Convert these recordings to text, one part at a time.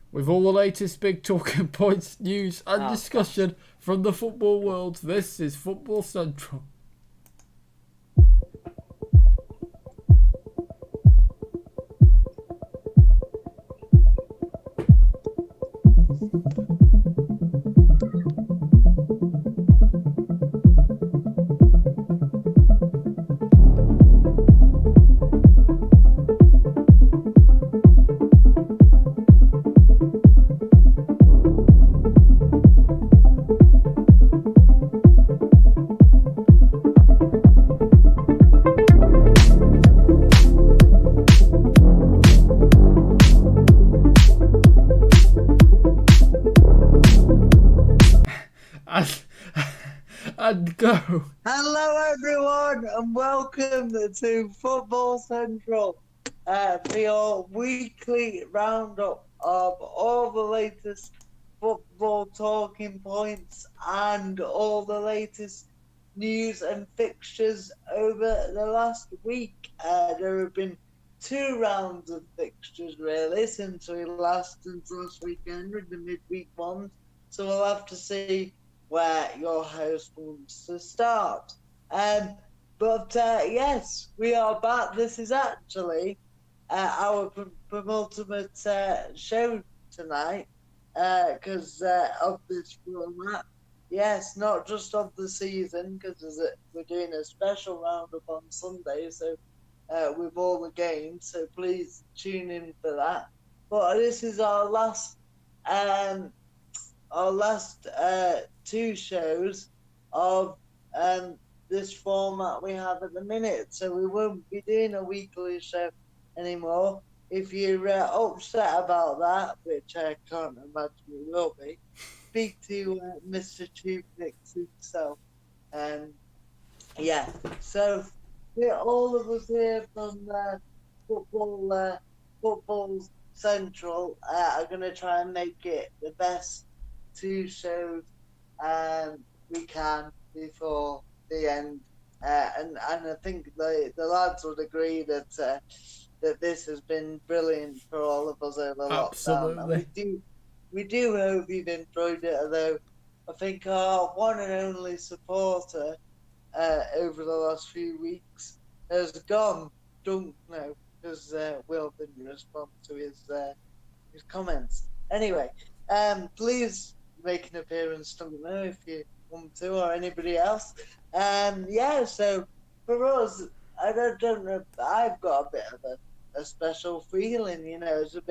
With all the latest big talking points, news, and Oh, discussion from the football world, this is Football Central. And go. Hello, everyone, and welcome to Football Central for your weekly roundup of all the latest football talking points and all the latest news and fixtures over the last week. There have been 2 rounds of fixtures, really, since last weekend with the midweek ones, so we'll have to see where your host wants to start. But yes, we are back. This is actually our penultimate show tonight because of this format. Yes, not just of the season, because we're doing a special roundup on Sunday, so with all the games. So please tune in for that. But this is our last 2 shows of this format we have at the minute, so we won't be doing a weekly show anymore. If you're upset about that, which I can't imagine you will be, speak to Mr. TubeMix himself. Yeah, so we're all of us here from Football Central are going to try and make it the best 2 shows we can before the end, and I think the lads would agree that that this has been brilliant for all of us over lockdown, and we do hope you've enjoyed it. Although I think our one and only supporter over the last few weeks has gone drunk now because Will didn't respond to his comments. Anyway, please make an appearance, don't know if you want to, or anybody else. Yeah, so for us, I don't know, I've got a bit of a special feeling, you know. It's a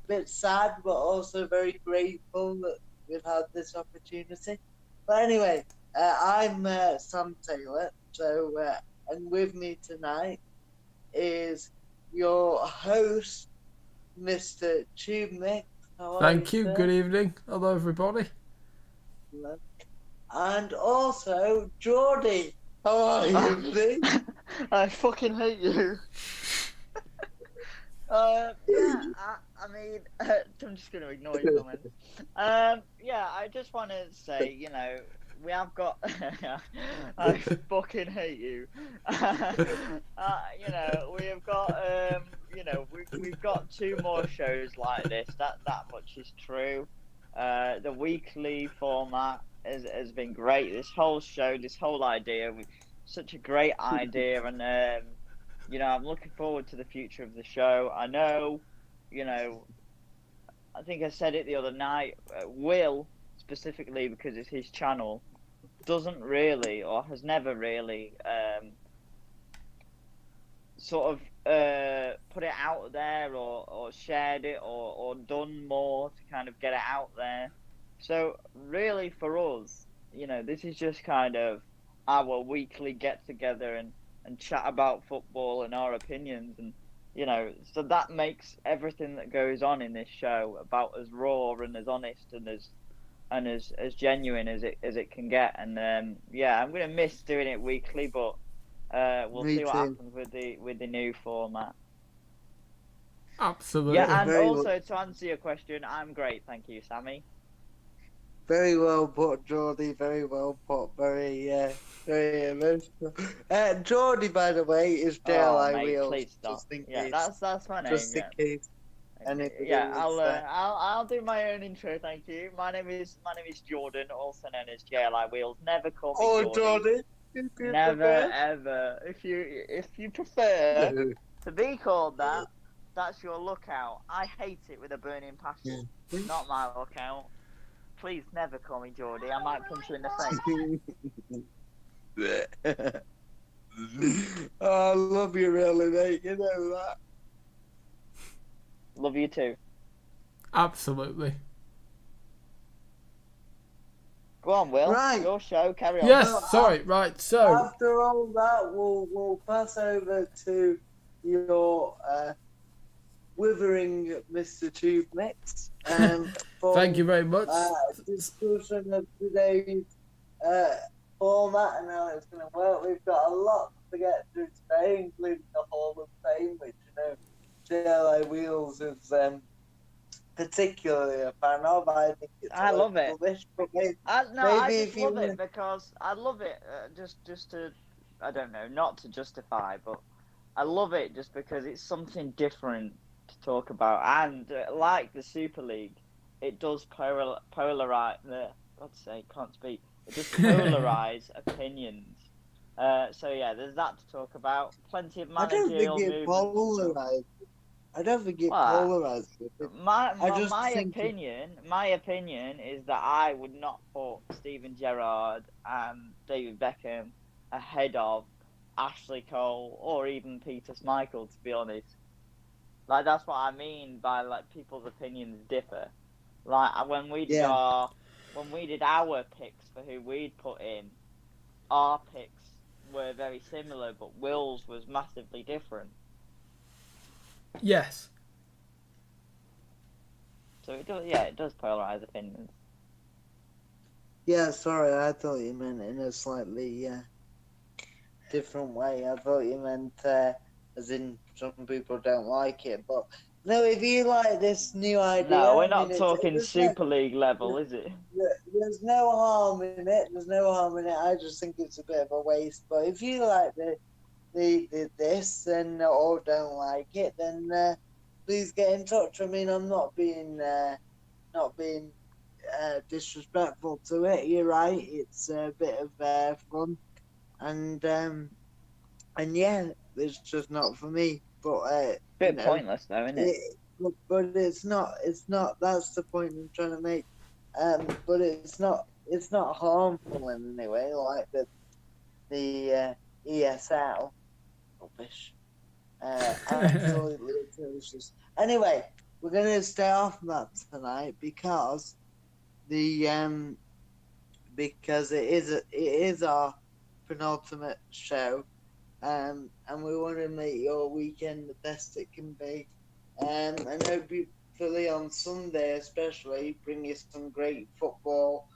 bit sad, but also very grateful that we've had this opportunity. But anyway, I'm Sam Taylor, so and with me tonight is your host, Mr. TubeMix. Thank you. Good evening. Hello, everybody. And also Geordie. How are you, Lee? I fucking hate you. I mean, I'm just going to ignore your comments. Yeah, I just want to say, you know, we have got. I fucking hate you. You know, we have got. You know, we've got 2 more shows like this. That much is true. The weekly format has been great. This whole show, this whole idea, such a great idea, and you know, I'm looking forward to the future of the show. I know, you know, I think I said it the other night. Will, specifically because it's his channel, doesn't really, or has never really, sort of put it out there or shared it or done more to kind of get it out there. So really for us, you know, this is just kind of our weekly get together and chat about football and our opinions, and you know, so that makes everything that goes on in this show about as raw and as honest and as genuine as it can get. And yeah, I'm gonna miss doing it weekly, but we'll see what happens with the new format. Absolutely. Yeah, and also to answer your question, I'm great, thank you, Sammy. Very well put, Geordie. Very well put. Very emotional. Geordie, by the way, is JLIWheels. Please stop. Just in yeah, case. that's my name. Just in case. Anybody Yeah, needs that. I'll do my own intro. Thank you. My name is Jordan, also known as JLIWheels. Never call me Oh, Jordy. Jordan, if you Never prefer. ever. If you prefer to be called that, that's your lookout. I hate it with a burning passion. Not my lookout. Please never call me Geordie. I might punch you in the face. Oh, I love you, really, mate. You know that. Love you too. Absolutely. Go on, Will. Right. Your show. Carry on. Yes, Well, sorry, right, so... After all that, we'll pass over to your withering Mr. TubeMix. For, Thank you very much. Discussion of today's format and how it's going to work. We've got a lot to get through today, including the Hall of Fame, which, JLIWheels is particularly a fan of. I think it's I love it. Rubbish, but I just love you... it because I love it. Just to, I don't know, not to justify, but I love it just because it's something different to talk about, and like the Super League, it does polarize. God's sake, can't speak. It does polarize opinions. So yeah, there's that to talk about. Plenty of managerial movements. I don't think it polarizes. My opinion is that I would not put Steven Gerrard and David Beckham ahead of Ashley Cole or even Peter Schmeichel, to be honest. Like, that's what I mean by, like, people's opinions differ. Like, when we did our picks for who we'd put in, our picks were very similar, but Will's was massively different. Yes. So it does polarize opinions. Yeah, sorry, I thought you meant in a slightly different way. I thought you meant as in some people don't like it, but no, if you like this new idea... No, we're not talking Super League level, is it? There's no harm in it. I just think it's a bit of a waste. But if you like this or don't like it, then please get in touch. I mean, I'm not being disrespectful to it. You're right. It's a bit of fun, and yeah, it's just not for me. But bit pointless though, isn't it? But it's not. That's the point I'm trying to make. But it's not harmful in any way, like the ESL. Rubbish. Absolutely atrocious. Anyway, we're going to stay off that tonight because because it is our penultimate show, and we want to make your weekend the best it can be. And hopefully on Sunday, especially, bring you some great football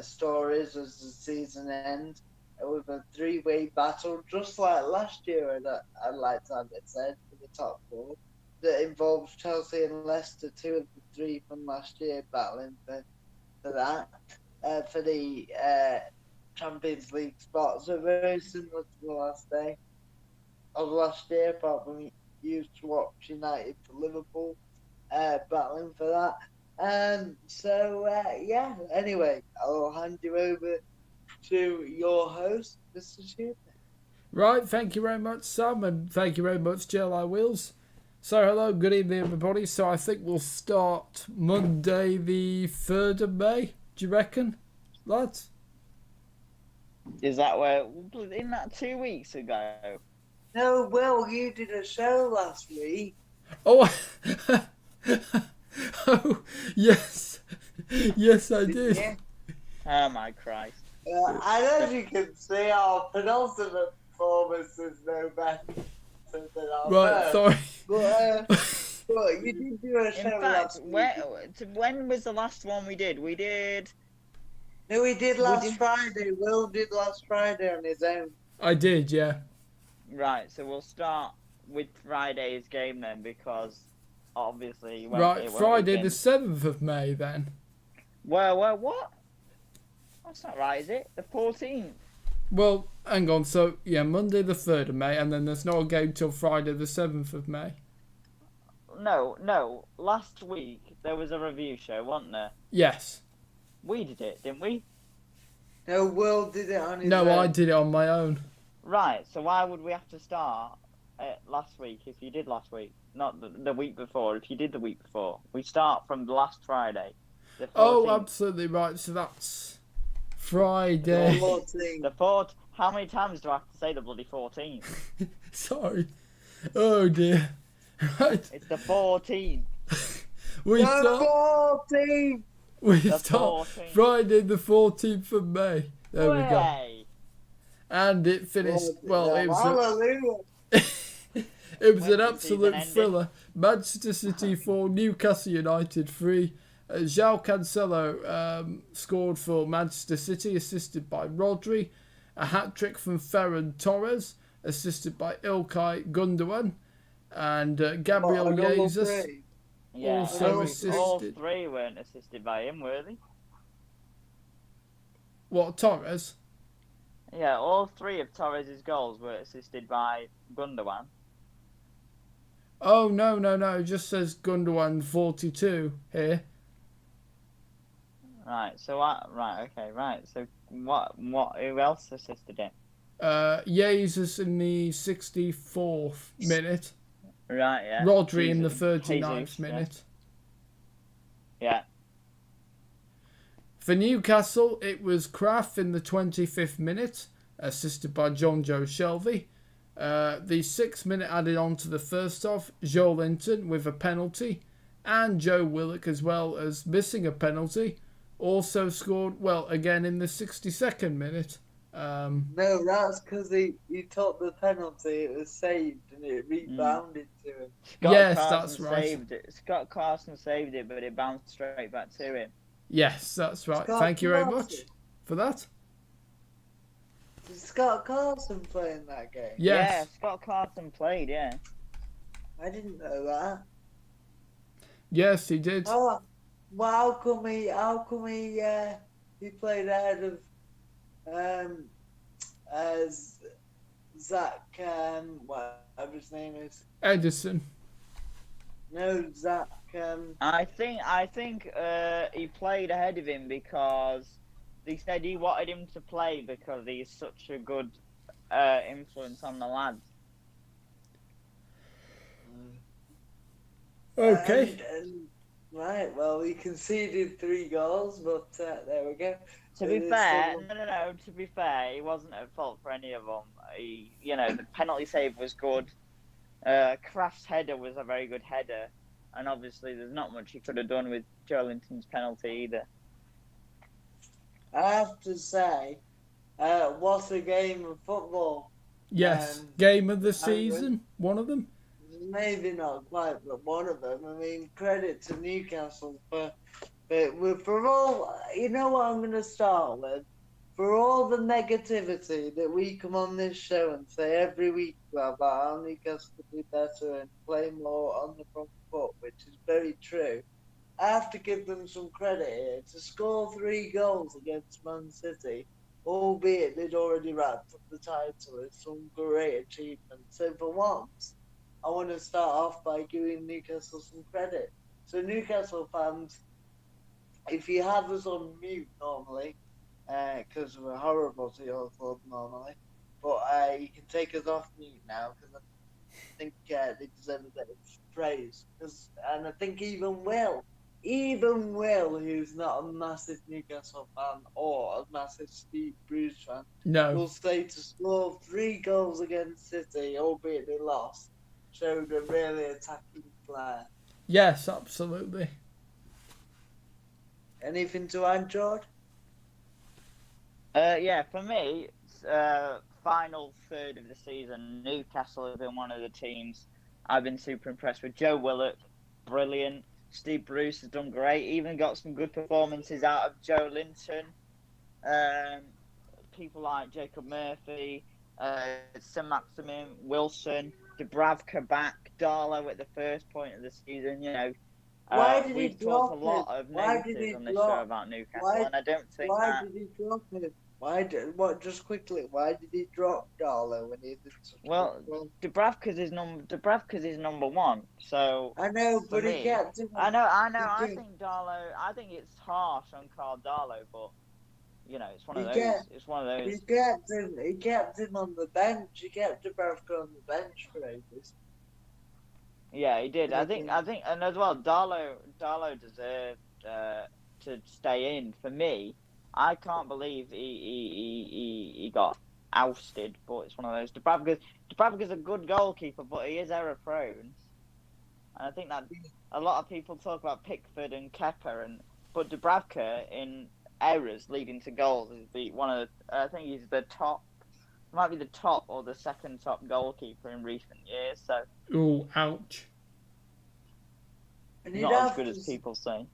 stories as the season ends. With a three-way battle, just like last year, I'd like to have it said, for the top four, that involves Chelsea and Leicester, 2 of the 3 from last year, battling for that, for the Champions League spots. So very similar to the last day of last year, apart from you used to watch United to Liverpool battling for that. Yeah, anyway, I'll hand you over to your host, Mr. Shooter. Right, thank you very much, Sam, and thank you very much, JLIWheels. So, hello, good evening, everybody. So, I think we'll start Monday the 3rd of May, do you reckon, lads? Is that in that 2 weeks ago? No, Will, you did a show last week. Oh, oh yes. Yes, I did. Yeah. Oh, my Christ. I don't know if you can see our penultimate performance is no better than our right, first. Sorry. But you did do a show last week. When was the last one we did? No, we did last Friday. Will did last Friday on his own. I did, yeah. Right, so we'll start with Friday's game then, because obviously... Right, Friday the 7th of May then. Well, what? That's not right, is it? The 14th. Well, hang on. So, yeah, Monday the 3rd of May, and then there's not a game till Friday the 7th of May. no. Last week there was a review show, wasn't there? Yes. We did it, didn't we? No, Will did it on his No, own. I did it on my own. Right. So why would we have to start last week if you did last week, not the week before? If you did the week before, we start from the last Friday. The 14th. Oh, absolutely right. So that's Friday. 14. The 4th. How many times do I have to say the bloody 14th? Sorry. Oh dear. Right. It's the 14th. We The start. 14. We The start 14th. Friday the 14th of May. There we go. Way. And it finished. Well, it was. Hallelujah. It was When an the absolute season ended. thriller. Manchester City 4, Newcastle United 3. João Cancelo scored for Manchester City, assisted by Rodri. A hat-trick from Ferran Torres, assisted by Ilkay Gundogan. And Gabriel Jesus. Yeah. Also all assisted. 3 weren't assisted by him, were they? What, Torres? Yeah, all 3 of Torres' goals were assisted by Gundogan. Oh, no. It just says Gundogan 42 here. Right. So right. So what? Who else assisted him? Jesus in the 64th minute. Right. Yeah. Rodri in the Jesus. 39th Jesus, minute. Yeah. For Newcastle, it was Kraft in the 25th minute, assisted by John Joe Shelby. The 6th minute added on to the first half, Joe Linton with a penalty, and Joe Willock as well as missing a penalty. Also scored, well, again in the 62nd minute. No, that's because he took the penalty. It was saved and it rebounded to him. Yes, that's right. Saved it. Scott Carson saved it, but it bounced straight back to him. Yes, that's right. Scott Thank you very Carson. much for that. Did Scott Carson play in that game? Yes. Yeah, Scott Carson played. Yeah. I didn't know that. Yes, he did. Oh, well, how come he played ahead of Zach whatever his name is? Edison. No, Zach I think he played ahead of him because they said he wanted him to play because he's such a good influence on the lads. Okay. Right, well, he conceded 3 goals, but there we go. To be fair, no. To be fair, he wasn't at fault for any of them. The penalty save was good. Kraft's header was a very good header, and obviously there's not much he could have done with Joelinton's penalty either. I have to say, what a game of football. Yes. Game of the season, one of them. Maybe not quite, but one of them. I mean, credit to Newcastle for all. You know what I'm going to start with? For all the negativity that we come on this show and say every week about how Newcastle could be better and play more on the front foot, which is very true. I have to give them some credit here to score 3 goals against Man City, albeit they'd already wrapped up the title. It's some great achievement. So for once, I want to start off by giving Newcastle some credit. So Newcastle fans, if you have us on mute normally, because we're horrible to your club normally, but you can take us off mute now because I think they deserve a bit of praise. And I think even Will, who's not a massive Newcastle fan or a massive Steve Bruce fan, will say to score 3 goals against City, albeit they lost, showed a really attacking flair. Yes, absolutely. Anything to add, George? Yeah, for me, final third of the season, Newcastle have been one of the teams I've been super impressed with. Joe Willock, brilliant. Steve Bruce has done great. Even got some good performances out of Joe Linton. People like Jacob Murphy, Saint-Maximin, Wilson, Dubravka back, Darlow at the first point of the season. We've talked a lot of negatives on this show about Newcastle, and I don't think Why did he drop him? Just quickly, why did he drop Darlow when he did such a Well, good run? Dubravka's is number one. So I know, for but he me, kept him. I know. I He, think Darlow. I think it's harsh on Carl Darlow, but it's one of he those. kept It's one of those. He kept him on the bench. He kept Dubravka on the bench for ages. Yeah, he did. And I think, and as well, Darlow deserved to stay in. For me, I can't believe he got ousted. But it's one of those. Dubravka's a good goalkeeper, but he is error prone. And I think that a lot of people talk about Pickford and Kepa, but Dubravka in errors leading to goals is I think he's the top, might be the top or the second top goalkeeper in recent years. So Oh, ouch. and not as good as people say.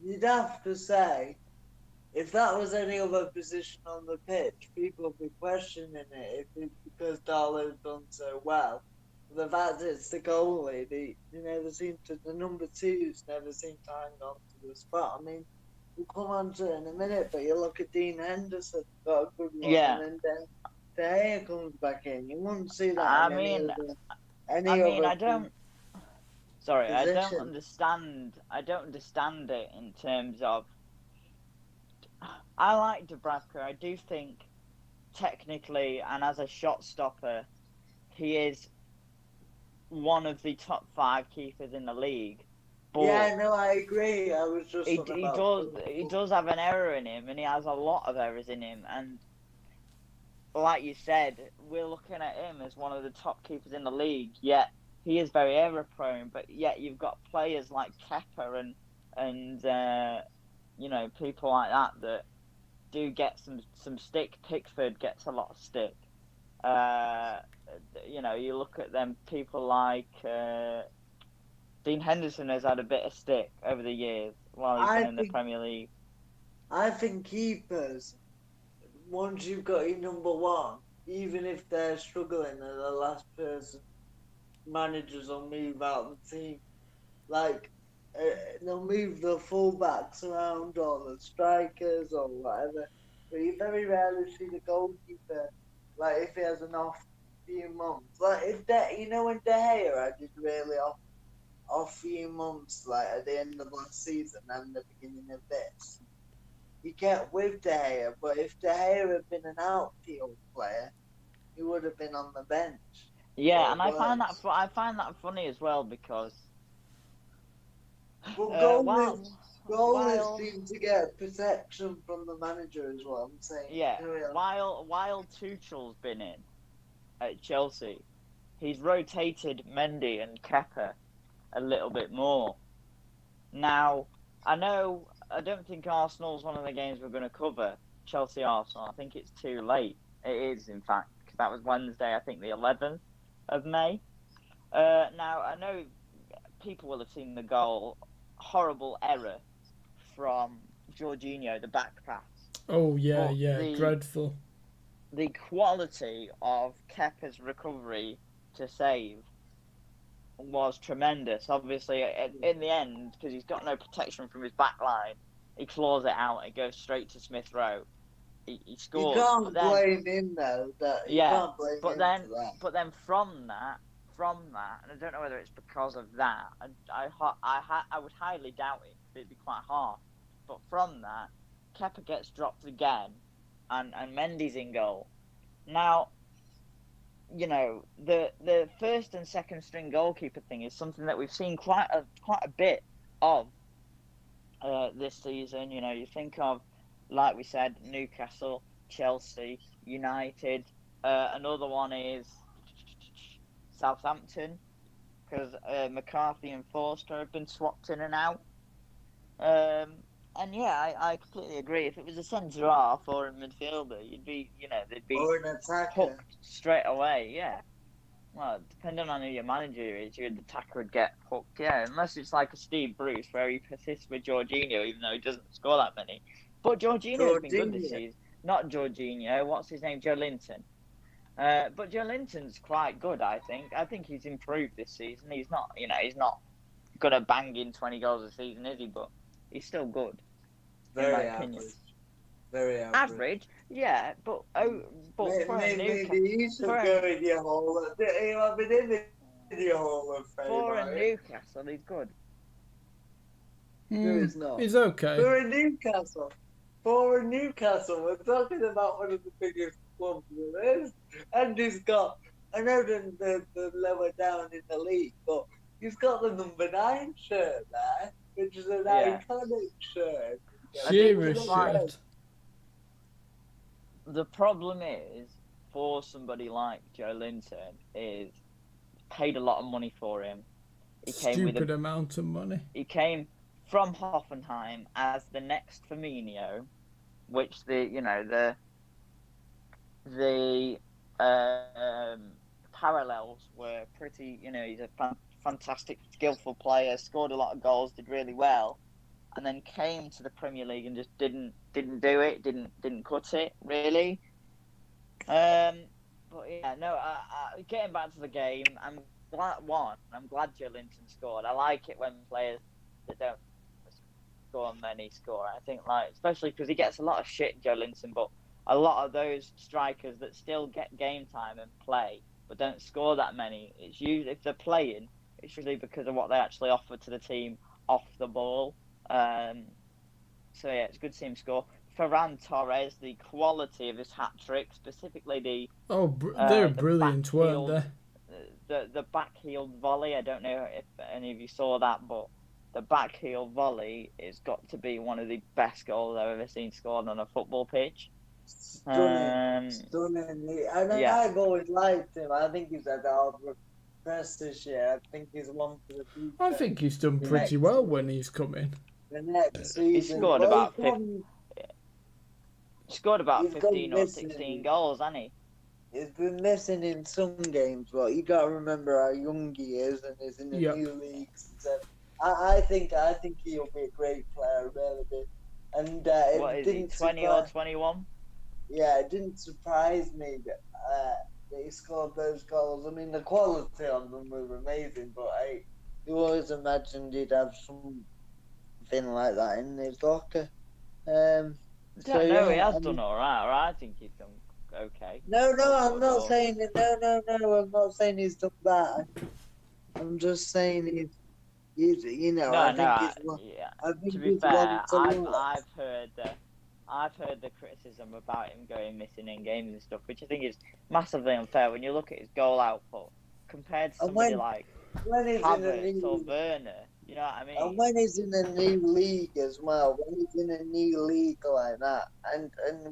you'd have to say, if that was any other position on the pitch, people would be questioning it because Darlow's done so well. The fact it's the goalie, the number twos never seem to hang on to the spot. I mean, we'll come on to it in a minute, but you look at Dean Henderson, got a good one, Yeah. and then De Gea comes back in. You wouldn't see that I in mean, any other I don't. Sorry, position. I don't understand it in terms of. I like Dubravka. I do think technically and as a shot stopper, he is one of the top 5 keepers in the league. But Yeah, no, I agree. I was just he does have an error in him, and he has a lot of errors in him. And like you said, we're looking at him as one of the top keepers in the league. Yet he is very error prone. But yet you've got players like Kepa and people like that do get some stick. Pickford gets a lot of stick. You look at them, people like Dean Henderson has had a bit of stick over the years while he's been in the Premier League. I think keepers, once you've got your number one, even if they're struggling and the last person, managers will move out of the team. Like, they'll move the fullbacks around or the strikers or whatever. But you very rarely see the goalkeeper, like, if he has an off few months. Like, when De Gea had his really off few months, like at the end of last season and the beginning of this, he kept with De Gea. But if De Gea had been an outfield player, he would have been on the bench. Yeah, and I find that funny as well because. Well, goalies seem to get protection from the manager as well. I'm saying. Yeah, while Tuchel's been in at Chelsea, he's rotated Mendy and Kepa a little bit more. Now, I don't think Arsenal's one of the games we're going to cover, Chelsea-Arsenal. I think it's too late. It is, in fact, because that was Wednesday, I think the 11th of May. Now, I know people will have seen the goal, horrible error from Jorginho, the back pass. Oh, yeah, dreadful. The quality of Kepa's recovery to save was tremendous. Obviously, in the end, because he's got no protection from his back line, he claws it out. It goes straight to Smith Rowe. He scores. You can't blame him though. But then from that, and I don't know whether it's because of that. I would highly doubt it. It'd be quite hard. But from that, Kepa gets dropped again, and Mendy's in goal. Now, the first and second string goalkeeper thing is something that we've seen quite a bit of this season. You think of, like we said, Newcastle, Chelsea, United. Another one is Southampton, because McCarthy and Forster have been swapped in and out. And yeah, I completely agree. If it was a centre half or a midfielder, they'd be or an attacker hooked straight away. Yeah. Well, depending on who your manager is, your attacker would get hooked. Yeah, unless it's like a Steve Bruce where he persists with Jorginho even though he doesn't score that many. But Jorginho's been good this season. Not Jorginho. What's his name? Joe Linton. But Joe Linton's quite good, I think. I think he's improved this season. He's not gonna bang in 20 goals a season, is he? But he's still good. Very average. Very Average, yeah, but for a Maybe you should go in your Hall of Fame. You have been in your Hall of Fame. for a Newcastle, he's good. No, it's not. He's okay. For a Newcastle, we're talking about one of the biggest clubs there is, and he's got. I know the lower down in the league, but he's got the number 9 shirt there, which is an iconic shirt. Shearer shirt. The problem is, for somebody like Joe Linton, is paid a lot of money for him. He came with Stupid amount of money. He came from Hoffenheim as the next Firmino, which the parallels were pretty. He's a fantastic, skillful player, scored a lot of goals, did really well, and then came to the Premier League and just didn't do it, didn't cut it really. But yeah, no. Getting back to the game, I'm glad Joe Linton scored. I like it when players that don't score many score. I think, especially because he gets a lot of shit, Joe Linton, but a lot of those strikers that still get game time and play but don't score that many, it's usually, if they're playing, it's usually because of what they actually offer to the team off the ball. So yeah, it's good to see him score. Ferran Torres, the quality of his hat trick, specifically they're brilliant, weren't they? The back-heeled volley. I don't know if any of you saw that, but the back-heel volley has got to be one of the best goals I've ever seen scored on a football pitch. Stunning. I've always liked him. I think he's had hard press this year. I think he's one for the future. I think he's done pretty well when he's come in. The next season, he scored about 15 or 16 goals, hasn't he? He's been missing in some games, but you got to remember how young he is and is in the new league. So I think he'll be a great player, really. And what is he, 20 or 21? Yeah, it didn't surprise me that he scored those goals. I mean, the quality on them was amazing, but you always imagined he'd have something like that in his locker. He has done all right. I think he's done okay. No, I'm not saying it. No, I'm not saying he's done bad. I'm just saying he's I think to be fair, I've heard the criticism about him going missing in games and stuff, which I think is massively unfair when you look at his goal output compared to somebody like Havertz or Werner. You know what I mean? And when he's in a new league as well, when he's in a new league like that,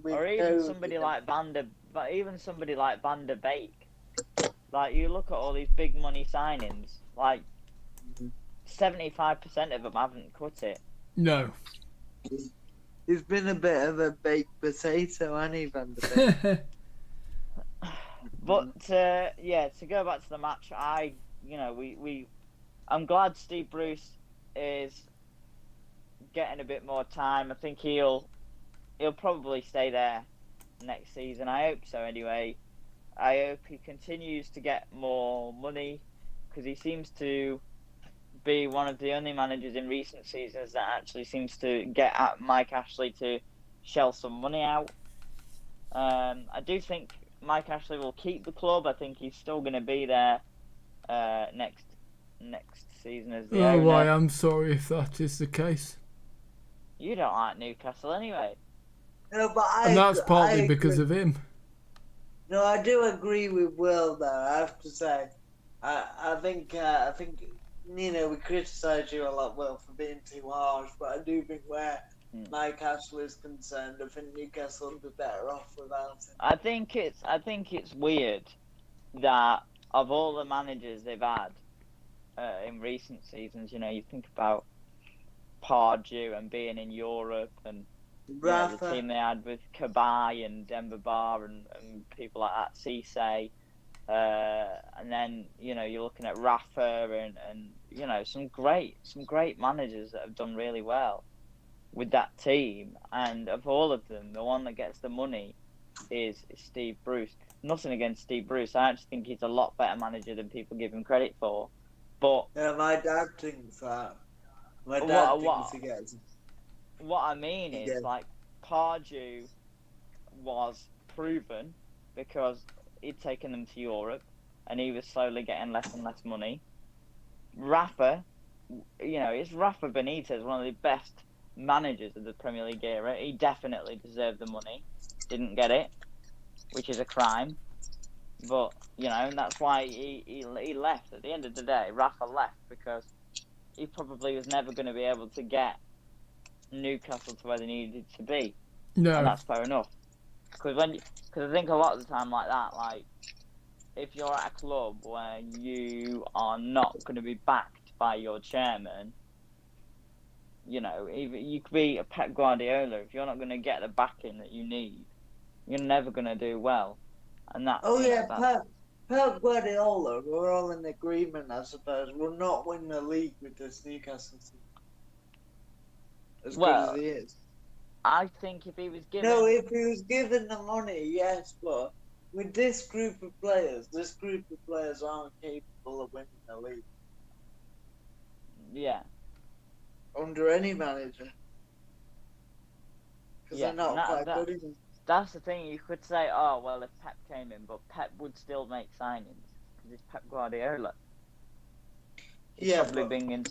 or even somebody like Van der Beek. Like, you look at all these big money signings, like 75% of them haven't cut it. No. He's been a bit of a baked potato, hasn't he, Van der Beek? But to go back to the match, I'm glad Steve Bruce is getting a bit more time. I think he'll probably stay there next season. I hope so anyway. I hope he continues to get more money, because he seems to be one of the only managers in recent seasons that actually seems to get at Mike Ashley to shell some money out. I do think Mike Ashley will keep the club. I think he's still going to be there next season as the owner. I am sorry if that is the case. You don't like Newcastle anyway. No, but and that's partly because of him. No, I do agree with Will though. I have to say, I think we criticise you a lot, Will, for being too harsh, but I do think where Mike Ashley is concerned, I think Newcastle would be better off without him. I think it's weird that of all the managers they've had in recent seasons, you think about Pardew and being in Europe, and the team they had with Kabay and Demba Ba and people like that, Cisse, and then you're looking at Rafa and some great managers that have done really well with that team, and of all of them, the one that gets the money is Steve Bruce. Nothing against Steve Bruce. I actually think he's a lot better manager than people give him credit for. But my dad thinks that. My dad thinks he gets. What I mean is, like, Pardew was proven because he'd taken them to Europe and he was slowly getting less and less money. Rafa, it's Rafa Benitez, one of the best managers of the Premier League era. He definitely deserved the money. Didn't get it, which is a crime. But, and that's why he left. At the end of the day, Rafa left because he probably was never going to be able to get Newcastle to where they needed to be. No. And that's fair enough. Because I think a lot of the time like that, like, if you're at a club where you are not going to be backed by your chairman, even you could be a Pep Guardiola. If you're not going to get the backing that you need, you're never going to do well. And that. Pep Guardiola, we're all in agreement, I suppose. We'll not win the league with this Newcastle team. As good as he is. I think if he was given... No, if he was given the money, yes, but with this group of players aren't capable of winning the league. Yeah. Under any manager. Because they're not quite good enough. That's the thing. You could say, oh, well, if Pep came in, but Pep would still make signings because it's Pep Guardiola. He'd probably bring in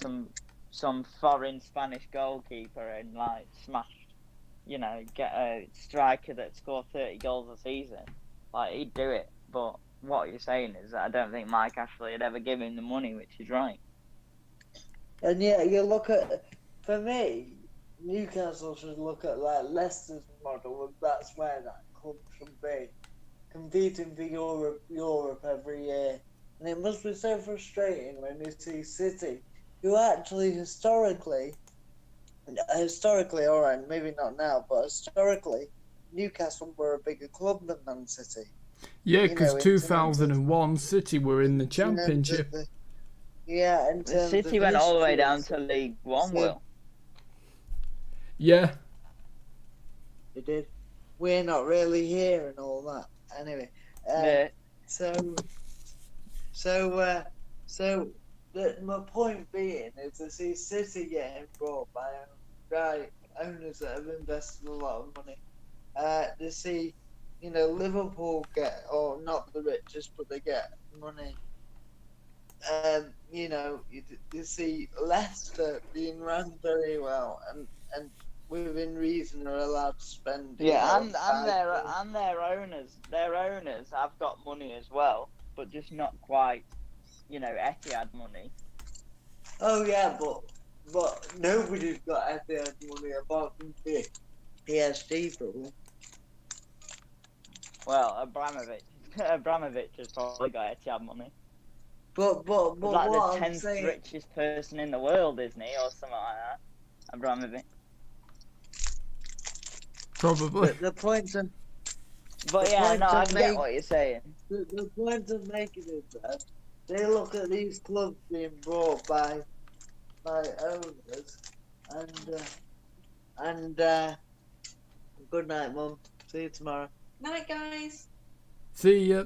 some foreign Spanish goalkeeper and like get a striker that scored 30 goals a season. Like, he'd do it. But what you're saying is that I don't think Mike Ashley would ever give him the money, which is right. And yeah, you look at, for me, Newcastle should look at like Leicester's model, and that's where that club should be, competing for Europe every year. And it must be so frustrating when you see City, who actually historically, alright, maybe not now, but historically, Newcastle were a bigger club than Man City. Yeah, because 2001 City were in the Championship. City went all the way down to League One, Will. Yeah. They did. We're not really here and all that. Anyway, my point being is to see City getting brought by owners that have invested a lot of money. To see, Liverpool get, or not the richest, but they get money. You see Leicester being run very well and within reason are allowed to spend. Yeah, and their owners have got money as well, but just not quite, Etihad money. Oh yeah, but nobody's got Etihad money apart from PSG probably. Well, Abramovich has probably got Etihad money. But like what the 10th richest person in the world, isn't he, or something like that? Abramovich. Probably. The point of... But yeah, no, I get what you're saying. The point of making is that they look at these clubs being brought by owners, and good night, Mum. See you tomorrow. Night, guys. See ya.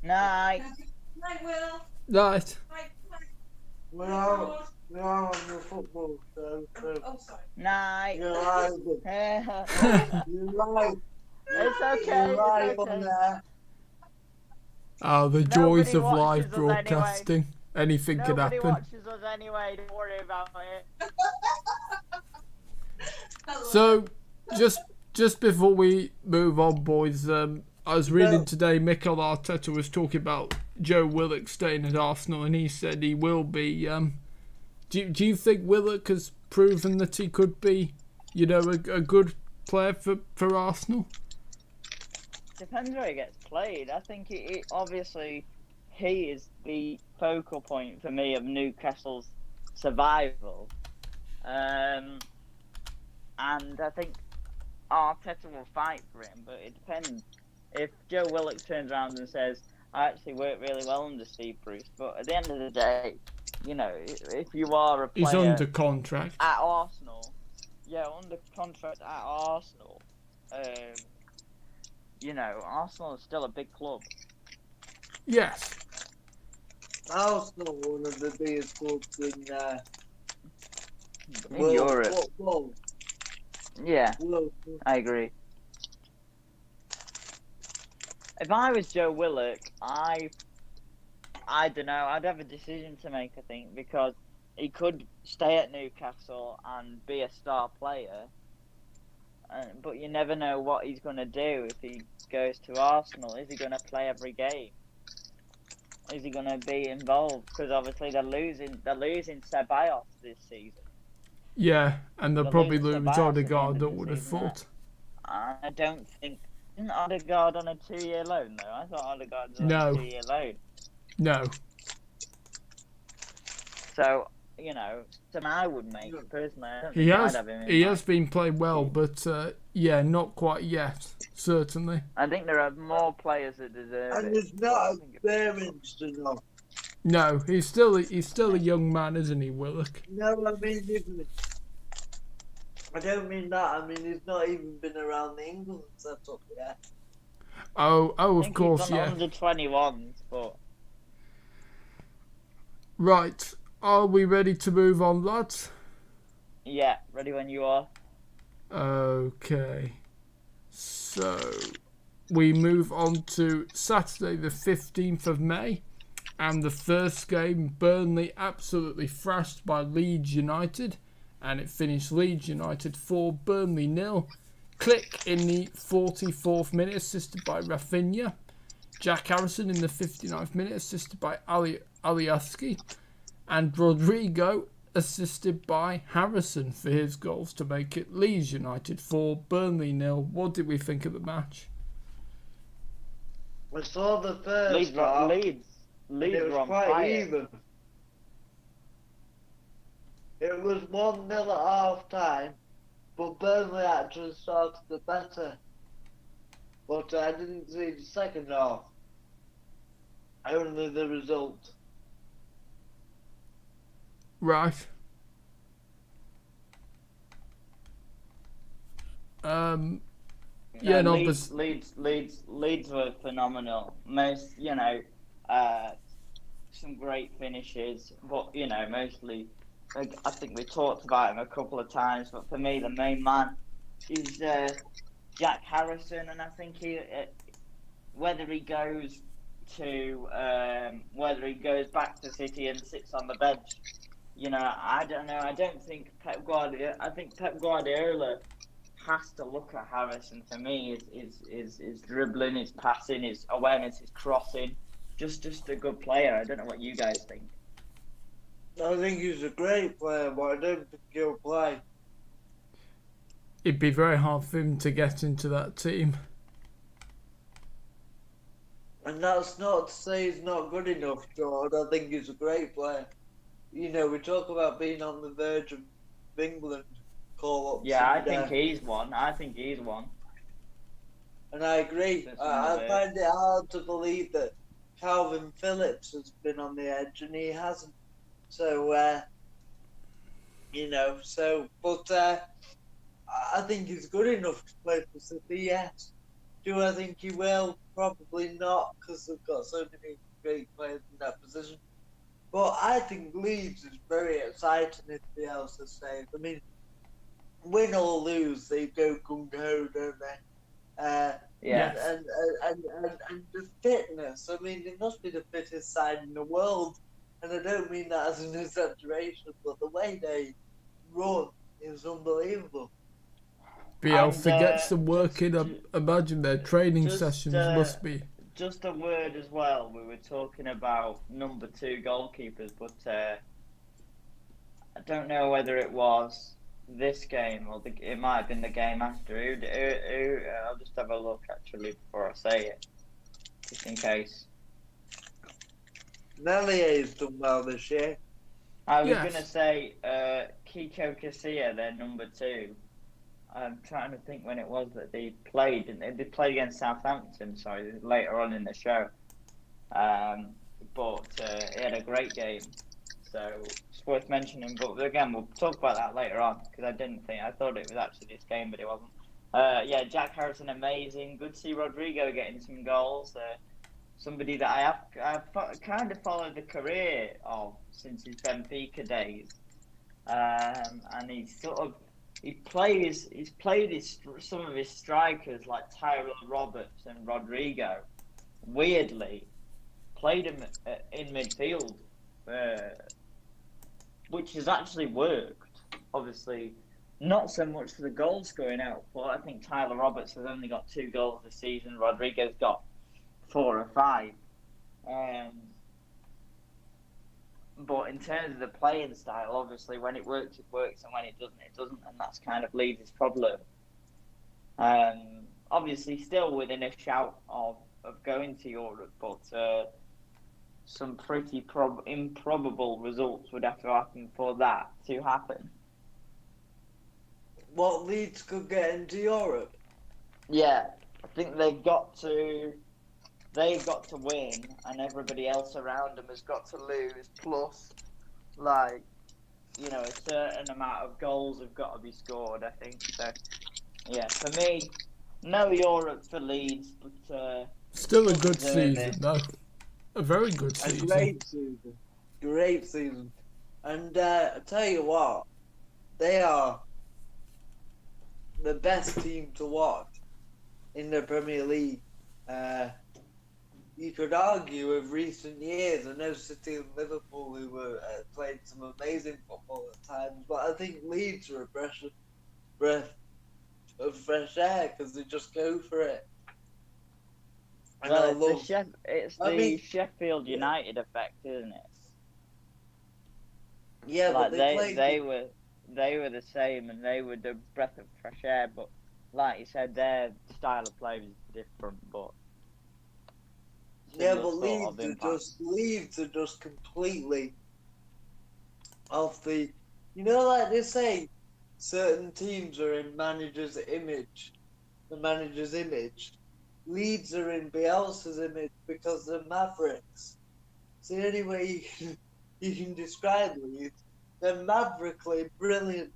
Night. Night, Will. Night. Night. We're on the football show. Oh, sorry. Night. You're live. You're live. It's okay. You're live It's okay. on there. The joys Nobody of live watches us broadcasting. Anything can Nobody happen. watches us anyway. Don't worry about it. So, just before we move on, boys, I was reading today Mikel Arteta was talking about Joe Willock staying at Arsenal, and he said he will be. Do you think Willock has proven that he could be, a good player for Arsenal? Depends where he gets played. I think it obviously he is the focal point for me of Newcastle's survival, and I think Arteta will fight for him, but it depends. If Joe Willock turns around and says, I actually worked really well under Steve Bruce, but at the end of the day, if you are a player... He's under contract. At Arsenal. Yeah, under contract at Arsenal. Arsenal is still a big club. Yes. Arsenal, one of the biggest clubs in Europe. Football. Yeah, I agree. if I was Joe Willock, I don't know. I'd have a decision to make, I think, because he could stay at Newcastle and be a star player, but you never know what he's going to do if he goes to Arsenal. Is he going to play every game? Is he going to be involved? Because obviously they're losing Ceballos this season. Yeah, and they'll They're probably losing lose Ceballos at the Odegaard, end I of the would have season, thought. I don't think. Isn't Odegaard on a 2-year loan though? I thought Odegaard was on No. a 2-year loan. No. So, something I would make personally. I don't He think has I'd have him in he my- has been playing well, but yeah, not quite yet, certainly. I think there are more players that deserve And it. he's not experienced enough. No, he's still a young man, isn't he, Willock? No, I mean, I don't mean that. I mean, he's not even been around the England setup yet. Oh, I of think course, he's on yeah. under 21s, but Right, are we ready to move on, lads? yeah, ready when you are. Okay. So, we move on to Saturday the 15th of May. And the first game, Burnley absolutely thrashed by Leeds United. And it finished Leeds United 4, Burnley 0. Click in the 44th minute, assisted by Rafinha. Jack Harrison in the 59th minute, assisted by Alioski. And Rodrigo assisted by Harrison for his goals to make it Leeds United 4, Burnley 0. What did we think of the match? I saw the first Leeds half, and and it were was on quite fire. even. It was 1-0 at half time, but Burnley actually started the better. But I didn't see the second half. Only the result. Right. Yeah, no, Leeds were phenomenal. Most, some great finishes, but mostly. I think we talked about him a couple of times, but for me, the main man is Jack Harrison, and I think whether he goes back to City and sits on the bench, I don't know. I don't think Pep Guardiola. I think Pep Guardiola has to look at Harrison. For me, is dribbling, his passing, his awareness, his crossing. Just a good player. I don't know what you guys think. I think he's a great player, but I don't think he'll play. It'd be very hard for him to get into that team. And that's not to say he's not good enough, George. I think he's a great player. We talk about being on the verge of England call-ups. Yeah, I think he's one. And I agree. I find it hard to believe that Calvin Phillips has been on the edge and he hasn't. So, but I think he's good enough to play for City, yes. Do I think he will? Probably not, because they've got so many great players in that position. But I think Leeds is very exciting, if the else is safe. I mean, win or lose, they go gung-ho, don't they? Yeah. And the fitness, I mean, they must be the fittest side in the world. And I don't mean that as an exaggeration, but the way they run is unbelievable. Bielsa gets the work in. Imagine their training just, sessions must be. Just a word as well. We were talking about number 2 goalkeepers, but I don't know whether it was this game or it might have been the game after. I'll just have a look actually before I say it, just in case. Mellier's done well this year. I was Yes. going to say Kiko Casilla, their number 2. I'm trying to think when it was that they played. They played against Southampton, sorry, later on in the show. But he had a great game, so it's worth mentioning. But again, we'll talk about that later on, because I thought it was actually this game, but it wasn't. Yeah, Jack Harrison, amazing. Good to see Rodrigo getting some goals. Somebody that I've kind of followed the career of since his Benfica days, and he's played some of his strikers like Tyrell Roberts and Rodrigo, weirdly played him in midfield, which has actually worked. Obviously, not so much for the goals going out, but I think Tyler Roberts has only got 2 goals this season. Rodriguez got 4 or 5. But in terms of the playing style, obviously, when it works, it works, and when it doesn't, and that's kind of Leeds' problem. Obviously, still within a shout of going to Europe, but some pretty improbable results would have to happen for that to happen. What Leeds could get into Europe? Yeah, I think they've got to win, and everybody else around them has got to lose. Plus, like, you know, a certain amount of goals have got to be scored. I think so. Yeah, for me, no Europe for Leeds, but Still a good deserve season, it. though. A very good A season. great season. Great season. And I tell you what, they are the best team to watch in the Premier League. You could argue of recent years. I know City and Liverpool who were played some amazing football at times, but I think Leeds are a breath of fresh air because they just go for it. And I Well, love. it's the Sheffield United effect, isn't it? Yeah, Like but they they were the same, and they were the breath of fresh air. But like you said, their style of play was different. But yeah, but Leeds are just completely off the. You know, like they say, certain teams are in manager's image. The manager's image. Leeds are in Bielsa's image because they're Mavericks. It's the only way you can describe Leeds. They're maverickly brilliant,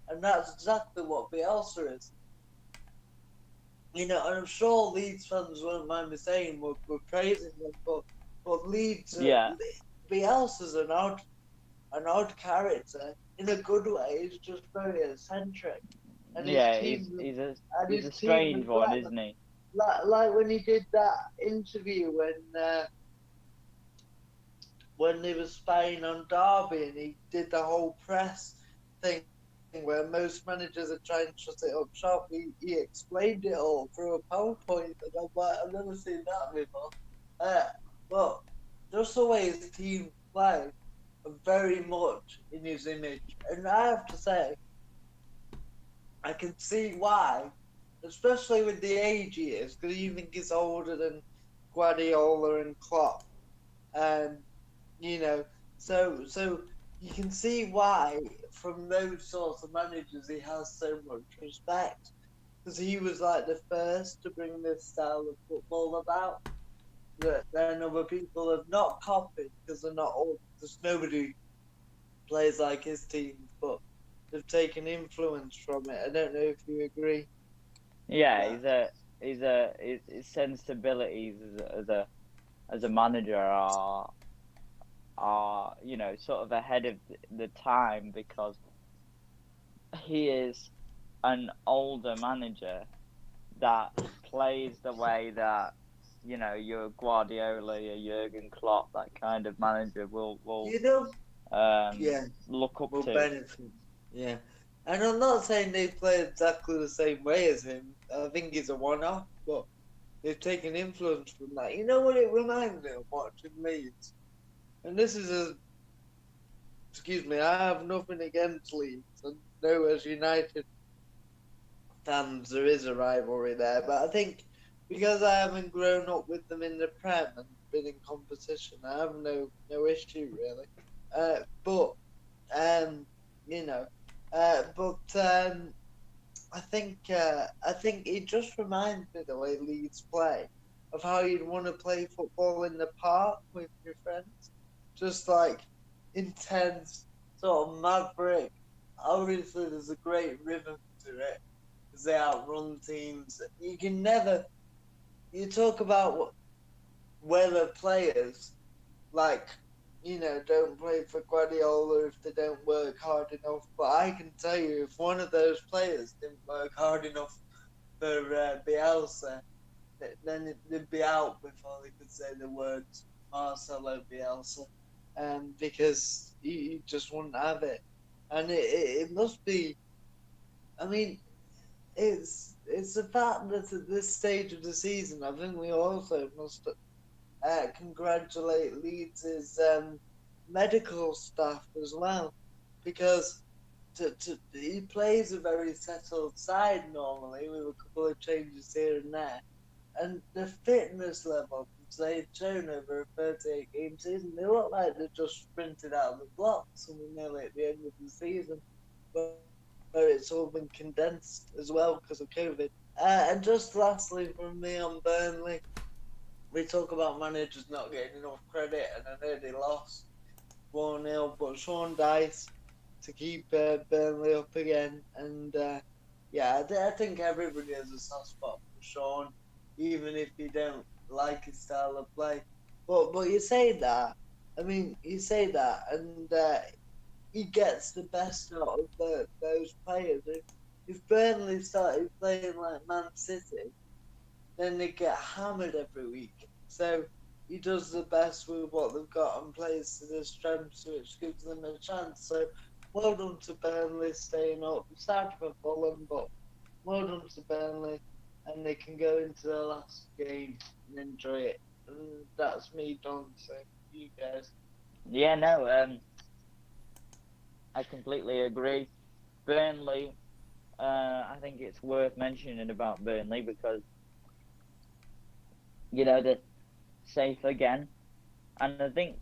and that's exactly what Bielsa is. You know, and I'm sure Leeds fans won't mind me saying we're praising them, but Leeds, Bielsa's an odd character in a good way. He's just very eccentric. And he's a strange one, isn't he? Like when he did that interview when he was spying on Derby, and he did the whole press thing where most managers are trying to shut it up shop. He explained it all through a PowerPoint, and I'm like, I've never seen that before. But just the way his team play, are very much in his image, and I have to say, I can see why, especially with the age he is, because you think he's older than Guardiola and Klopp, and you know, so you can see why from those sorts of managers he has so much respect, because he was like the first to bring this style of football about that then other people have not copied because they're not old. There's nobody plays like his team, but they've taken influence from it. I don't know if you agree. Yeah, his sensibilities as a manager are you know sort of ahead of the time, because he is an older manager that plays the way that you know your Guardiola, your Jurgen Klopp, that kind of manager will look up to. Benefit. Yeah, and I'm not saying they play exactly the same way as him. I think he's a one-off, but they've taken influence from that. You know what it reminds me of watching Leeds? And this is excuse me, I have nothing against Leeds. I know as United fans there is a rivalry there, but I think because I haven't grown up with them in the Prem and been in competition, I have no issue really. I think it just reminds me the way Leeds play of how you'd want to play football in the park with your friends, just like intense, sort of maverick. Obviously, there's a great rhythm to it because they outrun teams. You can never. You talk about whether players like, you know, don't play for Guardiola if they don't work hard enough. But I can tell you, if one of those players didn't work hard enough for Bielsa, then they'd be out before they could say the words Marcelo Bielsa, because you just wouldn't have it. And it must be, I mean, it's the fact that at this stage of the season, I think we also must congratulate Leeds' medical staff as well, because he plays a very settled side normally with a couple of changes here and there, and the fitness level they've shown over a 38-game season, they look like they've just sprinted out of the blocks and we're nearly at the end of the season, but where it's all been condensed as well because of COVID. And just lastly from me on Burnley, we talk about managers not getting enough credit, and I know they lost 4-0, but Sean Dice to keep Burnley up again, and I think everybody has a soft spot for Sean, even if you don't like his style of play. But you say that, and he gets the best out of those players. If Burnley started playing like Man City, then they get hammered every week. So he does the best with what they've got and plays to their strengths, which gives them a chance. So well done to Burnley staying up. Sad for Fulham, but well done to Burnley, and they can go into the last game and enjoy it. And that's me done. So you guys. Yeah, no, I completely agree. Burnley, I think it's worth mentioning about Burnley because, they're safe again. And I think,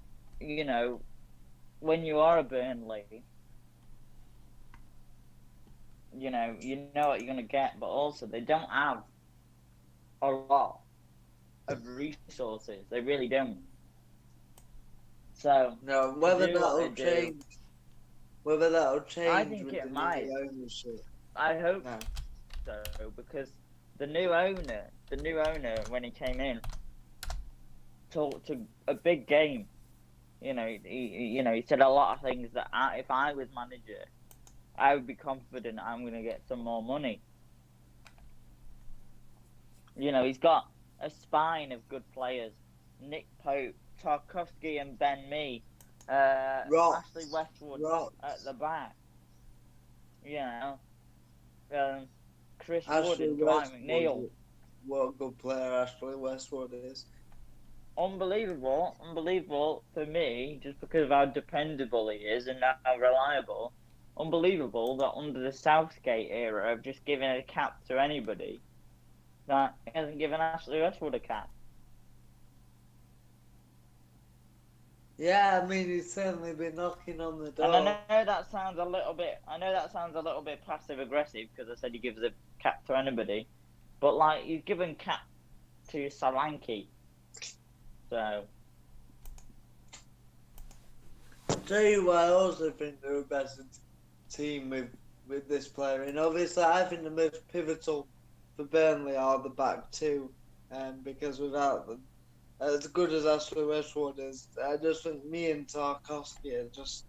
when you are a Burnley, you know what you're going to get, but also they don't have a lot of resources. They really don't. So, no, whether that'll change. Whether that'll change, I think with it the might. new ownership. I hope No. so, because the new owner, when he came in, talked a big game. He said a lot of things that if I was manager, I would be confident I'm going to get some more money. He's got a spine of good players: Nick Pope, Tarkowski, and Ben Mee. Ashley Westwood at the back. Chris Wood and Dwight McNeil. What a good player Ashley Westwood is. Unbelievable for me, just because of how dependable he is and how reliable. Unbelievable that under the Southgate era of just giving a cap to anybody, that he hasn't given Ashley Westwood a cap. Yeah, I mean, he's certainly been knocking on the door. And I know that sounds a little bit passive aggressive because I said he gives a cap to anybody, but he's given cap to Solanke. So. Tell you what, I also think they're a better team with this player. And obviously, I think the most pivotal for Burnley are the back two, because without them, as good as Ashley Westwood is, I just think me and Tarkowski are just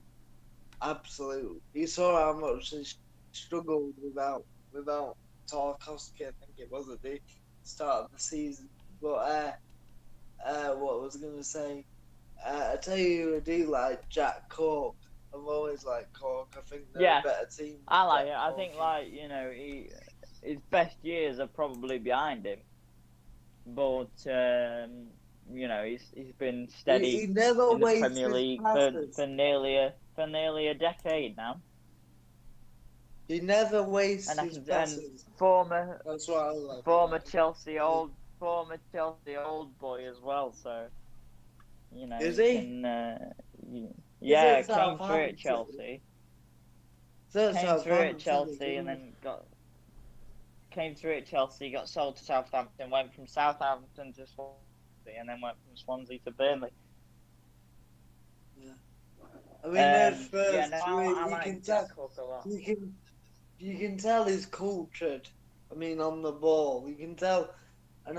absolute. You saw how much he struggled without Tarkowski. I think it was at the start of the season. But what was I going to say? I tell you, I do like Jack Cork. I've always liked Cork. I think they're a better team. I like it. I think his best years are probably behind him, but he's been steady he never in the wastes Premier his League passes. for nearly a decade now. He never wastes And his passes. former That's what I like. former Chelsea old boy as well. So Is he? Came through at Chelsea. Came through at Chelsea and then got sold to Southampton, went from Southampton to Swansea, and then went from Swansea to Burnley. Yeah. I mean, those first I like Jack Cook a lot. You can tell he's cultured. I mean, on the ball, you can tell. And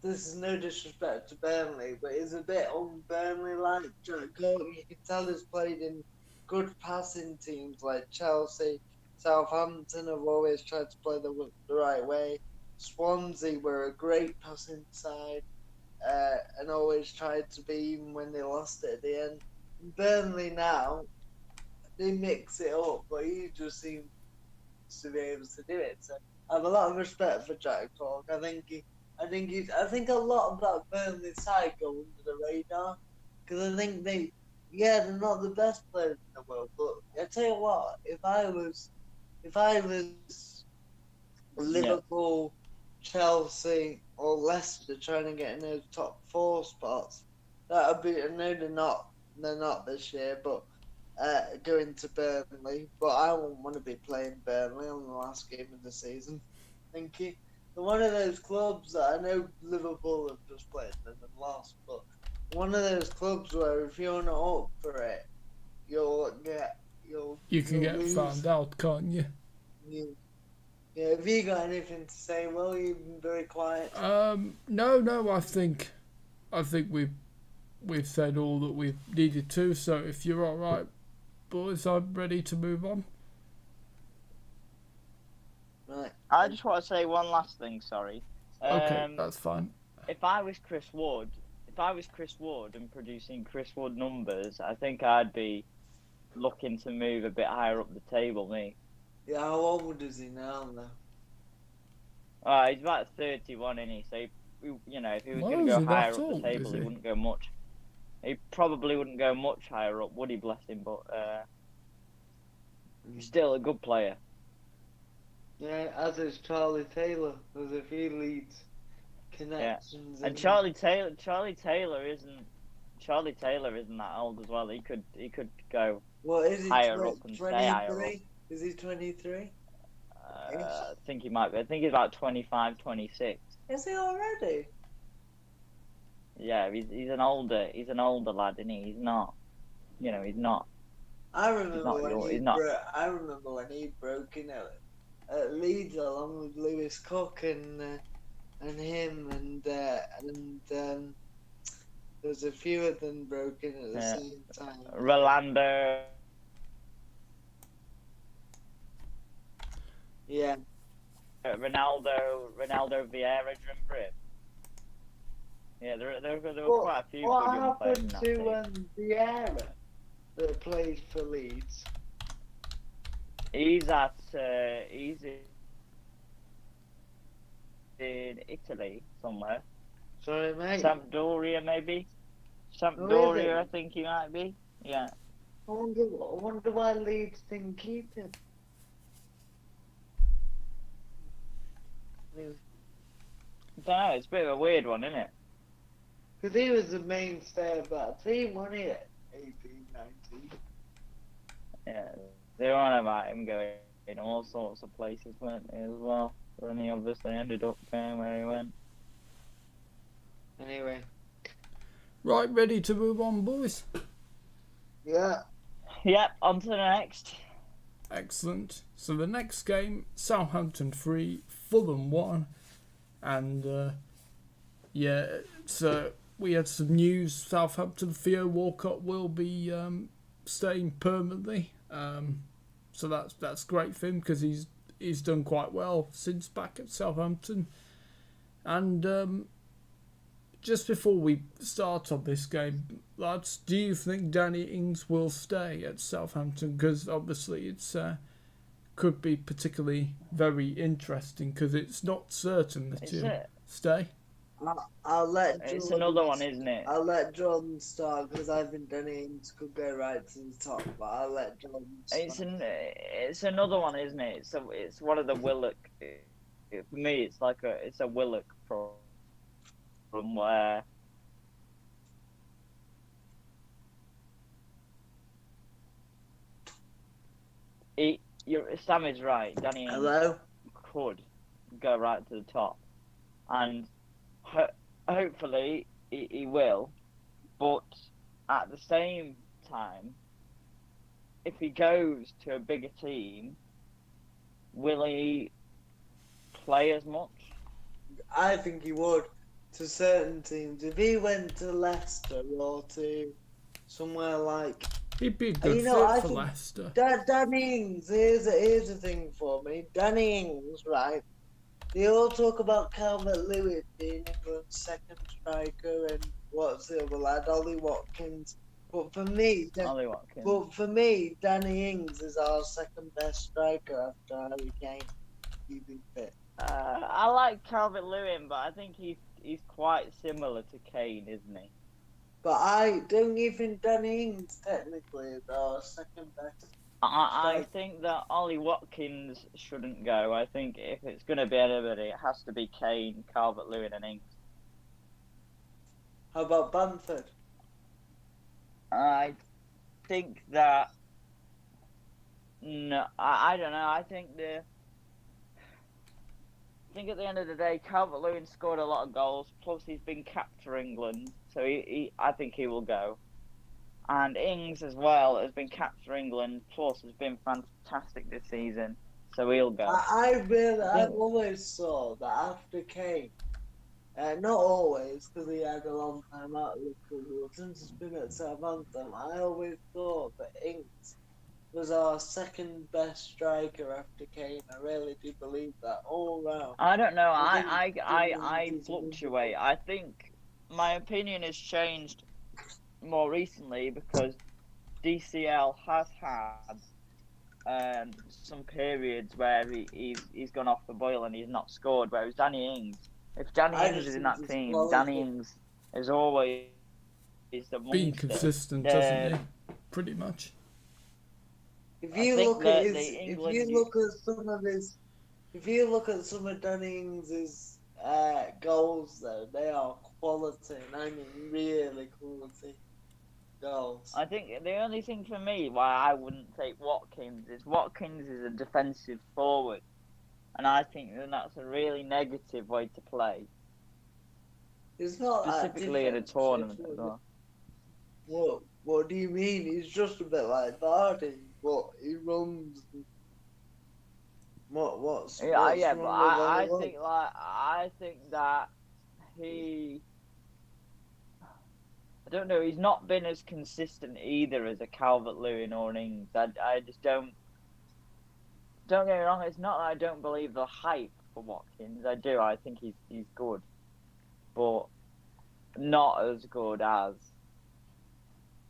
this is no disrespect to Burnley, but he's a bit un-Burnley-like. Jack Cook, you can tell he's played in good passing teams like Chelsea. Southampton have always tried to play the right way. Swansea were a great passing side and always tried to be, even when they lost it at the end. Burnley now, they mix it up, but he just seems to be able to do it. So I have a lot of respect for Jack Cork. I think a lot of that Burnley side go under the radar because I think they're not the best players in the world. But I tell you what, if I was Liverpool, Chelsea, or Leicester trying to get in those top 4 spots, that would be. I know they're not this year, but going to Burnley. But I wouldn't want to be playing Burnley on the last game of the season. Thank you. They're one of those clubs that I know Liverpool have just played them and lost, but one of those clubs where if you're not up for it, you can get lose. found out, can't you? Yeah, have you got anything to say? Well, you've been very quiet. No. I think we've said all that we've needed to. So if you're all right, boys, I'm ready to move on. Right. I just want to say one last thing. Sorry. Okay, that's fine. If I was Chris Wood and producing Chris Wood numbers, I think I'd be looking to move a bit higher up the table, me. Yeah, how old is he now, though? He's about 31, isn't he? So, if he was Well, going to is go he higher that up old, the table, is he he? wouldn't go much. He probably wouldn't go much higher up, would he, bless him? But he's still a good player. Yeah, as is Charlie Taylor. There's a few Leeds connections. And Charlie Taylor isn't that old as well. He could go What is he? higher up and stay higher up. 23? Is he 23? I think he might be. I think he's about 25, 26. Is he already? Yeah, he's an older lad, isn't he? He's not. He's not. I remember He's not when your- he he's not- broke in at Leeds along with Lewis Cook and him and there's a few of them broke in at the same time. Rolando. Yeah. Ronaldo Vieira, do you remember him? Yeah, there were quite a few What good young players in happened that to team. Vieira that played for Leeds? He's in Italy somewhere. Sorry, mate. Sampdoria, maybe? Oh, is Sampdoria, it? I think he might be. Yeah. I wonder why Leeds didn't keep him. I don't know, it's a bit of a weird one, isn't it? Because he was the mainstay of that team, wasn't he? At 18, 19. Yeah. They were on about him going in all sorts of places, weren't they, as well? And he obviously ended up going where he went. Anyway. Right, ready to move on, boys? Yeah. Yep, on to the next. Excellent. So the next game, Southampton 3, Fulham 1. And, so we had some news. Southampton, Theo Walcott will be staying permanently. So that's great for him because he's done quite well since back at Southampton. And just before we start on this game, lads, do you think Danny Ings will stay at Southampton? Because obviously it's could be particularly very interesting because it's not certain that he'll stay. I'll let Jordan, It's another one, isn't it? I'll let Jordan start because I think Danny Ings could go right to the top, but I'll let Jordan start. It's another one, isn't it? It's one of the Willock. For me, it's a Willock problem where Sam is right. Danny Ings could go right to the top, and hopefully he will. But at the same time, if he goes to a bigger team, will he play as much? I think he would to certain teams. If he went to Leicester or to somewhere like... He'd be a good fit for Leicester. Danny Ings, here's the thing for me. Danny Ings, right? They all talk about Calvert-Lewin being England's second striker and what's the other lad, Ollie Watkins. But for me, Ollie Watkins. Danny Ings is our second best striker after Harry Kane. Keeping fit. I like Calvert-Lewin, but I think he's quite similar to Kane, isn't he? But I don't even Danny Ings technically is our second best. I think that Ollie Watkins shouldn't go. I think if it's going to be anybody, it has to be Kane, Calvert-Lewin, and Ings. How about Bamford? I think that no, I don't know. I think at the end of the day, Calvert-Lewin scored a lot of goals. Plus, he's been capped for England, so I think he will go. And Ings as well has been capped for England. Plus, has been fantastic this season, so he'll go. I've always thought that after Kane, not always because he had a long time out of Liverpool. Since he's been at Southampton, I always thought that Ings was our second best striker after Kane. I really do believe that all round. I don't know. I fluctuate. I think my opinion has changed more recently because DCL has had some periods where he's gone off the boil and he's not scored. Whereas Danny Ings, if Danny Ings is in that team, Danny Ings is always the monster. Being consistent, doesn't he? Pretty much. If you look at some of Danny Ings' goals, though, they are quality, and I mean really quality goals. I think the only thing for me why I wouldn't take Watkins is a defensive forward, and I think that's a really negative way to play. It's not specifically in a tournament as well. What do you mean? He's just a bit like Vardy. What he runs. What's yeah, but I think that he. I don't know. He's not been as consistent either as a Calvert-Lewin or an Ings. I just don't. Don't get me wrong. It's not that I don't believe the hype for Watkins. I do. I think he's good, but not as good as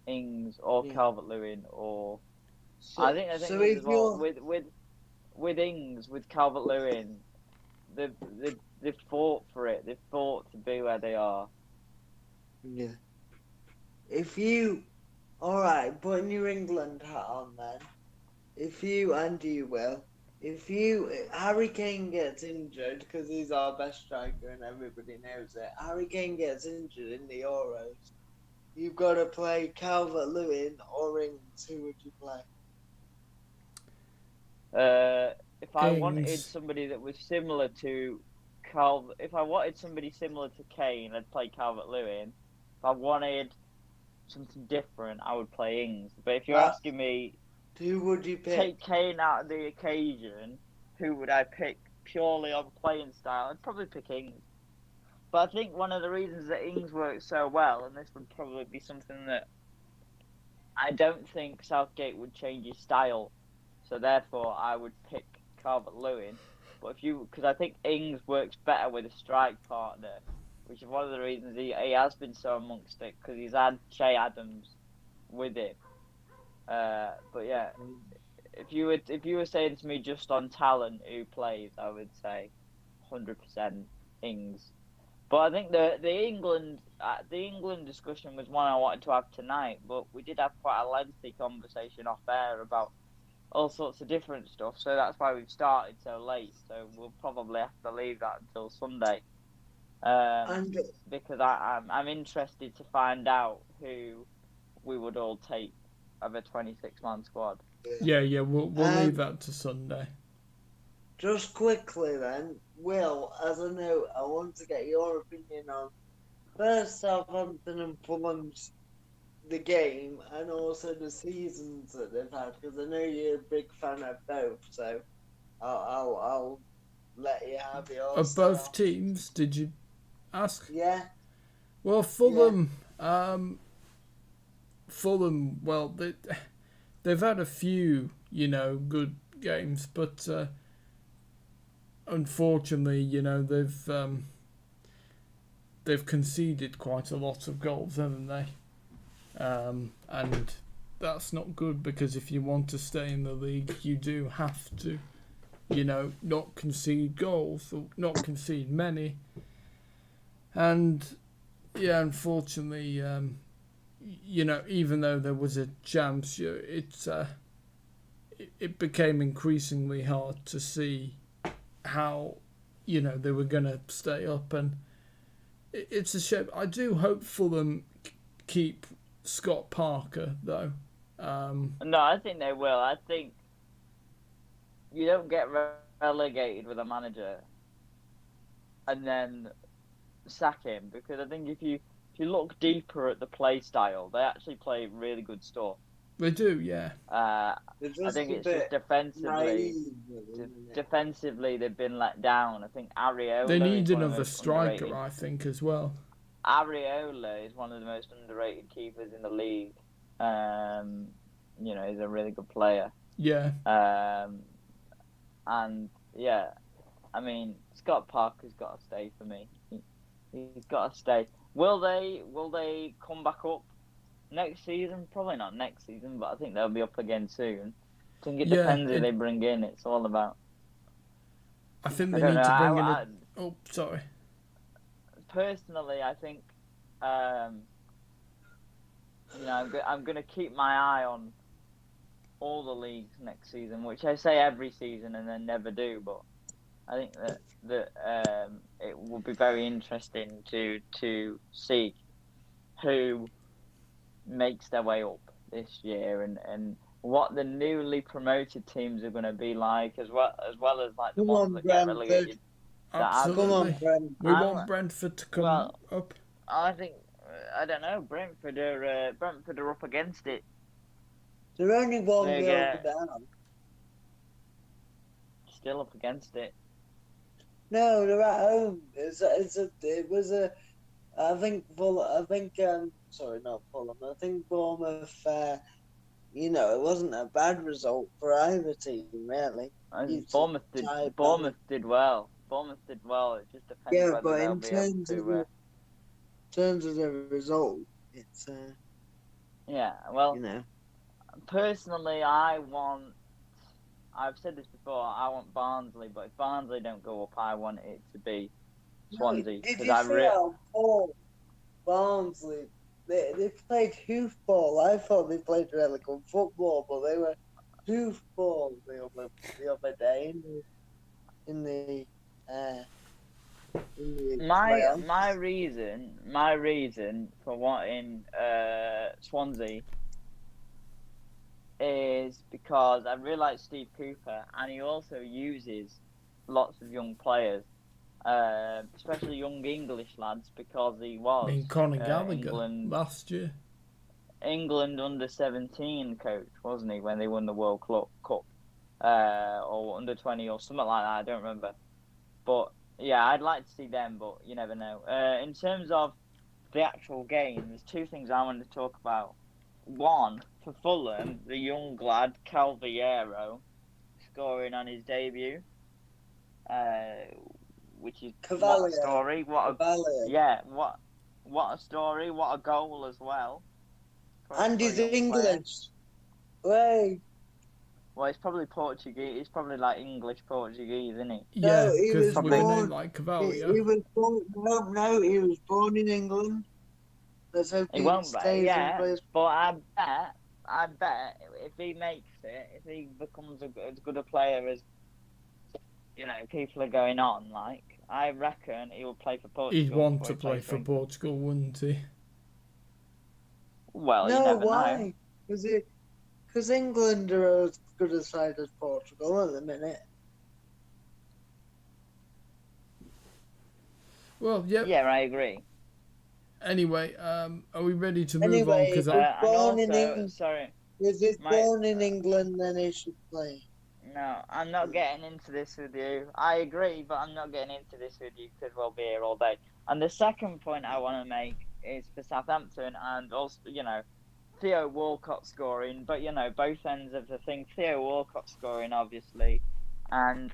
Ings or Calvert-Lewin or. I think so Ings as well. With Ings, with Calvert-Lewin, they've fought for it. They've fought to be where they are. Yeah. Alright, putting your England hat on then. Harry Kane gets injured, because he's our best striker and everybody knows it. Harry Kane gets injured in the Euros. You've got to play Calvert-Lewin or Ings. Who would you play? If I wanted somebody that was similar to if I wanted somebody similar to Kane, I'd play Calvert-Lewin. If I wanted something different, I would play Ings. But if you're asking me, who would you pick? Take Kane out of the occasion, who would I pick purely on playing style? I'd probably pick Ings. But I think one of the reasons that Ings works so well, and this would probably be something that I don't think Southgate would change his style. So therefore, I would pick Calvert-Lewin. But because I think Ings works better with a strike partner, which is one of the reasons he has been so amongst it, because he's had Che Adams with him. But yeah, if you were saying to me just on talent who plays, I would say 100% Ings. But I think the England discussion was one I wanted to have tonight. But we did have quite a lengthy conversation off air about all sorts of different stuff. So that's why we've started so late. So we'll probably have to leave that until Sunday. Because I'm interested to find out who we would all take of a 26-man squad. Yeah, we'll leave that to Sunday. Just quickly then, Will, as a note, I want to get your opinion on first Southampton and Fulham's the game and also the seasons that they've had, because I know you're a big fan of both, so I'll let you have yours. Of both teams, did you ask? Yeah. Well, Fulham, well, they've had a few, good games, but unfortunately, they've conceded quite a lot of goals, haven't they? And that's not good, because if you want to stay in the league, you do have to, not concede goals, or not concede many. And yeah, unfortunately, even though there was a chance, it became increasingly hard to see how, they were going to stay up. And it's a shame. I do hope Fulham keep Scott Parker, though. No, I think they will. I think you don't get relegated with a manager and then sack him, because I think if you look deeper at the play style, they actually play really good stuff. They do, yeah. I think it's just defensively. Defensively, they've been let down. I think Areola. They need another striker, I think, as well. Areola is one of the most underrated keepers in the league. He's a really good player. Yeah. And yeah, I mean, Scott Parker's got to stay for me. He's got to stay. Will they come back up next season? Probably not next season, but I think they'll be up again soon. I think it depends who they bring in. It's all about. I think they need to bring in. Oh, sorry. Personally, I think, I'm going to keep my eye on all the leagues next season, which I say every season and then never do. But I think that it will be very interesting to see who makes their way up this year, and what the newly promoted teams are going to be like, as well as like the ones that get relegated. Absolutely. We want Brentford to come up. I don't know. Brentford are up against it. They're only one goal down. Still up against it. No, they're at home. Sorry, not Fulham. I think Bournemouth. It wasn't a bad result for either team, really. Bournemouth did well. It just depends whether they'll be able to. In terms of the result, it's. Personally, I've said this before, I want Barnsley, but if Barnsley don't go up, I want it to be Swansea. Did you see how poor Barnsley? They played hoofball. I thought they played really good football, but they were hoofball the other day in the my reason for wanting Swansea is because I really like Steve Cooper, and he also uses lots of young players, especially young English lads, because he was Conor Gallagher last year. England under-17 coach, wasn't he, when they won the World Cup, or under-20 or something like that, I don't remember. But yeah, I'd like to see them, but you never know. In terms of the actual game, there's two things I wanted to talk about. One, for Fulham, the young lad Calviero scoring on his debut, which is what a story. What a story! What a goal as well. And he's English. Way. Well, he's probably Portuguese. He's probably like English Portuguese, isn't he? Yeah, because with a name like Cavallo. He was born. No, he was born in England. Let's hope he won't. Yeah, but I bet if he makes it, if he becomes as good a player as people are going on, like, I reckon he will play for Portugal. He'd want to play for Portugal, wouldn't he? Well, no, you never why? Because England are as good a side as Portugal at the minute. Well, yeah. Yeah, I agree. Anyway, are we ready to move on? Because born in England. Sorry. If he's born in England, then he should play. No, I'm not getting into this with you. I agree, but I'm not getting into this with you because we'll be here all day. And the second point I want to make is for Southampton, and also, Theo Walcott scoring, but, both ends of the thing. Theo Walcott scoring, obviously, and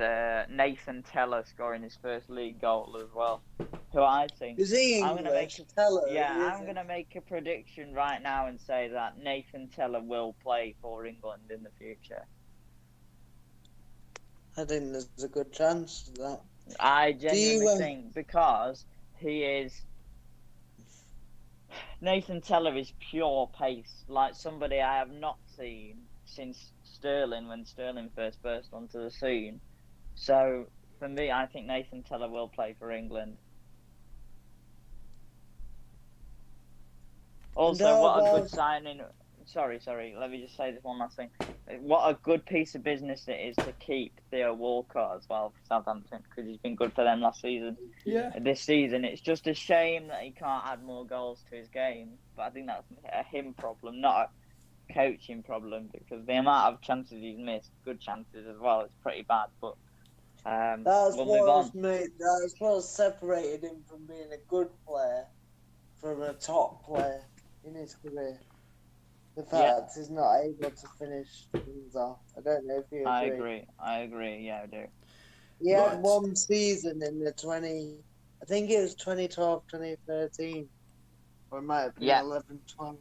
Nathan Taylor scoring his first league goal as well. Who I think Is he I'm gonna make English? Tell her. I'm gonna make a prediction right now and say that Nathan Taylor will play for England in the future. I think there's a good chance of that. I genuinely think because he is. Nathan Taylor is pure pace, like somebody I have not seen since Sterling, when Sterling first burst onto the scene. So, for me, I think Nathan Taylor will play for England. Also, what a good signing. Sorry, let me just say this one last thing. What a good piece of business it is to keep Theo Walcott as well for Southampton, because he's been good for them last season. Yeah. This season, it's just a shame that he can't add more goals to his game, but I think that's a him problem, not a coaching problem, because the amount of chances he's missed, good chances as well, it's pretty bad, but That's we'll move on. That's what separated him from being a good player from a top player in his career. The fact he's not able to finish things off. I don't know if you agree. I agree. Yeah, I do. He had one season in the I think it was 2012, 2013. Or it might have been 11, 12.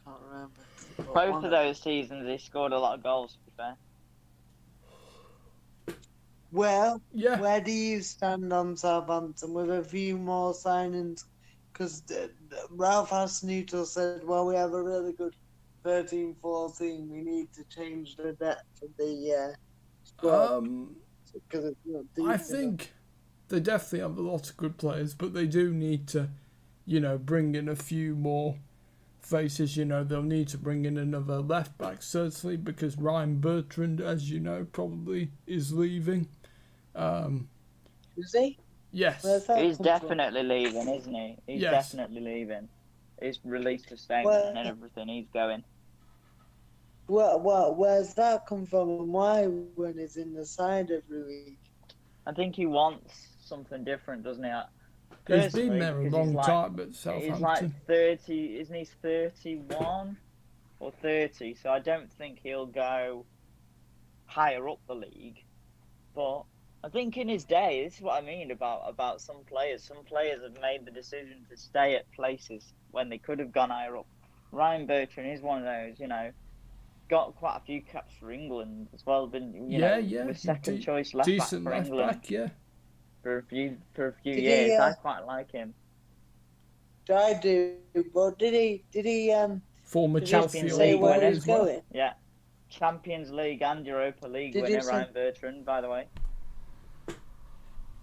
Can't remember. But both of those seasons, he scored a lot of goals, to be fair. Well, where do you stand on Southampton with a few more signings? Because Ralph Hasenhuttl said, well, we have a really good 13-14. We need to change the depth of the squad. It's not deep I think they definitely have a lot of good players, but they do need to, bring in a few more faces. They'll need to bring in another left back, certainly, because Ryan Bertrand, as you know, probably is leaving. Is he? Yes. He's definitely leaving, isn't he? He's definitely leaving. He's released a statement and everything. He's going. Where's that come from and why when he's in the side every week? I think he wants something different, doesn't he? He's been there a long time at Southampton. He's like 30, isn't he 31 or 30? So I don't think he'll go higher up the league. But I think in his day, this is what I mean about some players. Some players have made the decision to stay at places when they could have gone higher up. Ryan Bertrand is one of those, got quite a few caps for England as well. Been, the second choice left back for England. For a few years. I quite like him. I do, but did he former Chelsea say where he's going? Yeah. Champions League and Europa League winner Ryan Bertrand, by the way.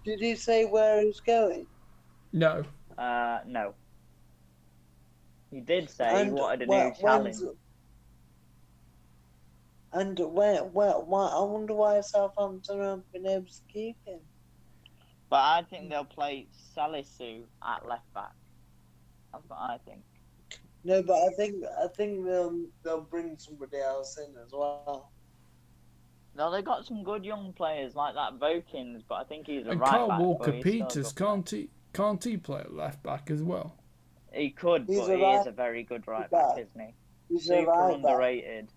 Did he say where he's going? No. No. He did say he wanted a new challenge. And why? I wonder why Southampton haven't been able to keep him. But I think they'll play Salisu at left back. That's what I think. No, but I think they'll bring somebody else in as well. No, they got some good young players like that Vokins, but I think he's a and right Kyle back. Walker-Peters, can't he play at left back as well? He could, but he is a very good right back, isn't he? He's super right underrated.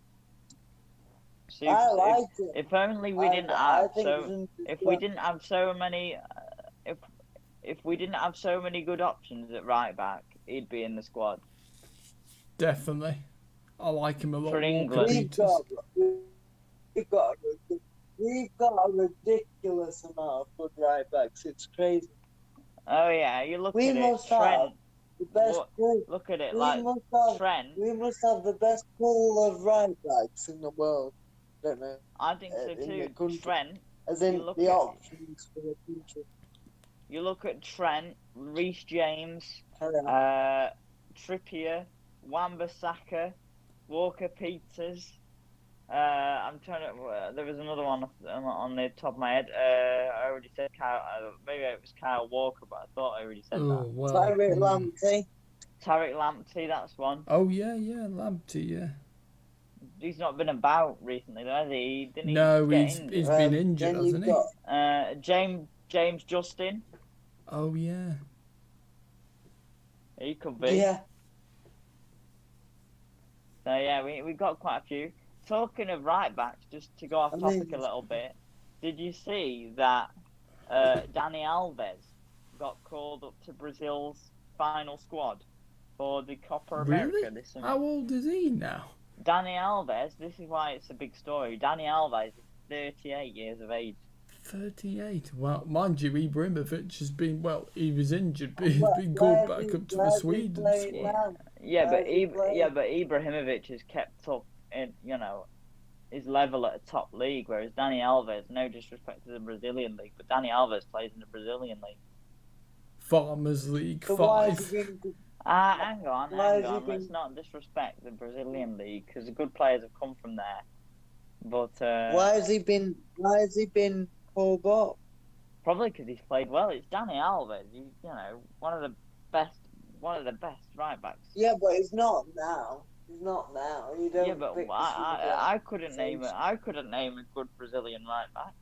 Super, I like it. If only we didn't have we didn't have so many, if we didn't have so many good options at right back, he'd be in the squad. Definitely, I like him a lot. For England, we've got a ridiculous amount of good right backs. It's crazy. Oh yeah, you look at it. Trent, the best look at it Trent. We must have the best pool of right backs in the world. Don't know. I think so too. Trent, as in the options for the future. You look at Trent, Reece James, Trippier, Wan-Bissaka, Walker-Peters. I'm trying to. There was another one on the top of my head. I already said Kyle. Maybe it was Kyle Walker, but I thought I already said that. Well, Tariq Lamptey, that's one. Oh yeah, Lamptey, yeah. He's not been about recently, though, has he? He's been injured, hasn't he? James Justin. Oh yeah. He could be. Yeah. So yeah, we've got quite a few. Talking of right backs, just to go off topic a little bit, did you see that Dani Alves got called up to Brazil's final squad for the Copa America Really? this summer? How old is he now? Dani Alves, this is why it's a big story. Dani Alves is 38 years of age. 38. Well, mind you, Ibrahimovic has been, well, he was injured, but he's Where- been where called back he- up to where the he Sweden played squad. now? Yeah, Where but is he playing? Ibrahimovic has kept up in, his level at a top league, whereas Dani Alves, no disrespect to the Brazilian league, but Dani Alves plays in the Brazilian league. Farmers League So why has 5. he been? Hang on. Why has he Let's been- not disrespect the Brazilian league because the good players have come from there. But Why has he been? Why has he been pulled up? probably because he's played well. It's Dani Alves. One of the best right backs. Yeah, but he's not now. He's not now. You don't. Yeah, but pick I couldn't name it. I couldn't name a good Brazilian right back.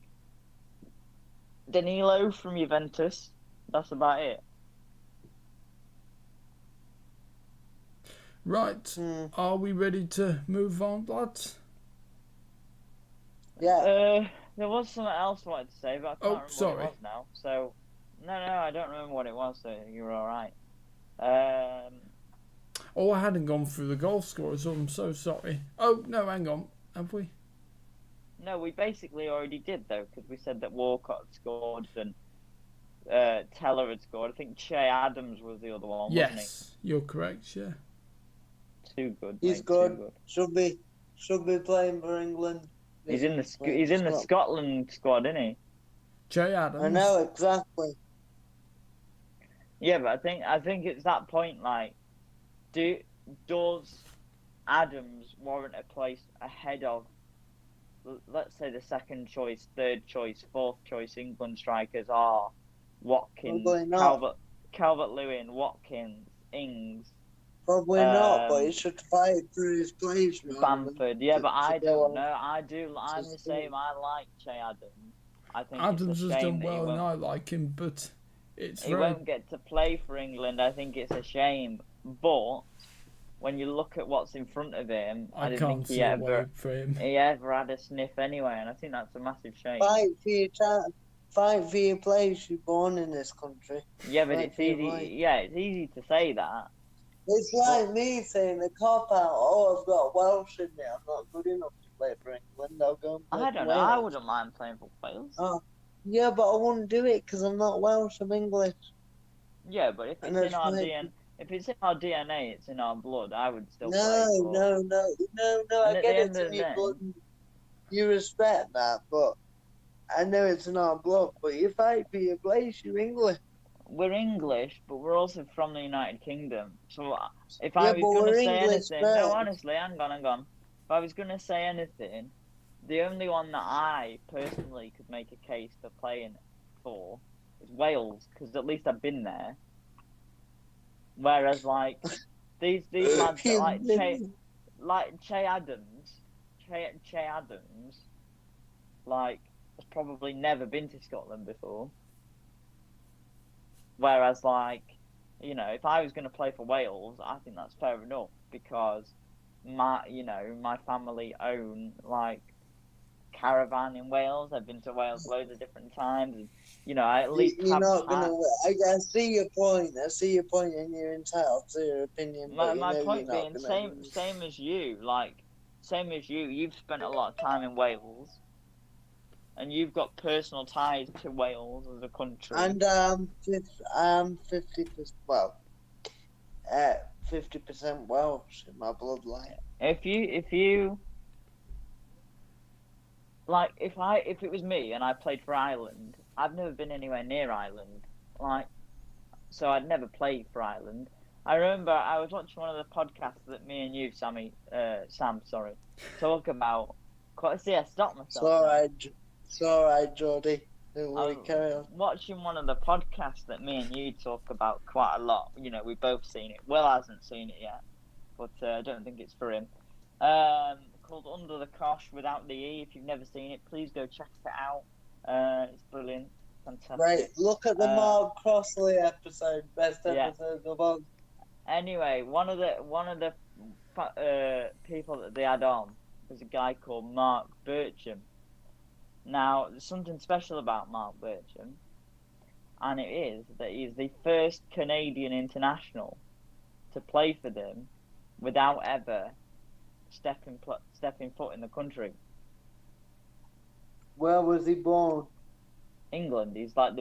Danilo from Juventus. That's about it. Right, are we ready to move on, lads? Yeah. There was something else I wanted to say, but I can't remember what sorry. it was now. So, no, I don't remember what it was. So you're all right. Oh, I hadn't gone through the goal scorers, so I'm so sorry. Oh, no, hang on. Have we? No, we basically already did though, because we said that Walcott had scored and Taylor had scored. I think Che Adams was the other one, wasn't Yes, you're correct, yeah. he? Too good. He's mate, good. Too good. Should be playing for England. He's in the Scotland squad, isn't he? Jay Adams. I know exactly. Yeah, but I think it's that point. Like, does Adams warrant a place ahead of, let's say, the second choice, third choice, fourth choice England strikers are Watkins, Probably not. Calvert-Lewin, Watkins, Ings, Probably not, but he should fight for his place. Bamford. Yeah, but I don't know. I'm the Just same. I like Che Adams. I think Adams it's a has shame done that well, and I like him, but it's he very... won't get to play for England. I think it's a shame. But when you look at what's in front of him, I didn't can't think see a way for him. he ever had a sniff anyway, and I think that's a massive shame. Fight for your time. Fight for your place. You're born in this country. Yeah, but Fight it's for your easy. right. Yeah, it's easy to say that. It's like me saying the cop out. Oh, I've got Welsh in me. I'm not good enough to play for England. I'll go and play I for don't know. I Wales. wouldn't mind playing for Wales. Oh, yeah, but I wouldn't do it because I'm not Welsh. I'm English. Yeah, but if And it's in that's our why- DNA, if it's in our DNA, it's in our blood. I would still play. No, for... no. And I at get the it end to of the your day- blood. You respect that, but I know it's in our blood. But you fight for your place. You're English. We're English, but we're also from the United Kingdom. So if Yeah, I but was going we're to say English anything, first. no, honestly, hang on. If I was going to say anything, the only one that I personally could make a case for playing for is Wales, because at least I've been there. Whereas, like, these lads that, like Che Adams, like, has probably never been to Scotland before. Whereas, like, if I was going to play for Wales, I think that's fair enough because my family own, like, caravan in Wales. I've been to Wales loads of different times. And, I at least You're have not time. gonna. I see your point. And you're entitled to your opinion. But My you know point you're not being, gonna. same as you. Like, same as you. You've spent a lot of time in Wales. And you've got personal ties to Wales as a country. And 50%. Well, 50% Welsh in my bloodline. If you like, if it was me and I played for Ireland, I've never been anywhere near Ireland, like, so I'd never played for Ireland. I remember I was watching one of the podcasts that me and you, Sam, talk about. See, I stopped myself. It's alright, Geordie. Don't worry, carry on. Watching one of the podcasts that me and you talk about quite a lot. We've both seen it. Will hasn't seen it yet, but I don't think it's for him. Called Under the Cosh without the E. If you've never seen it, please go check it out. It's brilliant, fantastic. Right, look at the Mark Crossley episode, best Yeah. episode of all. Anyway, one of the people that they had on was a guy called Mark Burcham, Now, there's something special about Mark Burcham, and it is that he's the first Canadian international to play for them without ever stepping foot in the country. Where was he born? England. He's like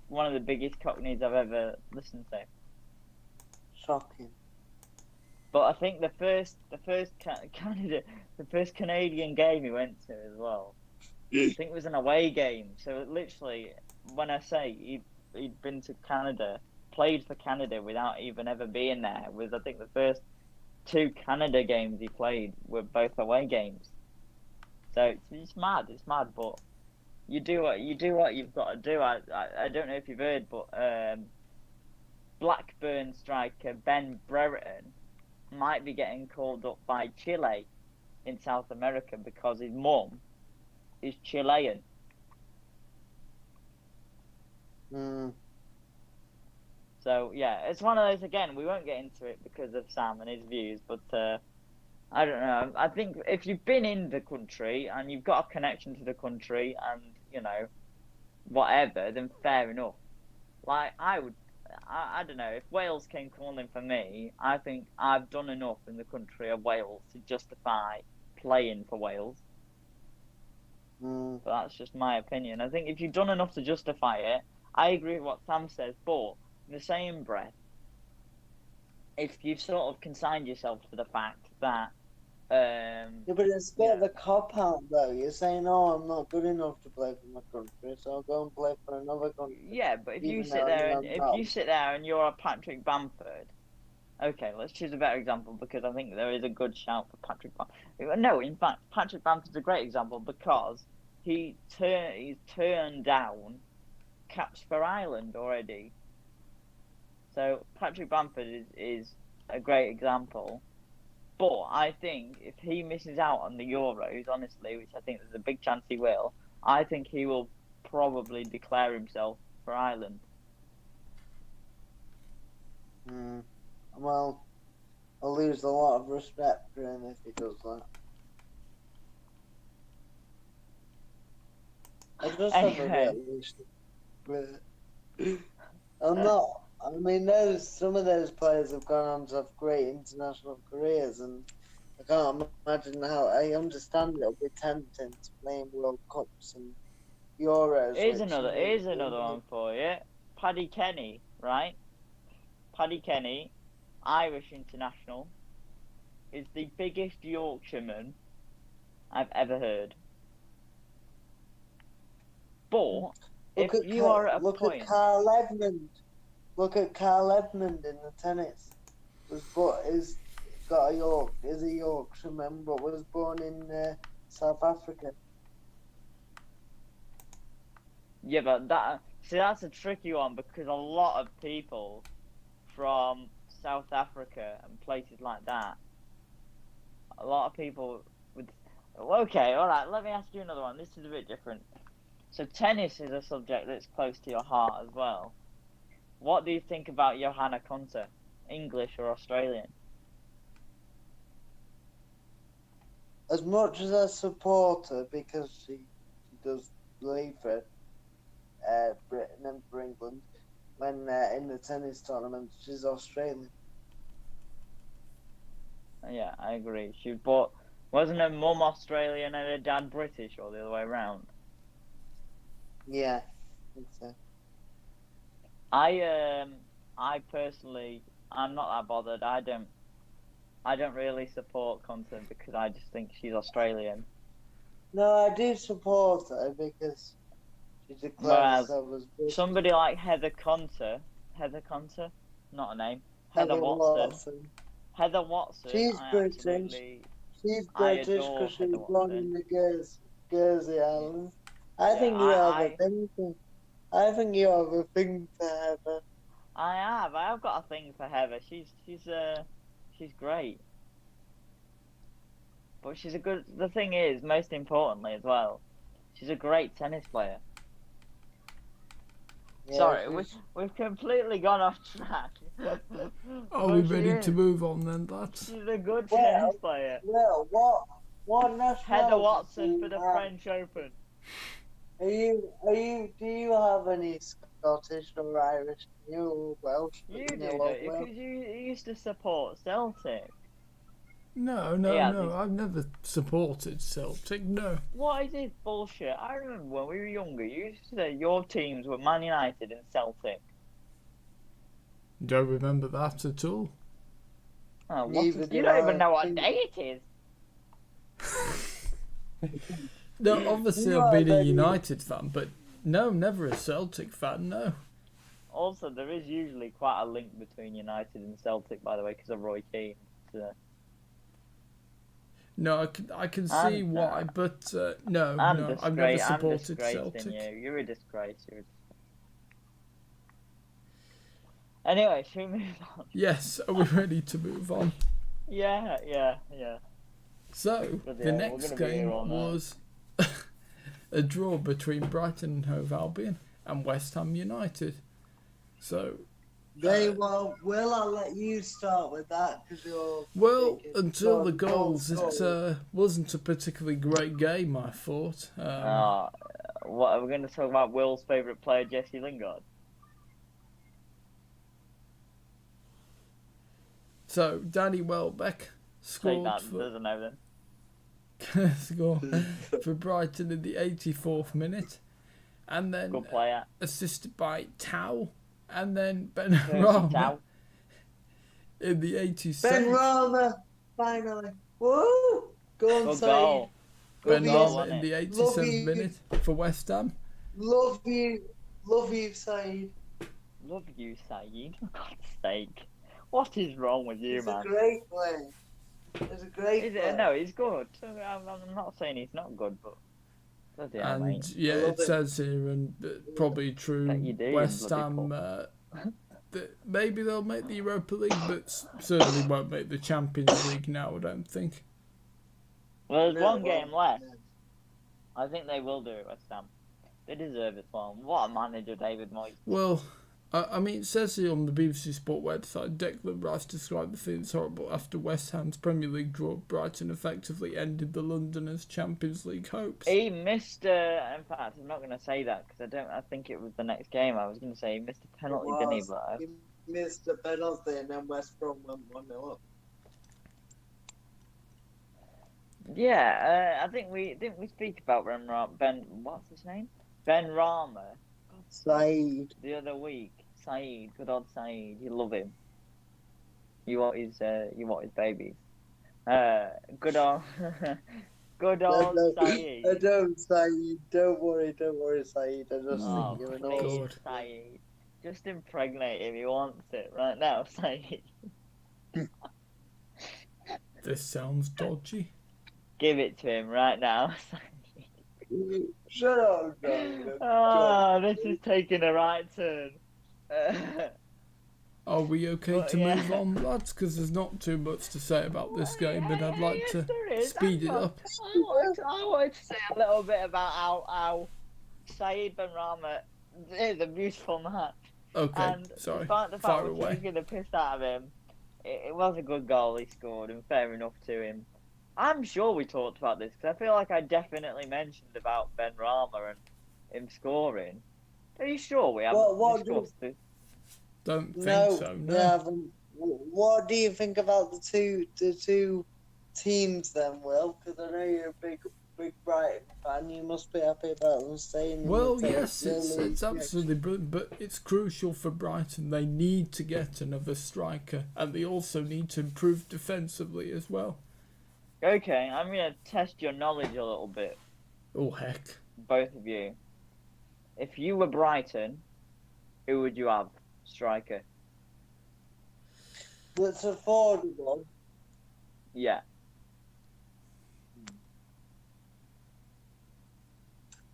one of the biggest Cockneys I've ever listened to. Shocking. But I think the first Canadian game he went to as well, I think it was an away game. So literally, when I say he'd been to Canada, played for Canada without even ever being there, was I think the first 2 Canada games he played were both away games. So it's mad, but you do what you've got to do. I don't know if you've heard, but Blackburn striker Ben Breton might be getting called up by Chile in South America because his mum is Chilean. So yeah, it's one of those. Again, we won't get into it because of Sam and his views, but I don't know. I think if you've been in the country and you've got a connection to the country and whatever, then fair enough. Like I don't know, if Wales came calling for me, I think I've done enough in the country of Wales to justify playing for Wales. But that's just my opinion. I think if you've done enough to justify it, I agree with what Sam says, but in the same breath, if you've sort of consigned yourself to the fact that yeah, but it's a bit of a cop-out, though. You're saying, oh, I'm not good enough to play for my country, so I'll go and play for another country. Yeah, but if you sit there and you're a Patrick Bamford, okay, let's choose a better example because I think there is a good shout for Patrick Bamford. No, in fact, Patrick Bamford's a great example because he's turned down caps for Ireland already. So Patrick Bamford is a great example. But I think if he misses out on the Euros, honestly, which I think there's a big chance he will, I think he will probably declare himself for Ireland. Well, I'll lose a lot of respect for him if he does that. I just have a bit of respect. I'm not. I mean, some of those players have gone on to have great international careers, and I can't imagine how. I understand it'll be tempting to play in World Cups and Euros. Here's another one for you. Paddy Kenny, right? Paddy Kenny, Irish international, is the biggest Yorkshireman I've ever heard. But if you are at a point... Look at Carl Edmund. Look at Carl Edmund in the tennis. Is a Yorkshireman, but was born in South Africa. Yeah, but that's a tricky one because a lot of people from South Africa and places like that, a lot of people would... Okay, alright, let me ask you another one. This is a bit different. So tennis is a subject that's close to your heart as well. What do you think about Johanna Conte? English or Australian? As much as I support her because she does play for Britain and for England, when in the tennis tournament, she's Australian. Yeah, I agree. Wasn't her mum Australian and her dad British, or the other way around? Yeah, I think so. I personally, I'm not that bothered. I don't really support Conte because I just think she's Australian. No, I do support her because she declares herself as British. Somebody like Heather Conte, not a name, Heather Watson. Heather Watson. She's British. She's British because she was born in the Guernsey Islands. I think you have a thing for Heather. I have got a thing for Heather. She's great. But the thing is, most importantly as well, she's a great tennis player. Yeah, sorry, we've completely gone off track. Are we ready to move on then, lads? She's a good tennis player. Well, what nationality? Heather Watson for the French Open. Do you have any Scottish or Irish? You Welsh? You in do, your don't you? Welsh? Because you used to support Celtic. No, Yeah, I've never supported Celtic. No. What is this bullshit? I remember when we were younger, you used to say your teams were Man United and Celtic. Don't remember that at all. Oh, Neither you do don't even I. know what day it is. No, obviously You I've been a already- United fan, but no, never a Celtic fan. No. Also, there is usually quite a link between United and Celtic, by the way, because of Roy Keane. So. No, I can see why, but no, I've never supported Celtic. You. You're a disgrace. Anyway, should we move on? Yes, are we ready to move on? Yeah. So, But the yeah, we're next gonna be here game all night. was a draw between Brighton and Hove Albion and West Ham United. So, Well, Will, I'll let you start with that because you're. well, thinking- until the goals, goals, it wasn't a particularly great game, I thought. What are we going to talk about? Will's favourite player, Jesse Lingard. So, Danny Welbeck Take scored that, for, doesn't know then. for Brighton in the 84th minute. And then Good player. assisted by Powell. And then Ben Percy Rama Tau. in the 87th. Ben Rama, finally. Woo! Go on, Good Saeed. goal. Ben Good goal, Rama wasn't in the it? 87th minute for West Ham. Love you, Saeed. Love you, Saeed. For God's sake. What is wrong with you, He's man? a great player. He's a great player. No, he's good. I'm not saying he's not good, but bloody hell, And mate. yeah, I love it it. says here, and probably true, Bet you do, you West bloody Ham, that maybe they'll make the Europa League, but certainly won't make the Champions League now, I don't think. Well, there's No, one game well, left. I think they will do it, West Ham. They deserve it for him. What a manager, David Moyes. Well, I mean, it says here on the BBC Sport website, Declan Rice described the feelings horrible after West Ham's Premier League draw at Brighton effectively ended the Londoners' Champions League hopes. He missed. In fact, I'm not going to say that because I think it was the next game. I was going to say he missed a penalty, didn't he? But He missed a penalty and then West Brom went 1-0 up. yeah, I think we speak about Ben. What's his name? Ben Rama. Saeed. The other week, Saeed, good old Saeed, you love him. You want his babies. Good old, good old Saeed. I don't, Saeed. Don't worry, Saeed. I just Oh, think you're God. an please, Saeed. Just impregnate him. He wants it right now, Saeed. This sounds dodgy. Give it to him right now, Saeed. Shut up, no. Oh, this is taking a right turn. Are we okay Well, to yeah. move on, lads? Because there's not too much to say about this game, and I'd like Yes, to there is. speed it up. I wanted to say a little bit about how Saeed Ben Rama is a beautiful man. Okay, And sorry. despite the Fire fact we're away. taking the piss out of him, it was a good goal he scored, and fair enough to him. I'm sure we talked about this because I feel like I definitely mentioned about Ben Rama and him scoring. Are you sure we haven't What do you- discussed this? Don't think No, so, we no. haven't. What do you think about the two teams then, Will? Because I know you're a big Brighton fan. You must be happy about them staying. Well, in the yes, league. it's absolutely brilliant, but it's crucial for Brighton. They need to get another striker, and they also need to improve defensively as well. Okay, I'm going to test your knowledge a little bit, Oh, heck. both of you. If you were Brighton, who would you have? Striker. That's affordable. Yeah.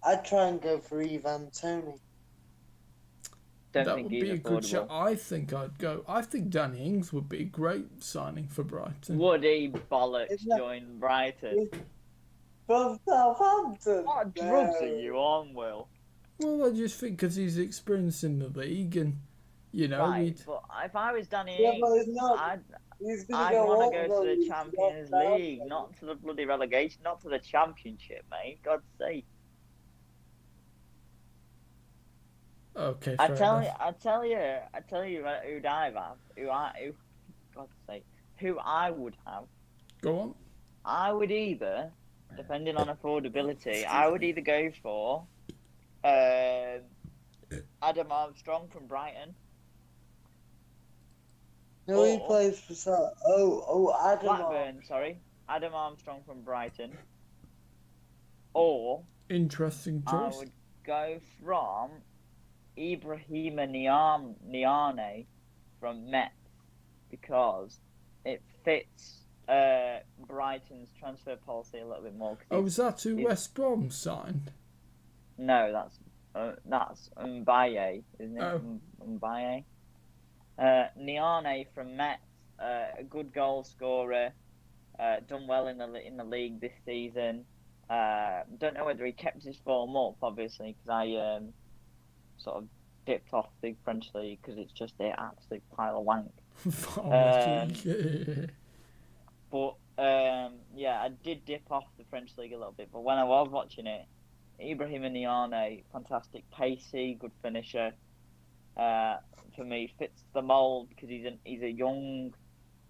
I'd try and go for Ivan Toney. Don't That think would he's be a good affordable. shot. I think I'd go. I think Danny Ings would be a great signing for Brighton. Would he bollocks Isn't that- join Brighton? From Southampton. What drugs No. are you on, Will? Well, I just think because he's experienced in the league, and you know, Right, we'd but if I was Danny Yeah, Ings, but he's not. I'd He's gonna I'd go want all to go to the those Champions Southampton. League, not to the bloody relegation, not to the Championship, mate. God's sake. Okay, I fair tell enough. you who'd I have, God's sake, who I would have. Go on. I would either, depending on affordability, I would either go for Adam Armstrong from Brighton, No, he or plays for Adam. Blackburn. Sorry, Adam Armstrong from Brighton, or Interesting I choice. would go from Ibrahima Niane from Metz because it fits Brighton's transfer policy a little bit more. Oh, is that who West Brom signed? No, that's Mbaye, isn't it? Oh. Mbaye. Niane from Metz, a good goal scorer, done well in the league this season. Don't know whether he kept his form up, obviously, because I sort of dipped off the French league because it's just an absolute pile of wank. But yeah, I did dip off the French league a little bit. But when I was watching it, Ibrahima Niane, fantastic, pacey, good finisher. For me, fits the mould because he's a young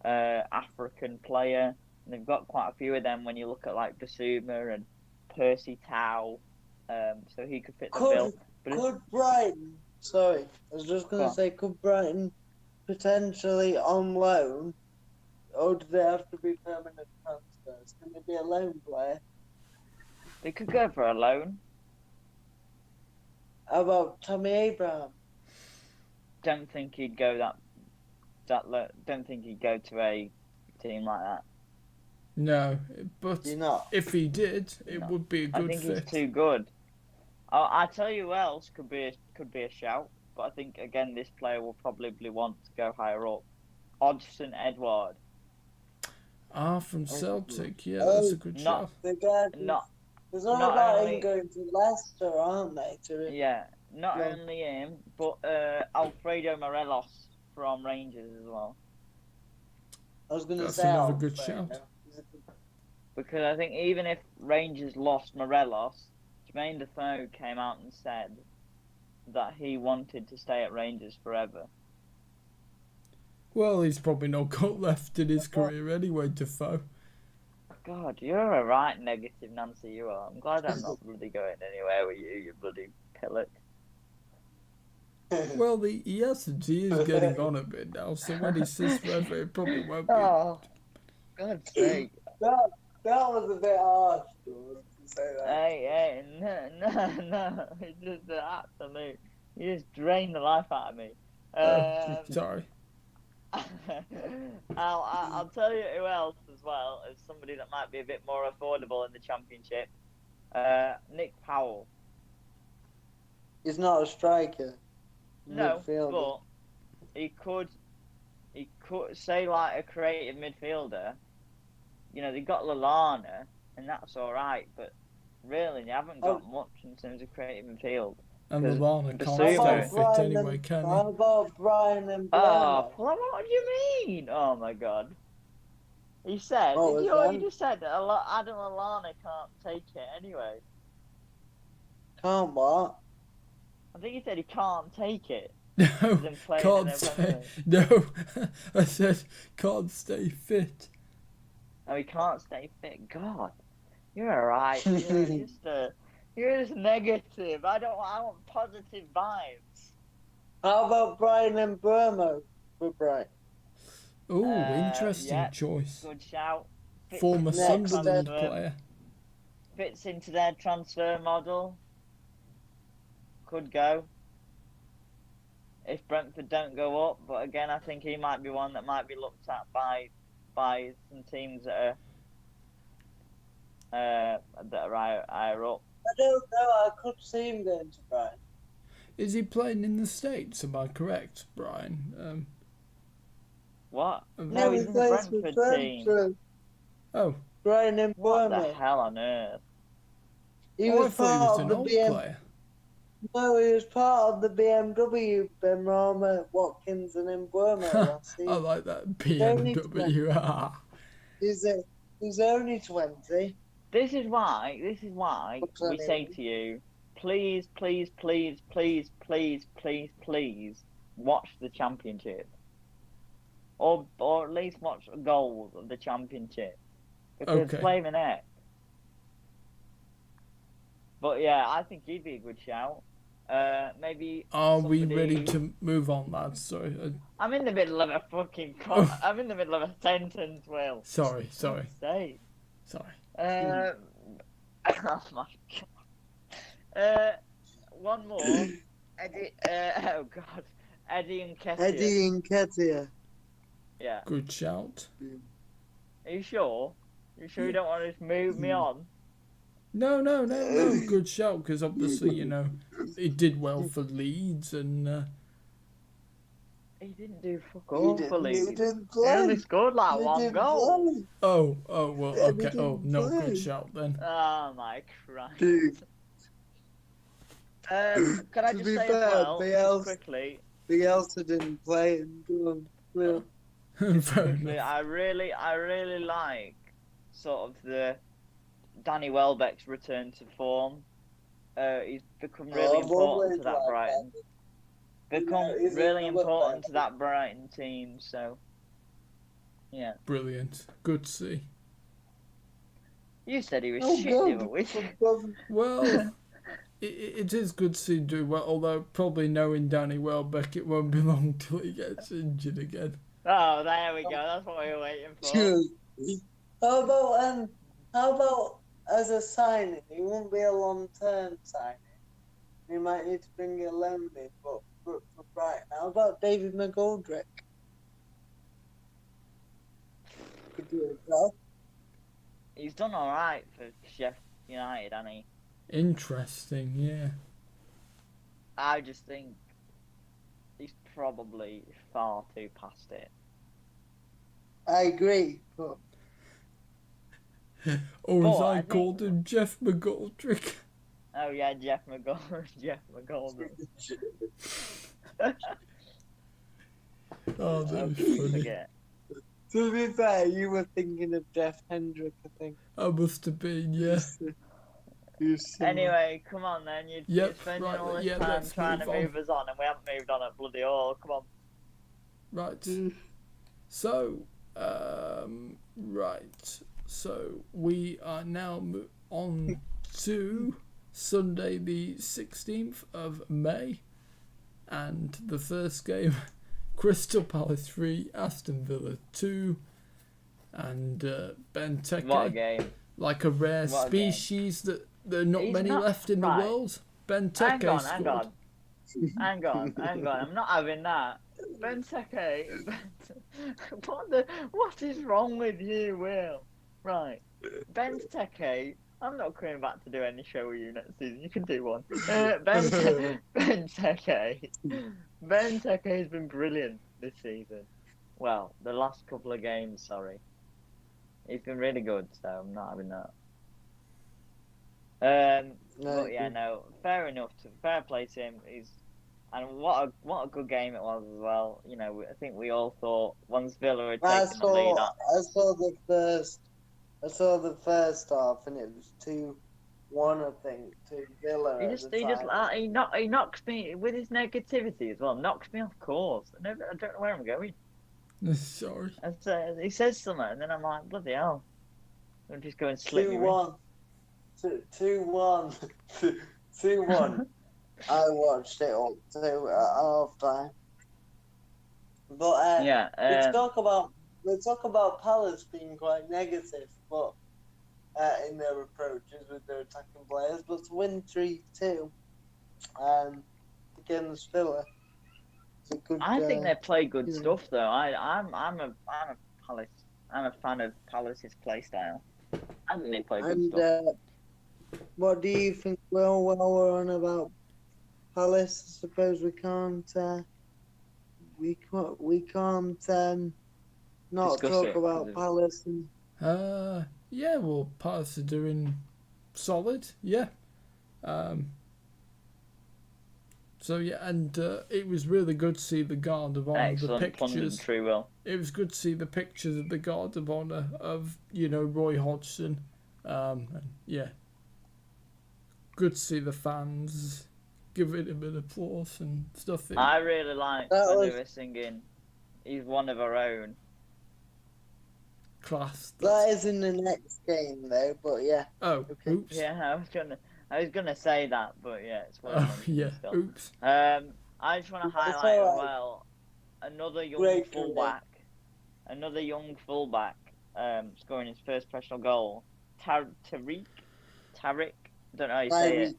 African player, and they've got quite a few of them. When you look at like Basuma and Percy Tau, so he could fit the bill. But could Brighton? Sorry, I was just going to say, could Brighton potentially on loan, or do they have to be permanent transfers? Can they be a loan player? They could go for a loan. How about Tommy Abraham? Don't think he'd go don't think he'd go to a team like that. No, but You're not. if he did, it would be a good I think fit. he's too good. I tell you who else could be a shout, but I think again this player will probably want to go higher up. Hodgson Edward. From Celtic, yeah, that's a good shout. The guy. Not There's all not about only- him going to Leicester, aren't they? Yeah, not Yeah. only him, but Alfredo Morelos from Rangers as well. I was going to That's say another good Alfredo. shout. Because I think even if Rangers lost Morelos, Jermaine Defoe came out and said that he wanted to stay at Rangers forever. Well, he's probably not got left in his career anyway, Defoe. God, you're a right negative Nancy, you are. I'm glad I'm not bloody going anywhere with you, you bloody pillock. Well, he hasn't. He is getting on a bit now, so when he says forever, it probably won't be. Oh, God's sake. That was a bit harsh to say that. Hey, no. It's just an absolute. You just drained the life out of me. Sorry. I'll tell you who else as well as somebody that might be a bit more affordable in the Championship. Nick Powell. He's not a striker. No, Midfielder. but he could say like a creative midfielder. You know, they got Lallana, and that's all right, but really they haven't got much in terms of creative midfield. And Lallana can't Basuma- stay fit anyway, can How he? about Brian and Oh, Burcham? well, what do you mean? Oh my God! He said, What was you that? just said that Adam Lallana can't take it anyway. Can't what? I think he said he can't take it. No, Them playing in can't their stay. Premier No, I said can't stay fit. Oh, he can't stay fit. God, you're alright. You're just negative. I want positive vibes. How about Brian and Burmo for Brighton? Oh, interesting yeah. choice. Good shout. Fits Former into their Sunderland transfer- player. Fits into their transfer model. Could go. If Brentford don't go up, but again, I think he might be one that might be looked at by some teams that are higher up. I don't know. I could see him going to Brighton. Is he playing in the States? Am I correct, Brian? What? No, he's he in the plays for Brentford team. Brentford. Oh, Brian and What the Burmo. hell on earth? He oh, I was thought he part was of an the old BM. player. No, he was part of the BMW, Ben Rama, Watkins, and Mbeumo last I season. like that only BMW. Ah. He's only 20. This is why we Okay. say to you, please watch the championship, or at least watch goals of the championship, because Okay. flaming heck. But yeah, I think he'd be a good shout. Maybe. Are we somebody- ready to move on, lads? Sorry. I'm in the middle of a fucking. I'm in the middle of a sentence, Will. Sorry. Say. Sorry. Oh my god. One more. Eddie. Oh god. Eddie and Ketia. Eddie and Ketia. Yeah. Good shout. Are you sure? You sure you don't want to just move me on? No. Good shout, because obviously, you know, he did well for Leeds, and He didn't do fuck all for He Leeds. didn't He only play. scored like He one didn't goal. play. oh, well, Yeah, he okay. Oh, didn't no, play. good shout then. Oh my Christ. Dude, Can I To just be say fair, as well, they just else- quickly, Bielsa didn't play and go on. Well, Fair quickly, enough. I really like sort of the Danny Welbeck's return to form. He's become really I've important always to that liked Brighton. that. Become You know, he's really another important player. to that Brighton team. So, yeah, Brilliant. Good to see. you said he was Oh, shit God. the other week. Well, it is good to see him do well, although probably knowing Danny Welbeck, it won't be long till he gets injured again. Oh, there we go. That's what we were waiting for. How about as a signing? He won't be a long-term signing. He might need to bring a loan in, but for Brighton. How about David McGoldrick? Could do it well. He's done all right for Sheffield United, hasn't he? Interesting, yeah. I just think he's probably far too past it. I agree, but Or as But I I think- called him, Jeff McGoldrick. Oh yeah, Jeff McGoldrick. Oh, that was keep funny. forget. to be fair, you were thinking of Jeff Hendrick, I think. I must have been, yeah. Anyway, come on then. You're Yep, spending right, all this yeah, time let's trying to move on. move us on, and we haven't moved on at bloody all. Come on. Right. So, right. So, we are now on to Sunday the 16th of May. And the first game, Crystal Palace 3, Aston Villa 2. And Ben What a Teke, game. like a rare What a game. species that there are not He's many not- left in right. the world. Ben Hang Teke on. scored. Hang on. I'm not having that. Ben Teke. What is wrong with you, Will? Right. Ben Teke. I'm not coming back to do any show with you next season. You can do one. Ben Teke. Ben Teke has been brilliant this season. Well, the last couple of games, sorry. He's been really good, so I'm not having that. But yeah, no, fair enough. Fair play to him. And what a good game it was as well. You know, I think we all thought once Villa had I taken the lead on. saw the first half, and it was 2-1, I think, to Villa. He knocks me with his negativity as well. Knocks me off course. I don't know where I'm going. Sorry. He says something, and then I'm like, bloody hell. I'm just going to slip me. 2-1. 2-1. 2-1. I watched it all too at half time. But Yeah. we talk about Palace being quite negative, but in their approaches with their attacking players. But to win 3-2 against Villa, it's a good. I think they play good yeah. stuff though. I'm a Palace. I'm a fan of Palace's play style. I think they play good And stuff. what do you think? Well, while we're on about Palace, I suppose we can't not Discuss talk it, about 'cause Palace. And Yeah, well, Palace are doing solid, yeah. So yeah, and it was really good to see the Guard of Honour, the Excellent pictures. punditry, Will. It was good to see the pictures of the Guard of Honour of, Roy Hodgson. And yeah, good to see the fans giving him an applause and stuff. I really like That when was- they were singing "He's One of Our Own." Class. That is in the next game though, but yeah. Oh, Okay. oops. Yeah, I was gonna say that, but yeah, it's worth Oh, mentioning yeah. still. Oops. I just want to It's highlight as alright. well another young Great fullback, scoring his first professional goal. Tariq, I don't know how you say it.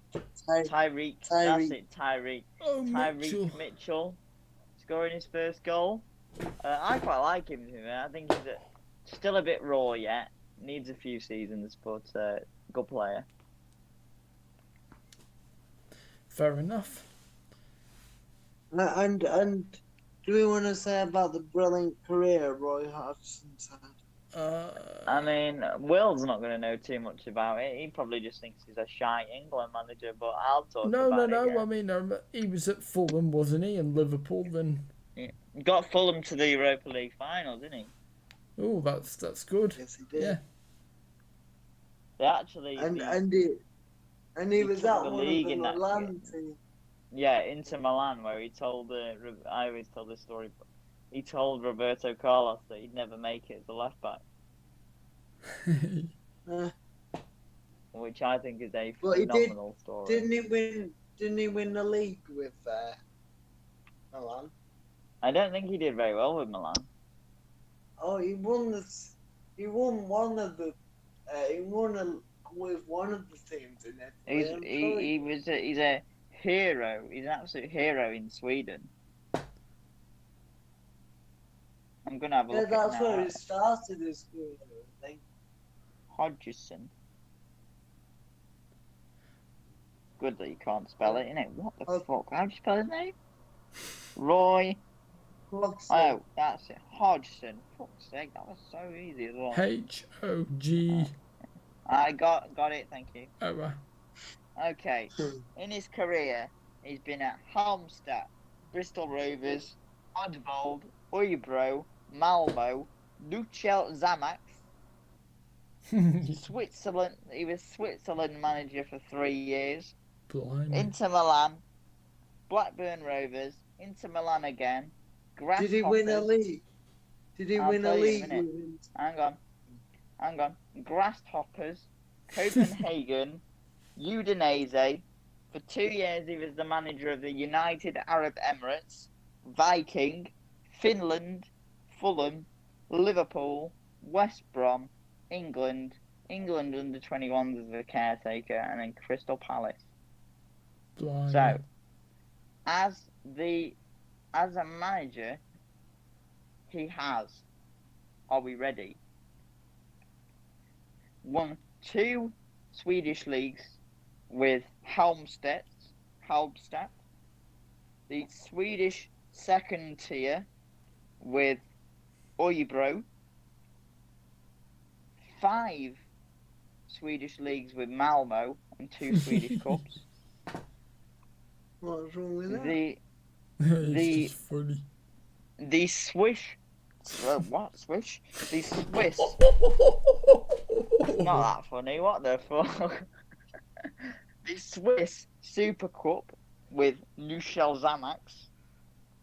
Tyreek, that's it, Tyreek. Oh, Mitchell. Tyreek Mitchell scoring his first goal. I quite like him. I think he's still a bit raw yet. Needs a few seasons, but good player. Fair enough. And do we want to say about the brilliant career Roy Hodgson's had? I mean, Will's not going to know too much about it. He probably just thinks he's a shy England manager, but I'll talk No. about it. Yeah. I mean, he was at Fulham, wasn't he? And Liverpool, then. Got Fulham to the Europa League final, didn't he? Oh, that's good. Yes, he did. Yeah. They actually... And he he was took at the one of league the in that Milan team. Yeah, Inter Milan, where he told... I always tell this story, but he told Roberto Carlos that he'd never make it as a left-back, which I think is a Well, he did- phenomenal story. Didn't he win the league with Milan? I don't think he did very well with Milan. Oh, he won this. He won one of the. He won with one of the teams in it. He's a hero. He's an absolute hero in Sweden. I'm gonna have a Yeah, look that's at where now. he started his career. I think. Hodgson. Good that you can't spell it, innit? What the fuck? How do you spell his name? Roy. Hodgson. Oh, that's it. Hodgson. Fuck's sake, that was so easy as well. H-O-G. I got it, thank you. Oh, right. Okay. In his career, he's been at Halmstad, Bristol Rovers, Oddvold, Uybro, Malmo, Luchel Zamax, Switzerland. He was Switzerland manager for 3 years. Blimey. Inter Milan, Blackburn Rovers, Inter Milan again. Did he win a Grasshoppers- league? Did he I'll win a tell you in a league minute. with him? Hang on. Grasshoppers, Copenhagen, Udinese. For 2 years, he was the manager of the United Arab Emirates, Viking, Finland, Fulham, Liverpool, West Brom, England under 21s as the caretaker, and then Crystal Palace. Blimey. So, as a manager, he has, are we ready? Won 2 Swedish leagues with Halmstad, the Swedish second tier with Uybro, 5 Swedish leagues with Malmo, and 2 Swedish cups. What's wrong with that? It's just funny. The Swish. What? Swish? The Swiss. Not that funny. What the fuck? The Swiss Super Cup with Luchel Zamax.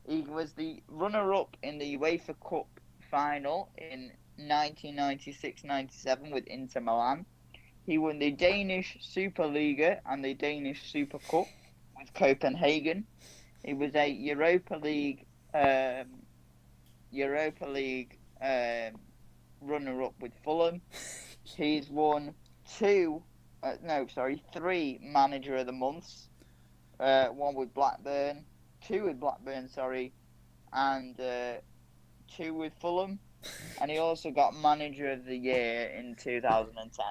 He was the runner-up in the UEFA Cup final in 1996-97 with Inter Milan. He won the Danish Superliga and the Danish Super Cup with Copenhagen. He was a Europa League runner-up with Fulham. He's won 3 Manager of the Months. One with Blackburn, 2 with Blackburn, and 2 with Fulham. And he also got Manager of the Year in 2010.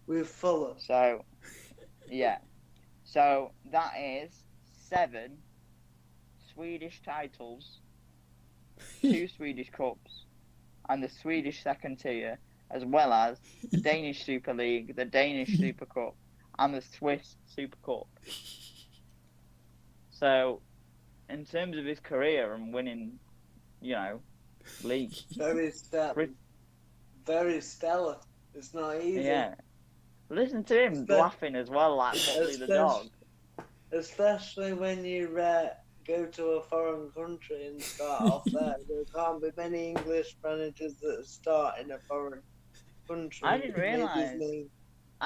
With Fulham. So, yeah. So, that is 7 Swedish titles, 2 Swedish Cups, and the Swedish second tier, as well as the Danish Super League, the Danish Super Cup, and the Swiss Super Cup. So, in terms of his career and winning, leagues, Very stellar. Very stellar. It's not easy. yeah. Listen to him laughing as well, like Motley the dog. Especially when you go to a foreign country and start off there. There can't be many English managers that start in a foreign country. I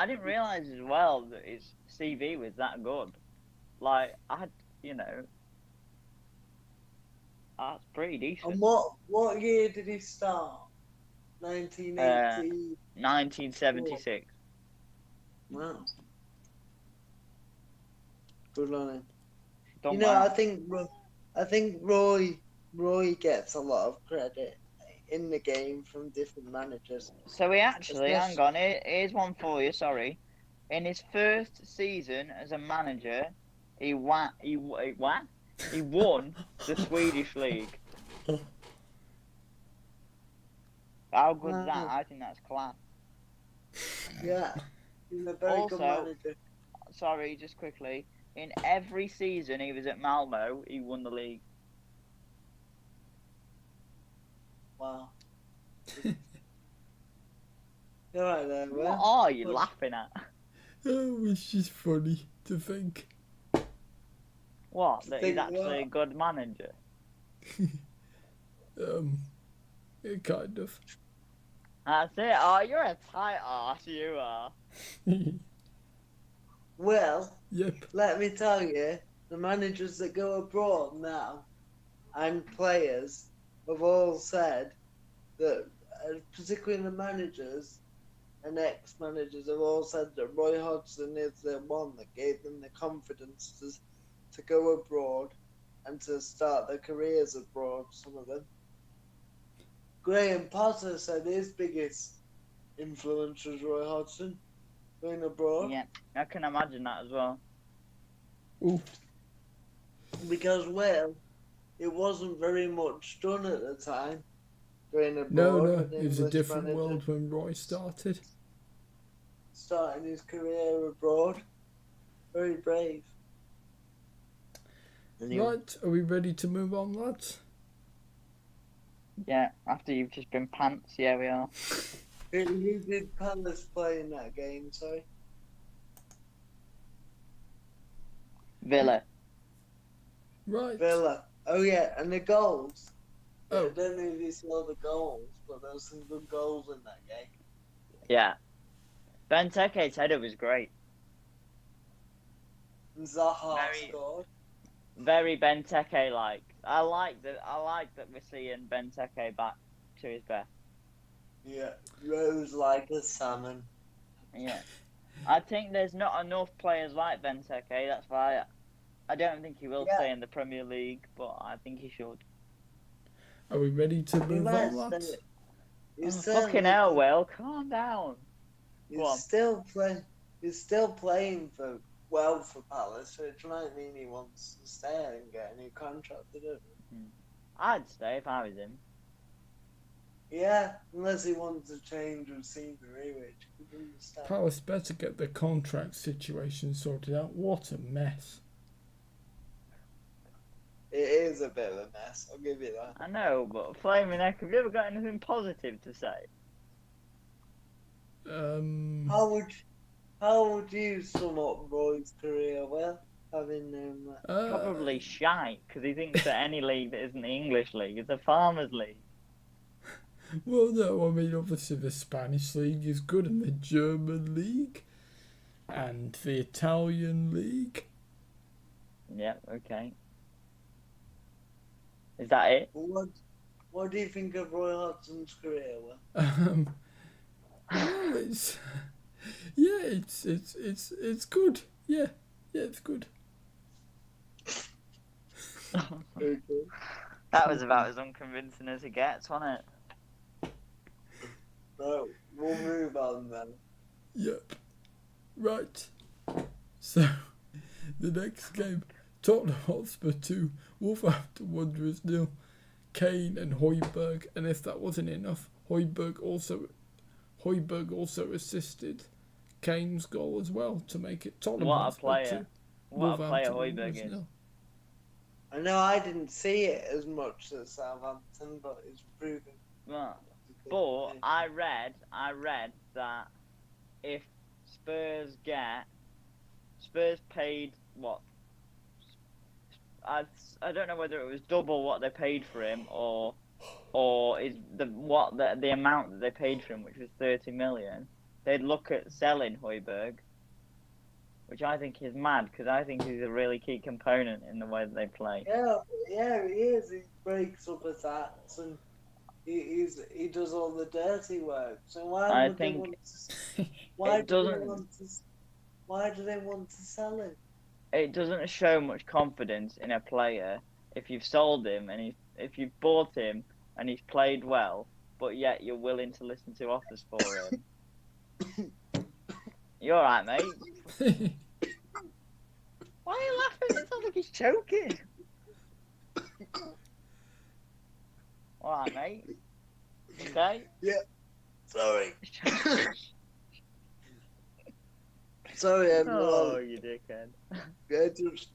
didn't realise as well that his CV was that good. Like, that's pretty decent. And what year did he start? 1980. 1976. Wow. Good on him. Done I well. think Roy gets a lot of credit in the game from different managers. So he actually, hang on, here's one for you. Sorry, in his first season as a manager, he won the Swedish league. How good is that? I think that's class. Yeah, he's a very good manager. Sorry, just quickly. In every season he was at Malmo, he won the league. Wow. You're right there, What are you laughing at? Oh, it's just funny to think. What? That he's actually a good manager? Yeah, kind of. That's it. Oh, you're a tight arse, you are. Well, Yep. let me tell you, the managers that go abroad now and players have all said that, particularly the managers and ex-managers have all said that Roy Hodgson is the one that gave them the confidence to go abroad and to start their careers abroad, some of them. Graham Potter said his biggest influence was Roy Hodgson going abroad. Yeah, I can imagine that as well. Ooh. Because, well, it wasn't very much done at the time going abroad. No, it was a different world when Roy started. Starting his career abroad. Very brave. Right, are we ready to move on, lads? Yeah, after you've just been pants, yeah, we are. Who did Palace play in that game, sorry? Villa. Right. Villa. Oh, yeah, and the goals. Oh. I don't know if you saw the goals, but there were some good goals in that game. Yeah. Benteke's header was great. And Zaha scored. Very Benteke-like. I like that we're seeing Benteke back to his best. Yeah, rose like a salmon. Yeah. I think there's not enough players like Benteke, that's why I don't think he will stay in the Premier League, but I think he should. Are we ready to move on, lads? Fucking hell, Will, calm down. He's still playing for Palace, which might mean he wants to stay and get a new contract, doesn't it? I'd stay if I was him. Yeah, unless he wants a change of scenery, which you can understand. Palace better get the contract situation sorted out. What a mess. It is a bit of a mess, I'll give you that. I know, but Flaming Heck, have you ever got anything positive to say? How would you sum up Roy's career? Well, having known that. Probably shite, because he thinks that any league that isn't the English league is a farmers' league. Well, no, I mean, obviously the Spanish league is good, and the German league, and the Italian league. Yeah, okay. Is that it? What do you think of Roy Hodgson's career? Well, it's it's good. Yeah, it's good. That was about as unconvincing as it gets, wasn't it? No, we'll move on then. Yep. Right. So, the next game, Tottenham Hotspur 2, Wolverhampton Wanderers 0, Kane and Højbjerg, and if that wasn't enough, Højbjerg also assisted Kane's goal as well to make it Tottenham Hotspur 2. What a player Højbjerg is. 0. I know I didn't see it as much as Southampton, but it's proven. Well, but I read that if Spurs get. Spurs paid what? I don't know whether it was double what they paid for him or is the amount that they paid for him, which was 30 million. They'd look at selling Højbjerg, which I think is mad because I think he's a really key component in the way that they play. Yeah, he is. He breaks up attacks and he does all the dirty work. So why do they want to sell him? It doesn't show much confidence in a player if you've sold him and if you've bought him and he's played well, but yet you're willing to listen to offers for him. You alright, mate? Why are you laughing? It sounds like he's choking. Alright, mate? Okay? Yeah. Sorry. Sorry, everyone. Oh, you dickhead. Yeah, just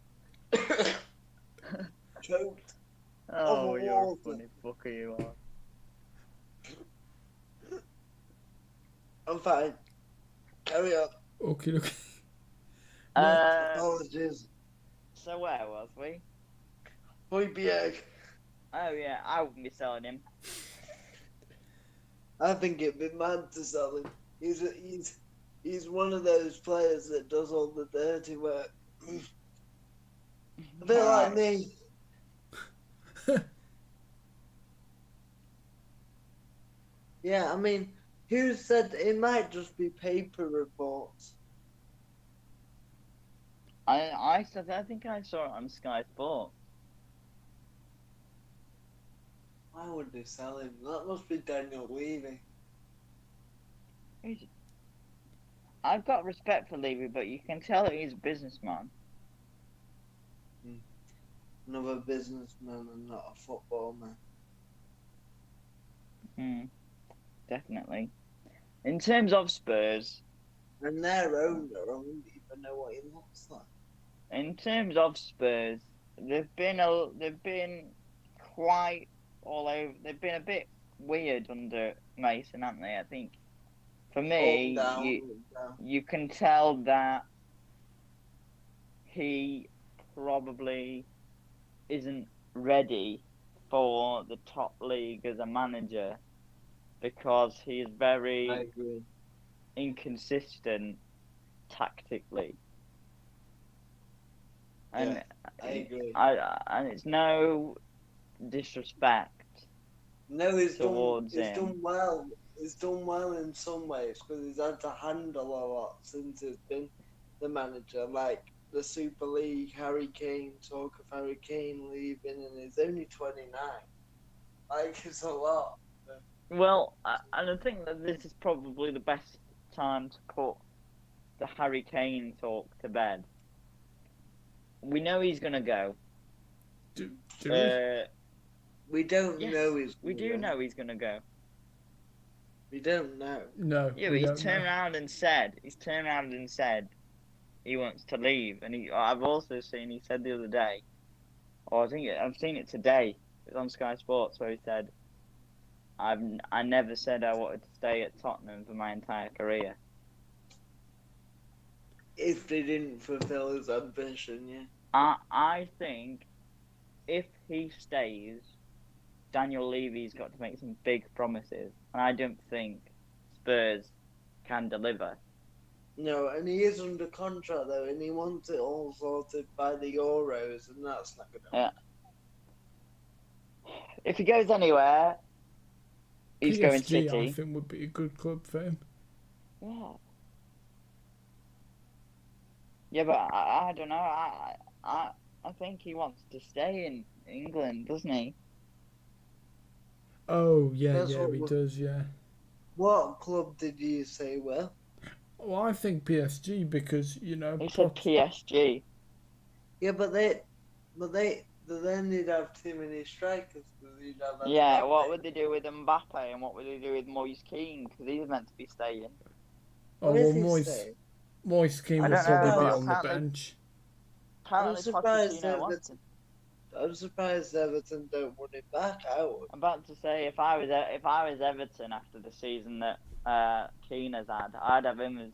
choked. Oh, you're a funny fucker, you are. I'm fine. Carry on. Okay. Apologies. So where was we? Højbjerg. Oh yeah, I wouldn't be selling him. I think it'd be mad to sell him. He's one of those players that does all the dirty work. A bit like me. Yeah, I mean, who said it might just be paper reports? I think I saw it on Sky Sport. Why would they sell him? That must be Daniel Levy. I've got respect for Levy, but you can tell that he's a businessman. Another businessman and not a football man. Definitely. In terms of Spurs, and their owner, I wouldn't even know what he looks like. In terms of Spurs, they've been quite all over. They've been a bit weird under Mason, haven't they? I think. For me, you can tell that he probably isn't ready for the top league as a manager because he is very inconsistent tactically. And I agree. And it's no disrespect. No, he's towards him. done well. He's done well in some ways because he's had to handle a lot since he's been the manager. Like the Super League, Harry Kane, talk of Harry Kane leaving, and he's only 29. Like, it's a lot. Well, and I think that this is probably the best time to put the Harry Kane talk to bed. We know he's going to go. Do we don't know he's we do know he's going to go. We don't know. No. Yeah, but he's turned around and said he wants to leave. And I've also seen, he said the other day, or I've seen it today, it was on Sky Sports, where he said, I never said I wanted to stay at Tottenham for my entire career. If they didn't fulfill his ambition, yeah. I think if he stays, Daniel Levy's got to make some big promises, and I don't think Spurs can deliver. No, and he is under contract though, and he wants it all sorted by the Euros, and that's not going to happen. If he goes anywhere, he's going City. I think would be a good club for him. Yeah. Yeah, but I don't know. I think he wants to stay in England, doesn't he? Oh, he does, yeah. What club did you say, Will? Well, I think PSG because, you know... He said PSG. Yeah, but then they'd have too many strikers. Yeah, what would they do with Mbappe and what would they do with Moise Kean? Because he's meant to be staying. Oh, well, Moise Kean will probably be on the bench. I'm surprised Everton don't want him back out. I'm about to say, if I was Everton after the season that Keane has had, I'd have him as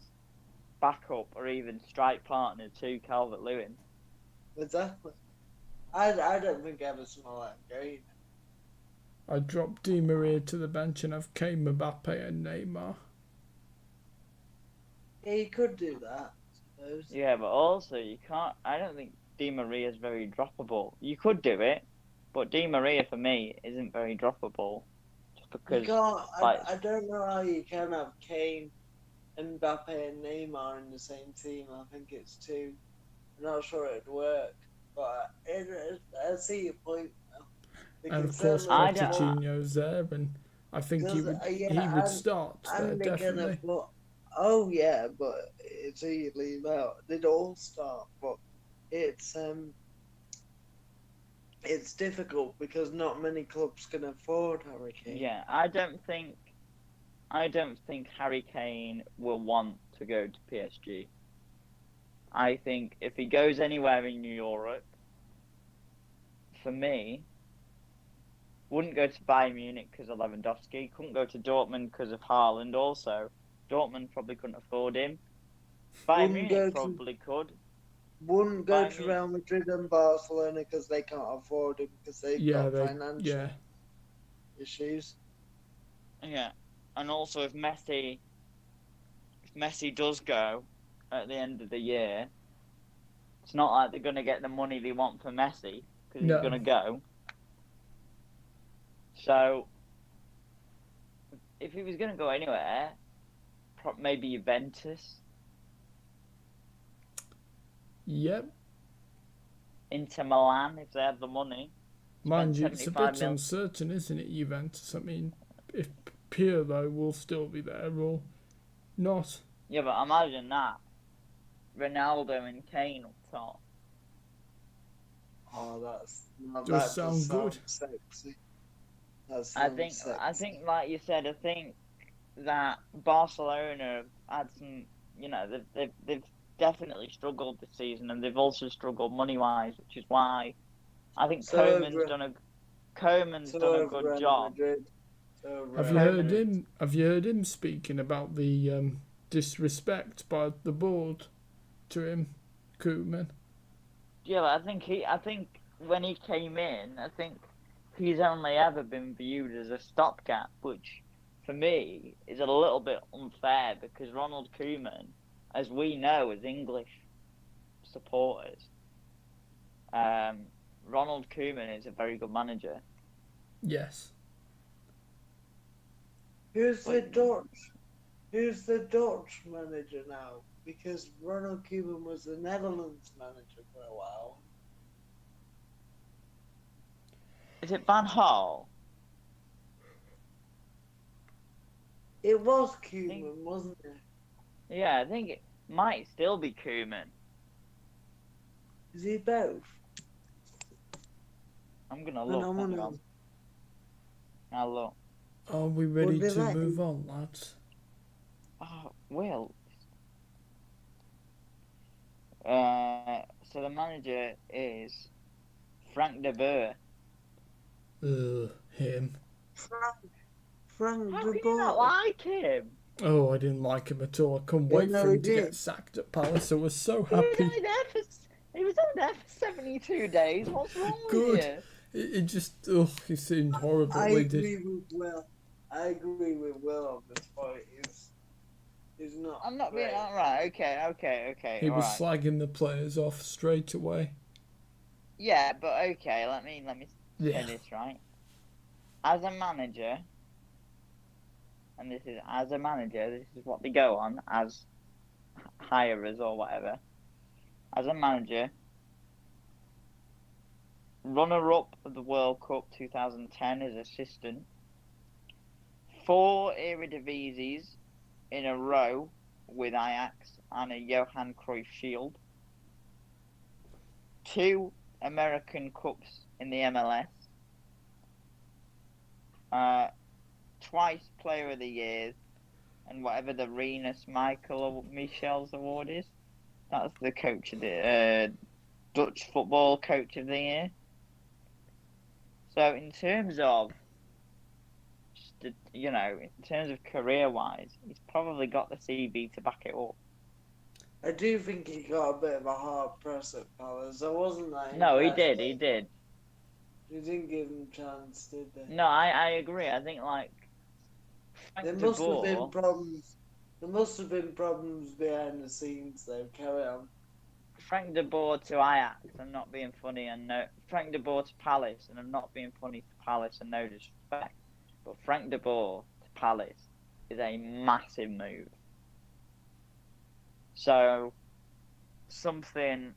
backup or even strike partner to Calvert-Lewin. Exactly. I don't think Everton will let him go. You know. I dropped Di Maria to the bench and I've Kane, Mbappe and Neymar. Yeah, you could do that, I suppose. Yeah, but also you can't. I don't think Di Maria is very droppable. You could do it, but Di Maria for me isn't very droppable, just You because. can't. Like, I don't know how you can have Kane, Mbappe, and Neymar in the same team. I think it's two. I'm not sure it'd work, but I see your point. They And can of course certainly I don't- afford- Pochettino's there and I think he Does- would yeah, start there, and they can definitely. afford. Oh yeah, but it's who you leave out. They'd all start, but it's difficult because not many clubs can afford Harry Kane. yeah, I don't think Harry Kane will want to go to PSG. I think if he goes anywhere in Europe, for me, wouldn't go to Bayern Munich because of Lewandowski. Couldn't go to Dortmund because of Haaland. Also, Dortmund probably couldn't afford him. Bayern Wouldn't go Munich to- probably could. Wouldn't go Bayern to Munich- Real Madrid and Barcelona because they can't afford him because they've got financial issues. Yeah, and also if Messi does go at the end of the year, it's not like they're gonna get the money they want for Messi because No. he's gonna go. So if he was gonna go anywhere, maybe Juventus, Yep. Inter Milan if they have the money. Mind you, Spend it's a 75 bit mil. uncertain, isn't it, Juventus? I mean, if Pirlo will still be there or not. Yeah, but imagine that. Ronaldo and Kane up top. Oh, that Does sound good. Sexy. That I sounds think sexy. like you said, I think that Barcelona had some, they've definitely struggled this season, and they've also struggled money wise, which is why I think So Koeman's have done a So good Real job. Madrid. So Have Real you heard Madrid. him? Have you heard him speaking about the disrespect by the board to him, Koeman? Yeah, but I think when he came in, I think he's only ever been viewed as a stopgap, which for me is a little bit unfair because Ronald Koeman, as we know as English supporters, Ronald Koeman is a very good manager. Yes. Who's the Dutch manager now? Because Ronald Koeman was the Netherlands manager for a while. Is it Van Gaal? It was Koeman, wasn't it? Yeah, I think it might still be Koeman. Is he both? I'm gonna look. Hang on. I'll look. Are we ready Well, to they move like- on, lads? Oh, Will. So the manager is Frank de Boer. Him. Frank How de can you not Boer. like him? Oh, I didn't like him at all. I couldn't Yeah, wait no, for he him to get did. sacked at Palace. I was so He was happy. only there for 72 days. What's wrong Good. with you? It just, he seemed horrible. I He did. agree with Will. I agree with Will on this point. He's not. I'm not being great. alright. Okay. He was alright. slagging the players off straight away. Yeah, but okay. Let me Yeah. say this right. As a manager, and this is as a manager, this is what they go on as hirers or whatever. As a manager, runner-up of the World Cup 2010 as assistant, 4 Eredivisie in a row with Ajax and a Johan Cruyff Shield, 2 American Cups in the MLS, twice Player of the Year, and whatever the Renus Michel's award is. That's the coach of the Dutch football coach of the year. So in terms of, in terms of career-wise, he's probably got the CV to back it up. I do think he got a bit of a hard press at Palace. I wasn't that No, he impressed, did. but He did. They didn't give him a chance, did they? No, I agree. I think like There Frank de must have been Boer. problems. There must have been problems behind the scenes, though. Carry on. Frank de Boer to Ajax, I'm not being funny, and no Frank de Boer to Palace, and I'm not being funny to Palace, and no disrespect, but Frank de Boer to Palace is a massive move. So something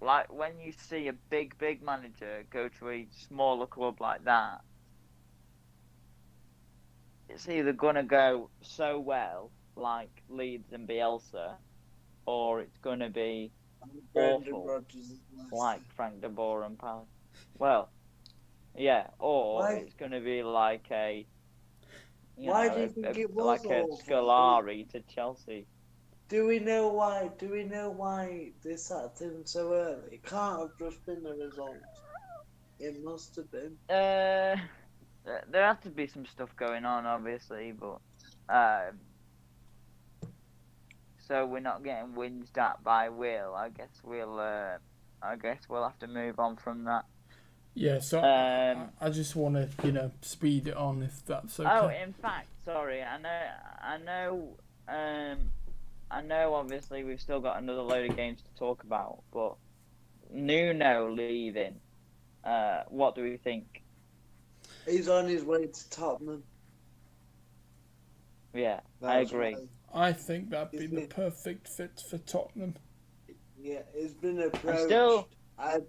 like when you see a big manager go to a smaller club like that, it's either gonna go so well like Leeds and Bielsa, or it's gonna be Brendan awful Rodgers is nice. like Frank de Boer and Palace. Well, yeah, or Why- it's going to be like a, Why do you think it was like a awful? Scolari to Chelsea? Do we know why? Do we know why they sacked him so early? It can't have just been the result. It must have been. There has to be some stuff going on, obviously, but so we're not getting whinged at by Will. I guess we'll have to move on from that. Yeah, so I just want to, speed it on if that's okay. Oh, in fact, sorry, I know. Obviously, we've still got another load of games to talk about, but Nuno leaving. What do we think? He's on his way to Tottenham. Yeah, I That's agree. right. I think that'd be the perfect fit for Tottenham. Yeah, he's been approached. still- I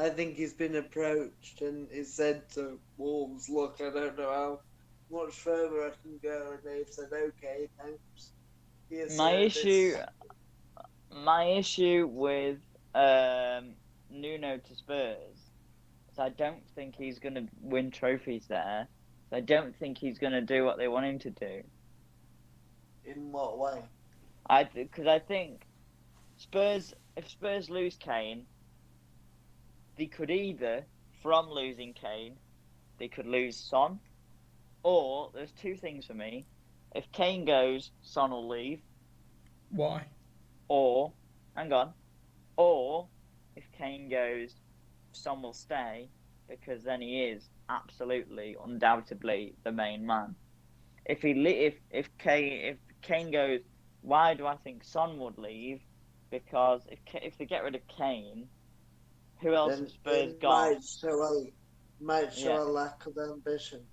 think he's been approached and he said to Wolves, "Look, I don't know how much further I can go," and they've said, "Okay, thanks." Here's My issue with Nuno to Spurs is I don't think he's going to win trophies there. I don't think he's going to do what they want him to do. In what way? Because I think if Spurs lose Kane, they could either, from losing Kane, they could lose Son, or there's two things for me. If Kane goes, Son will leave, Why? or if Kane goes, Son will stay, because then he is absolutely, undoubtedly the main man. If Kane goes, why do I think Son would leave? Because if they get rid of Kane, who else Then have Spurs it got? might show Yeah. a lack of ambition.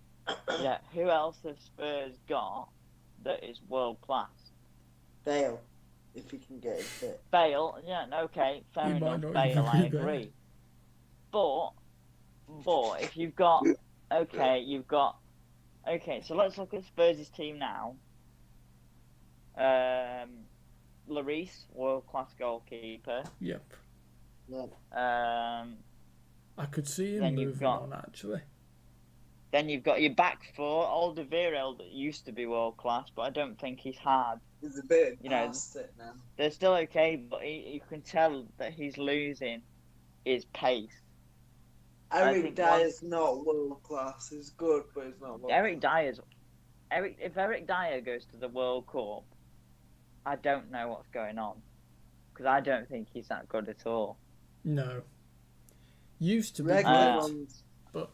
Yeah, who else have Spurs got that is world class? Bale, if he can get it fit. Bale, yeah, okay, fair You might enough. not even Bale, I be there. agree. But if you've got so let's look at Spurs' team now. Lloris, world class goalkeeper. Yep. Um, I could see him Then you've moving got- on, actually. then you've got your back four, Alderweireld, that used to be world class, but I don't think he's had. He's a bit You know, past it now. They're still okay, but you can tell that he's losing his pace. I Eric think Dyer's not world class. He's good, but he's not world If class. Eric Dyer goes to the World Cup, I don't know what's going on, because I don't think he's that good at all. No. Used to be Reguilon's but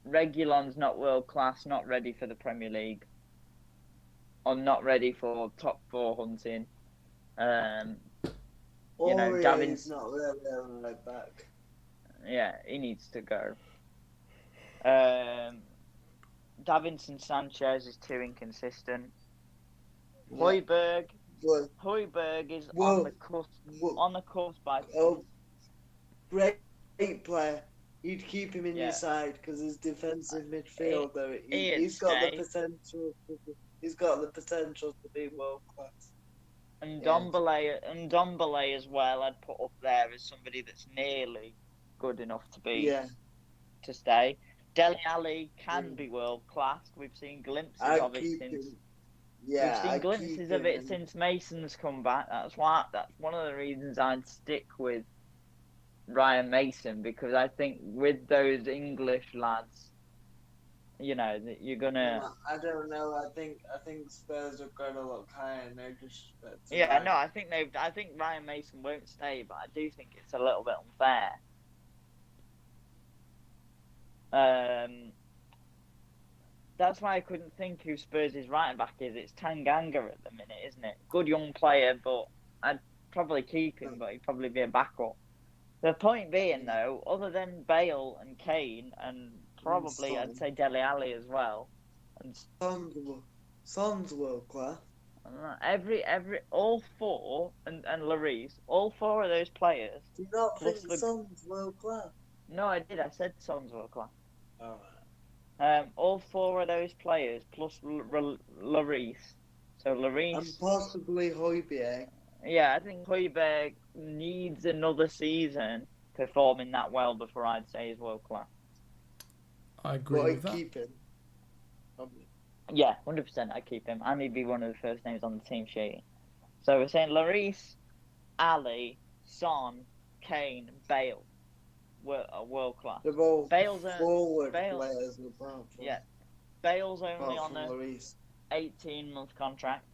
Reguilon's not world class, not ready for the Premier League, or not ready for top four hunting. Aurier's not really on right back. Yeah, he needs to go. Davinson Sanchez is too inconsistent. Yeah. Højbjerg is Whoa. on the cusp. Whoa. On the cusp, I think. Oh, great player. You'd keep him in Yeah. your side because his defensive midfielder. Ian, He's got stay. the potential. He's got the potential to be world class. And Yeah. Ndombele as well, I'd put up there as somebody that's nearly good enough Yeah, to stay. Dele Alli can be world class. We've seen glimpses I of it keep since. him. Yeah, We've seen I glimpses keep of him it in. since Mason's come back. That's one of the reasons I'd stick with Ryan Mason, because I think with those English lads, you know, that you're gonna. I don't know. I think Spurs have got to look higher. No disrespect to Yeah, Ryan. no, I think Ryan Mason won't stay, but I do think it's a little bit unfair. That's why I couldn't think who Spurs' right back is. It's Tanganga at the minute, isn't it? Good young player, but I'd probably keep him, but he'd probably be a backup. The point being, though, other than Bale and Kane, and probably I'd say Dele Alli as well, and Son's world class. all four, and Lloris, all four of those players. Do you not plus think Son's world class? No, I did. I said Son's world class. Alright. All four of those players plus Lloris. So Lloris. And possibly Højbjerg. Yeah, I think Højbjerg needs another season performing that well before I'd say he's world class. I agree with that. Keep him. Yeah, 100% I'd keep him. And he'd be one of the first names on the team sheet. So we're saying Lloris, Ali, Son, Kane, Bale were world class. They're all Bale's forward players. Yeah. Bale's only on a Lloris. 18-month contract.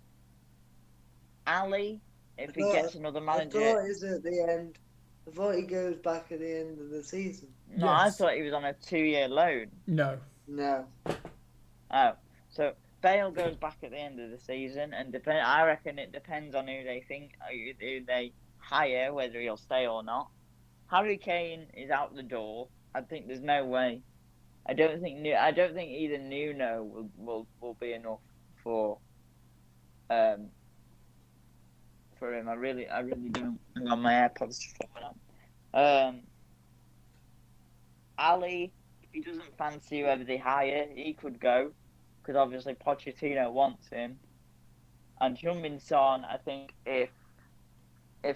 Ali, if he gets another manager. I thought he's at the end. I thought he goes back at the end of the season. No, Yes. I thought he was on a 2-year loan. No. No. Oh, so Bale goes back at the end of the season, and I reckon it depends on who they think, who they hire, whether he'll stay or not. Harry Kane is out the door. I think there's no way. I don't think either Nuno will be enough for him. I really don't. Hang on, my AirPods just falling out. Ali, if he doesn't fancy whoever they hire, he could go, because obviously Pochettino wants him. And Heung-min Son, I think if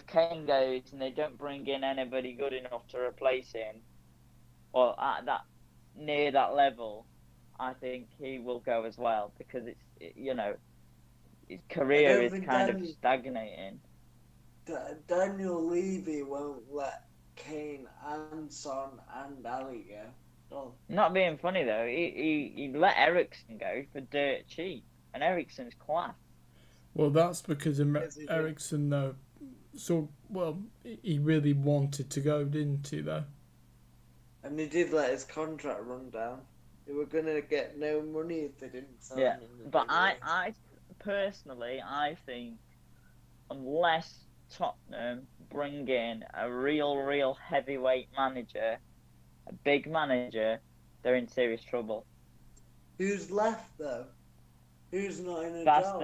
Kane goes and they don't bring in anybody good enough to replace him, or at that near that level, I think he will go as well, because his career is kind of stagnating. Daniel Levy won't let Kane and Son and Ali go. Oh. Not being funny though, he let Eriksen go for dirt cheap, and Eriksen's class. Well, that's because Eriksen, though, he really wanted to go, didn't he, though? And he did let his contract run down. They were going to get no money if they didn't sign him. But I personally, I think unless Tottenham bring in a real heavyweight manager, a big manager, they're in serious trouble. Who's left, though? Who's not in a job?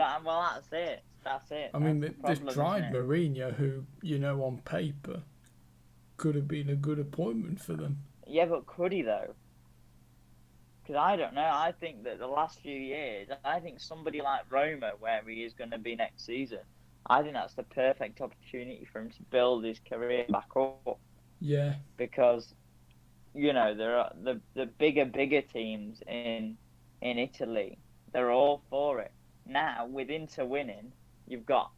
That's it. I mean, they've tried Mourinho, who, on paper, could have been a good appointment for them. Yeah, but could he, though? Because I don't know. I think that the last few years, I think somebody like Roma, where he is going to be next season, I think that's the perfect opportunity for him to build his career back up. Yeah. Because, there are the bigger teams in Italy. They're all for it. Now, with Inter winning, you've got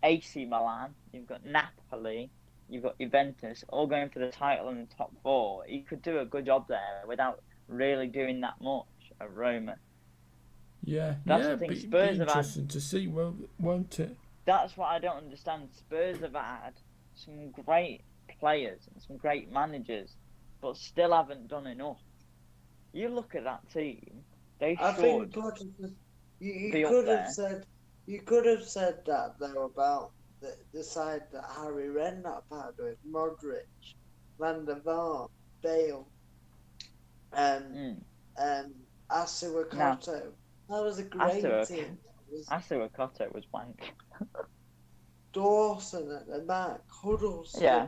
AC Milan, you've got Napoli, you've got Juventus, all going for the title in the top 4. He could do a good job there without really doing that much at Roma. Yeah, that's the thing. Spurs have interesting to see, won't it? That's what I don't understand. Spurs have had some great players and some great managers, but still haven't done enough. You look at that team. You could have said that though about the side that Harry Redknapp had with Modric, Van der Vaart, Bale, Asuakoto. That was a great team. Asuakoto was wank. Dawson at the back, Huddleston. Yeah.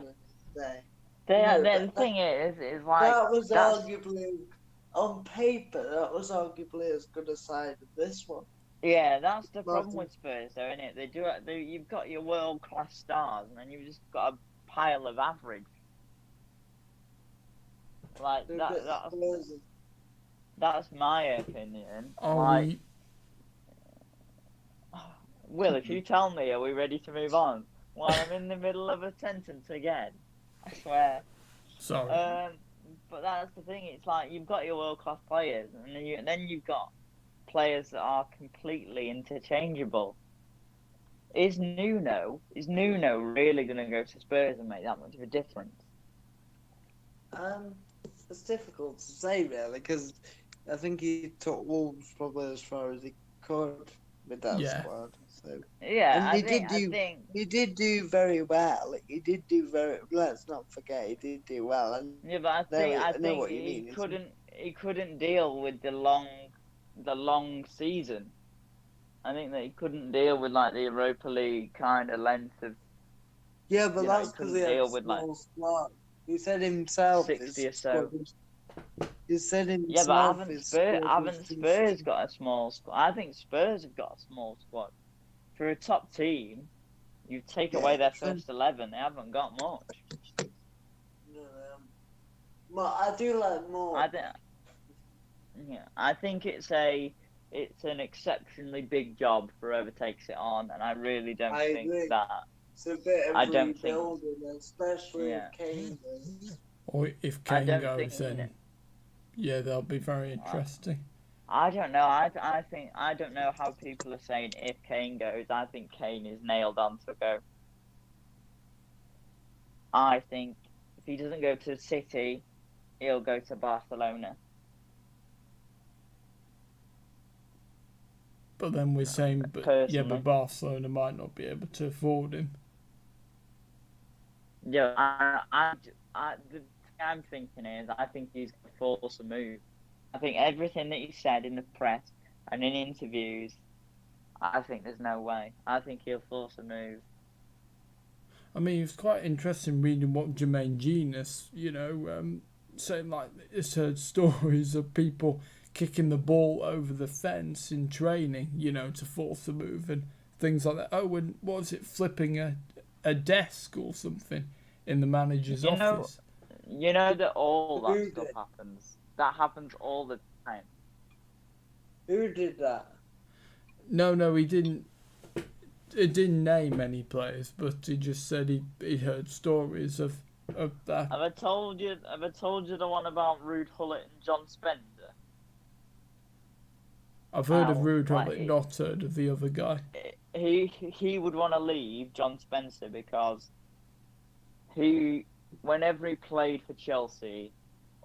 The thing is like that was arguably. On paper, that was arguably as good a side as this one. Yeah, that's the problem with Spurs, though, isn't it? You've got your world-class stars, and then you've just got a pile of average. Like that's my opinion. Will, if you tell me, are we ready to move on? Well, I'm in the middle of a sentence again. I swear. Sorry. But that's the thing. It's like you've got your world-class players, and then you've got players that are completely interchangeable. Is Nuno really going to go to Spurs and make that much of a difference? It's difficult to say really because I think he took Wolves probably as far as he could with that squad. So yeah, and he did do very well. Let's not forget he did do well. And yeah, but I think what you he mean. he couldn't deal with the long season. I think that he couldn't deal with like the Europa League kind of length of. Yeah, but that's because he had a small squad. He said himself 60 or so. He said himself. Yeah, but haven't Spurs got a small squad? I think Spurs have got a small squad. For a top team, you take away their first 11, they haven't got much. No, but I do like more. I think it's an exceptionally big job for whoever takes it on, and I really don't think that. It's a bit of rebuilding, especially if Kane goes. Or if Kane goes, then that'll be very interesting. I don't know. I don't know how people are saying if Kane goes. I think Kane is nailed on to go. I think if he doesn't go to City, he'll go to Barcelona. But then we're saying, but Barcelona might not be able to afford him. Yeah, the thing I'm thinking is, I think he's going to force a move. I think everything that he said in the press and in interviews, I think there's no way. I think he'll force a move. I mean, it's quite interesting reading what Jermaine Genius, saying like it's heard stories of people kicking the ball over the fence in training, to force a move and things like that. Oh, and what was it, flipping a desk or something in the manager's office? You know that all that stuff happens. That happens all the time. Who did that? No, he didn't. It didn't name any players, but he just said he heard stories of that. Have I told you the one about Ruud Gullit and John Spender? I've heard of Ruud Gullit, not heard of the other guy. He would want to leave John Spencer because whenever he played for Chelsea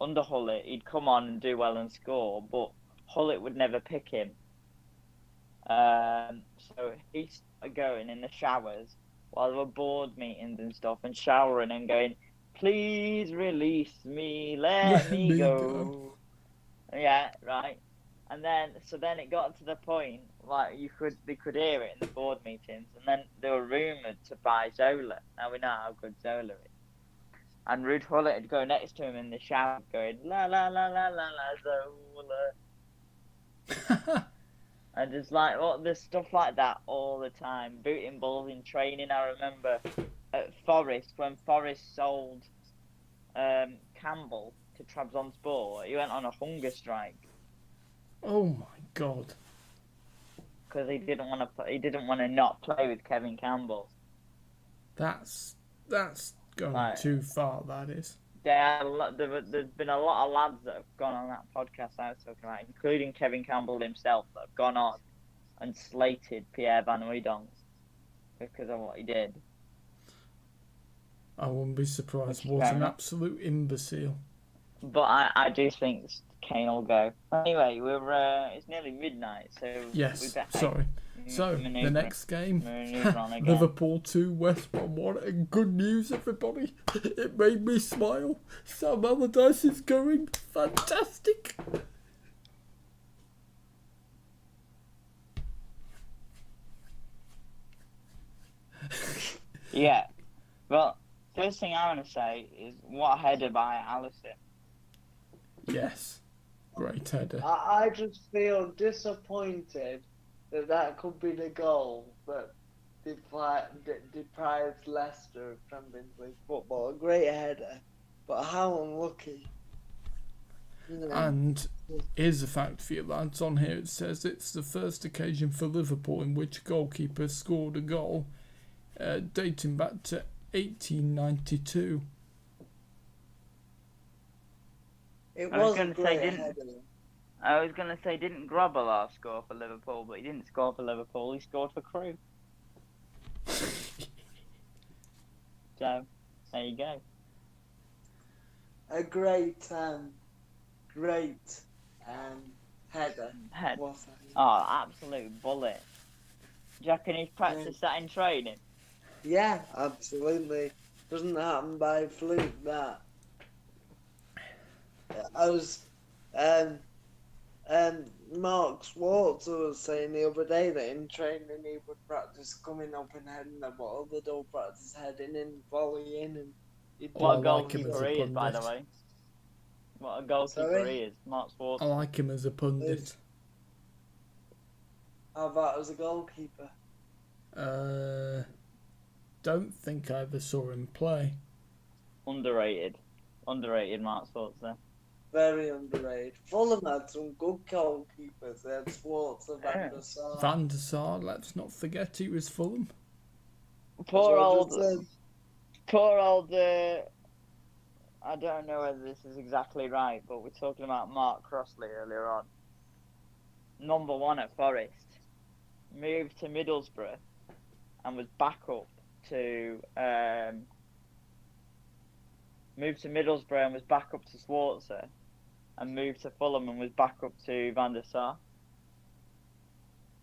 under Gullit, he'd come on and do well and score, but Gullit would never pick him. So he started going in the showers while there were board meetings and stuff, and showering and going, "Please release me, let me go." Yeah, right. And then it got to the point like they could hear it in the board meetings, and then they were rumoured to buy Zola. Now we know how good Zola is. And Ruud Gullit would go next to him in the shower going, "La la la la la la Zola." And just like there's stuff like that all the time. Booting balls in training. I remember at Forest when Forest sold Campbell to Trabzonspor, he went on a hunger strike. Oh my God! Because he didn't want to. He didn't want to not play with Kevin Campbell. That's going too far. That is. There's been a lot of lads that have gone on that podcast I was talking about, including Kevin Campbell himself, that have gone on and slated Pierre Van Hooijdonk because of what he did. I wouldn't be surprised. What an absolute imbecile. But I do think Kane will go. Anyway, it's nearly midnight, so yes. Sorry. So the next game, Liverpool 2, West Brom 1, and good news, everybody. It made me smile. Sam Allardyce is going fantastic. Yeah. Well, first thing I want to say is what a header by Alisson. Yes. Great header. I just feel disappointed that could be the goal that deprives Leicester of Champions League football. A great header, but how unlucky. And here's a fact for you lads. On here it says it's the first occasion for Liverpool in which a goalkeeper scored a goal dating back to 1892. It I was was a gonna say, great didn't- header. I was going to say, didn't Grobbelaar score for Liverpool? But he didn't score for Liverpool. He scored for Crewe. So, there you go. A great header. Head. Was it? Oh, absolute bullet. Do you reckon he's practiced that in training? Yeah, absolutely. Doesn't happen by fluke, that. I was, Mark Schwarzer was saying the other day that in training he would practice coming up and heading the ball, but don't practice heading in, volleying, and he'd do What a I like him as goalkeeper a he is, by the pundit. way. What a goalkeeper Sorry? he is, Mark I Schwarzer. like him as a pundit. How about as a goalkeeper? Don't think I ever saw him play. Underrated. Underrated, Mark Schwarzer. Very underrated. Fulham had some good goalkeepers. They had Schwarzer, Van Yeah. der Sar. Van der Sar, let's not forget he was Fulham. Poor That's what I old, just said. poor old, I don't know whether this is exactly right, but we're talking about Mark Crossley earlier on. Number 1 at Forest. Moved to Middlesbrough and was back up to, moved to Middlesbrough and was back up to Schwarzer, and moved to Fulham and was back up to Van der Sar.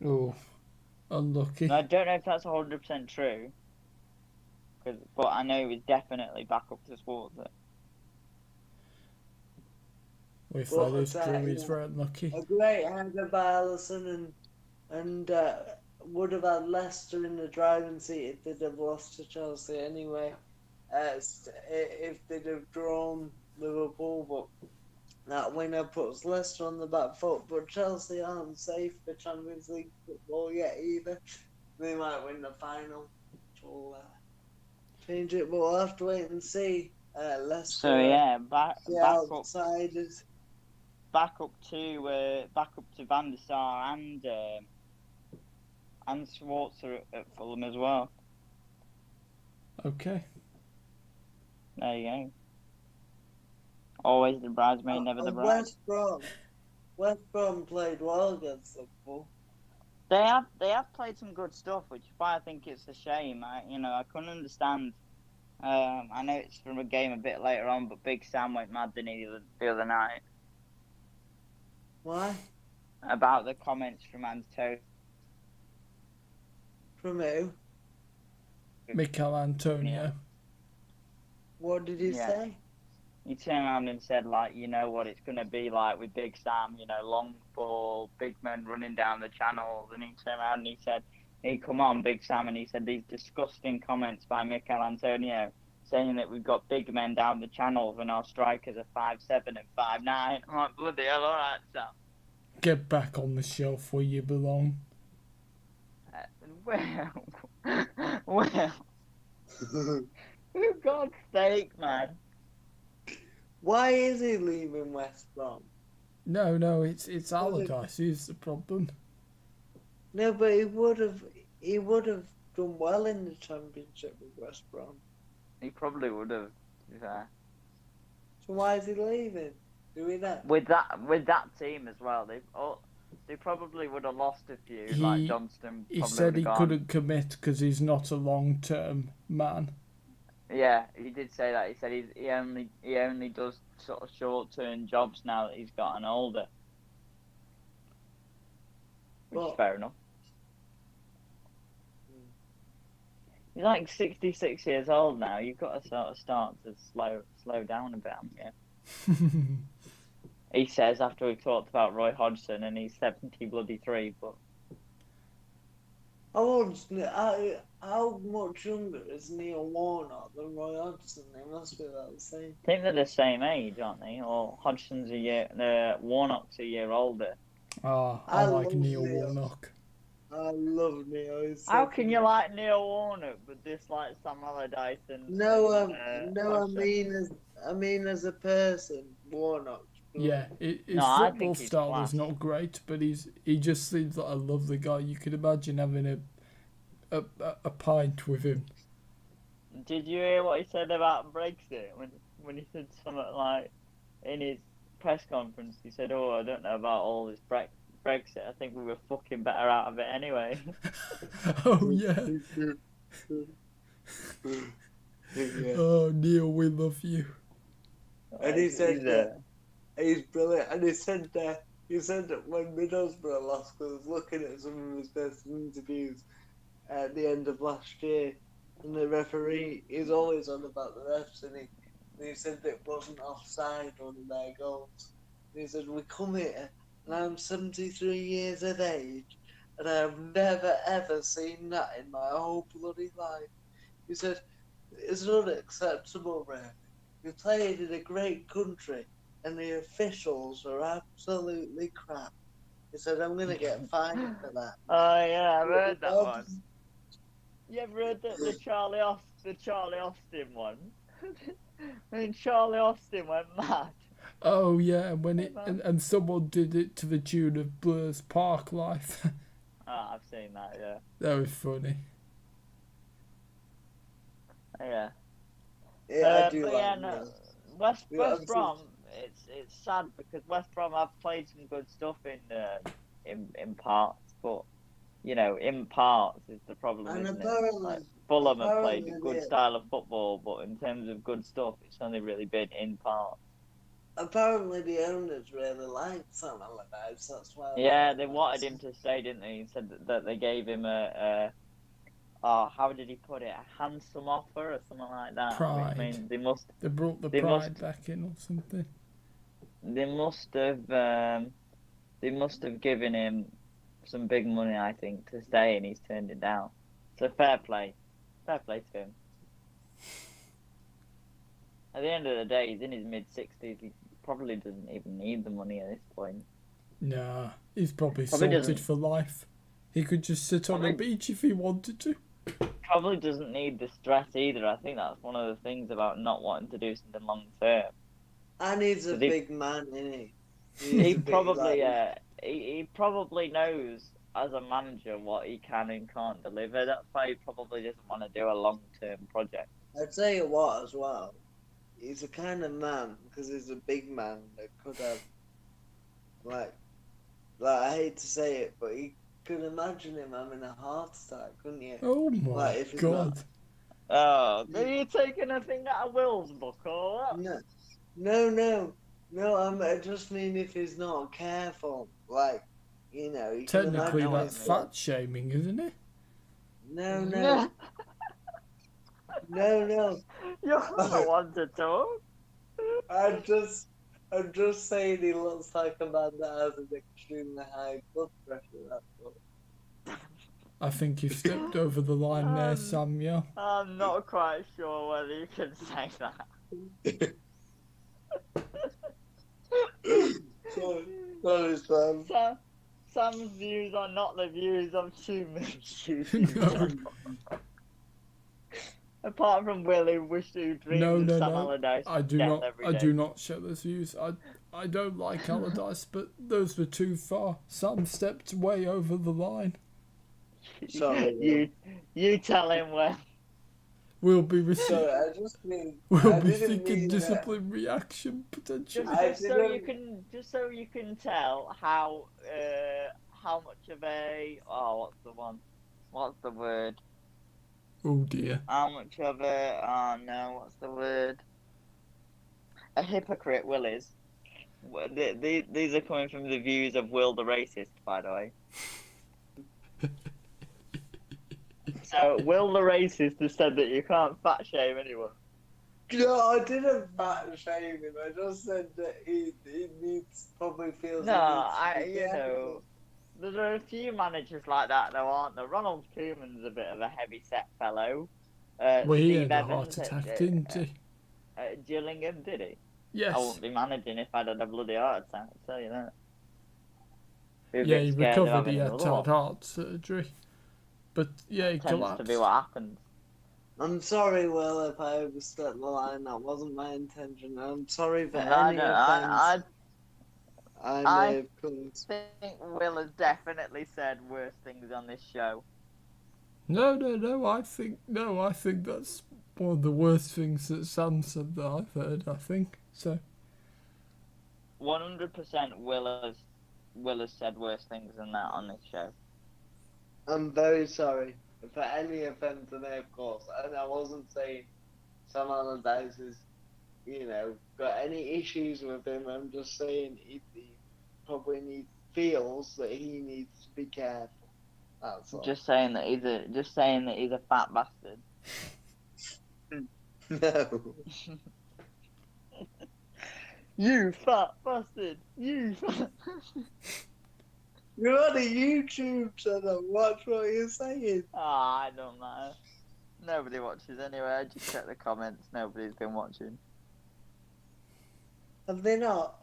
Oh, unlucky. And I don't know if that's 100% true, but I know he was definitely back up to Schwarzer. If Well, that is it's, true, he's yeah. very unlucky. A great header by Alisson and would have had Leicester in the driving seat if they'd have lost to Chelsea anyway. If they'd have drawn Liverpool, but that winner puts Leicester on the back foot. But Chelsea aren't safe for Champions League football yet either. They might win the final, which will change it. But we'll have to wait and see. Leicester. So yeah, back up outsiders. back up to Van der Sar and Schwarzer at Fulham as well. Okay. There you go. Always the bridesmaid, never the And bride. West Brom played well against Liverpool. They have played some good stuff, which is why I think it's a shame. I couldn't understand. I know it's from a game a bit later on, but Big Sam went mad, didn't he, the other night Why? about the comments from Antonio. From who? Mikel Antonio. What did he Yeah. say? He turned around and said, like, you know what it's going to be like with Big Sam, long ball, big men running down the channels. And he turned around and he said, hey, come on, Big Sam. And he said these disgusting comments by Mikel Antonio saying that we've got big men down the channels and our strikers are 5'7" and 5'9". I'm like, bloody hell, all right, Sam. Get back on the shelf where you belong. Well, for God's sake, man. Why is he leaving West Brom? No, it's Allardyce who's the problem. No, but he would have done well in the Championship with West Brom. He probably would have, to be fair. So why is he leaving? Do we know? With that team as well, they probably would have lost a few. Like Johnston. He probably said would he have gone. couldn't commit because he's not a long-term man. Yeah, he did say that. He said he only does sort of short-term jobs now that he's gotten older, which is fair enough. He's like 66 years old now. You've got to sort of start to slow down a bit, haven't you? He says after we've talked about Roy Hodgson and he's 73, but How much younger is Neil Warnock than Roy Hodgson? They must be about the same. I think they're the same age, aren't they? Or Hodgson's Warnock's a year older. I I like love Neil Neil. Warnock. I love Neil. He's so How can good. you like Neil Warnock but dislike Sam Allardyce and No, I mean as a person, Warnock. Yeah, his No, I football think he's style class. is not great, but he just seems like a lovely guy. You could imagine having a pint with him. Did you hear what he said about Brexit when he said something like in his press conference, he said, "Oh, I don't know about all this Brexit. I think we were fucking better out of it anyway." Oh yeah. Yeah. Oh Neil, we love you. And he said He's, that he's brilliant. And he said that when Middlesbrough lost, because I was looking at some of his best interviews at the end of last year, and the referee is always on about the refs, and he said that it wasn't offside on their goals. And he said, "We come here, and I'm 73 years of age, and I have never ever seen that in my whole bloody life." He said, "It's unacceptable, really. We played in a great country, and the officials are absolutely crap." He said, "I'm going to get fined for that." Oh yeah, I've heard that one. You ever heard the Charlie Austin one? I mean, Charlie Austin went mad. Oh yeah, when it and someone did it to the tune of Blur's Park Life. Oh, I've seen that. Yeah. That was funny. Yeah. Yeah, I do but like yeah, that. no. West Brom. It's sad because West Brom have played some good stuff in parts, but you know, in parts is the problem, And isn't it? apparently- Like, Fulham have played a apparently, good style of football, but in terms of good stuff, it's only really been in parts. Apparently, the owners really liked Sam Allardyce. That's why. Yeah, they wanted him to stay, didn't they? He said that they gave him how did he put it? A handsome offer or something like that. Pride. Which means They brought the they pride must- back in or something. they must have given him some big money, I think, to stay, and he's turned it down. So fair play to him. At the end of the day, he's in his mid-60s. He probably doesn't even need the money at this point. Nah, he's probably Probably sorted doesn't. for life. He could just sit on a Probably- beach if he wanted to. Probably doesn't need the stress either. I think that's one of the things about not wanting to do something long term. And he's a Does he- big man, isn't he? He probably he probably knows as a manager what he can and can't deliver. That's why he probably doesn't want to do a long term project. I'd tell you what, as well. He's a kind of man, because he's a big man that could have, like I hate to say it, but you could imagine him having a heart attack, couldn't you? Oh my Like, if he's god. Oh, are you taking a thing out of Will's book or what? No. I just mean if he's not careful, like, you know. You can Technically, imagine that's him, fat shaming, isn't it? No. You're the one to talk. I'm just saying he looks like a man that has an extremely high blood pressure. That's all. I think you've stepped over the line there, Samuel. I'm not quite sure whether you can say that. Sorry, Sam. Sam's views are not the views of TubeMix. No. Apart from Will, who wished to dreams of Sam Allardyce. I do death not. every I day. do not share those views. I don't like Allardyce, but those were too far. Sam stepped way over the line. Sorry. You tell him when. We'll be Sorry, I just mean. We'll I be didn't thinking mean that. discipline reaction potentially. Just so you can tell how much of a what's the word? Oh dear. How much of what's the word? A hypocrite Will is. These are coming from the views of Will the racist, by the way. So Will the racist has said that you can't fat shame anyone. No, I didn't fat shame him. I just said that he probably feels. No, there are a few managers like that, though, aren't there? Ronald Koeman's a bit of a heavy-set fellow. Well, he Steve had a Evans, heart attack, didn't he? Gillingham, did he? Yes. I wouldn't be managing if I'd had a bloody heart attack, I'll tell you that. Be a Yeah, bit he scared of recovered. having He had another one. heart surgery. But yeah, he Tends collapsed. to be what happens. I'm sorry, Will, if I overstepped the line. That wasn't my intention. I'm sorry for I any offence I may have caused. think Will has definitely said worse things on this show. No. I think that's one of the worst things that Sam said that I've heard. I think so. 100% Will has said worse things than that on this show. I'm very sorry for any offence today, of course. And I wasn't saying Sam Allardyce has, got any issues with him. I'm just saying he probably feels that he needs to be careful. That's all. Just saying that he's a fat bastard. No. You fat bastard! You fat bastard! You're on a YouTube channel. Watch what you're saying. Ah, it don't matter. Nobody watches anyway. I just check the comments. Nobody's been watching. Have they not?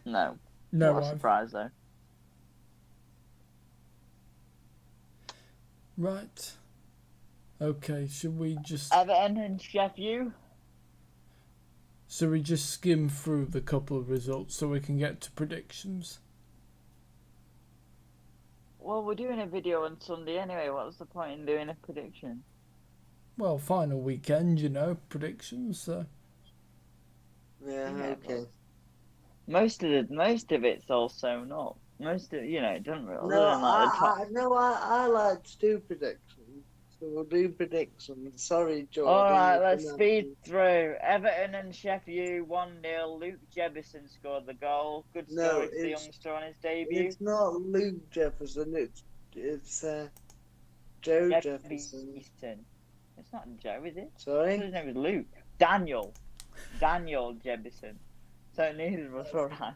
No. No, What a surprise though. Right. Okay, should we just Everton and Sheffield. skim through the couple of results so we can get to predictions? Well, we're doing a video on Sunday anyway. What's the point in doing a prediction? Well, final weekend, predictions. So. Yeah, okay. Most of it's all sewn up. Most of it doesn't really. No, I like to do predictions. So we'll do predictions. Sorry, Jordan. All right, let's speed through. Everton and Sheffield 1-0. Luke Jefferson scored the goal. Good story for the youngster on his debut. It's not Luke Jefferson. It's Joe Jefferson. It's not Joe, is it? Sorry. His name is Luke. Daniel Jefferson. So neither of us were right.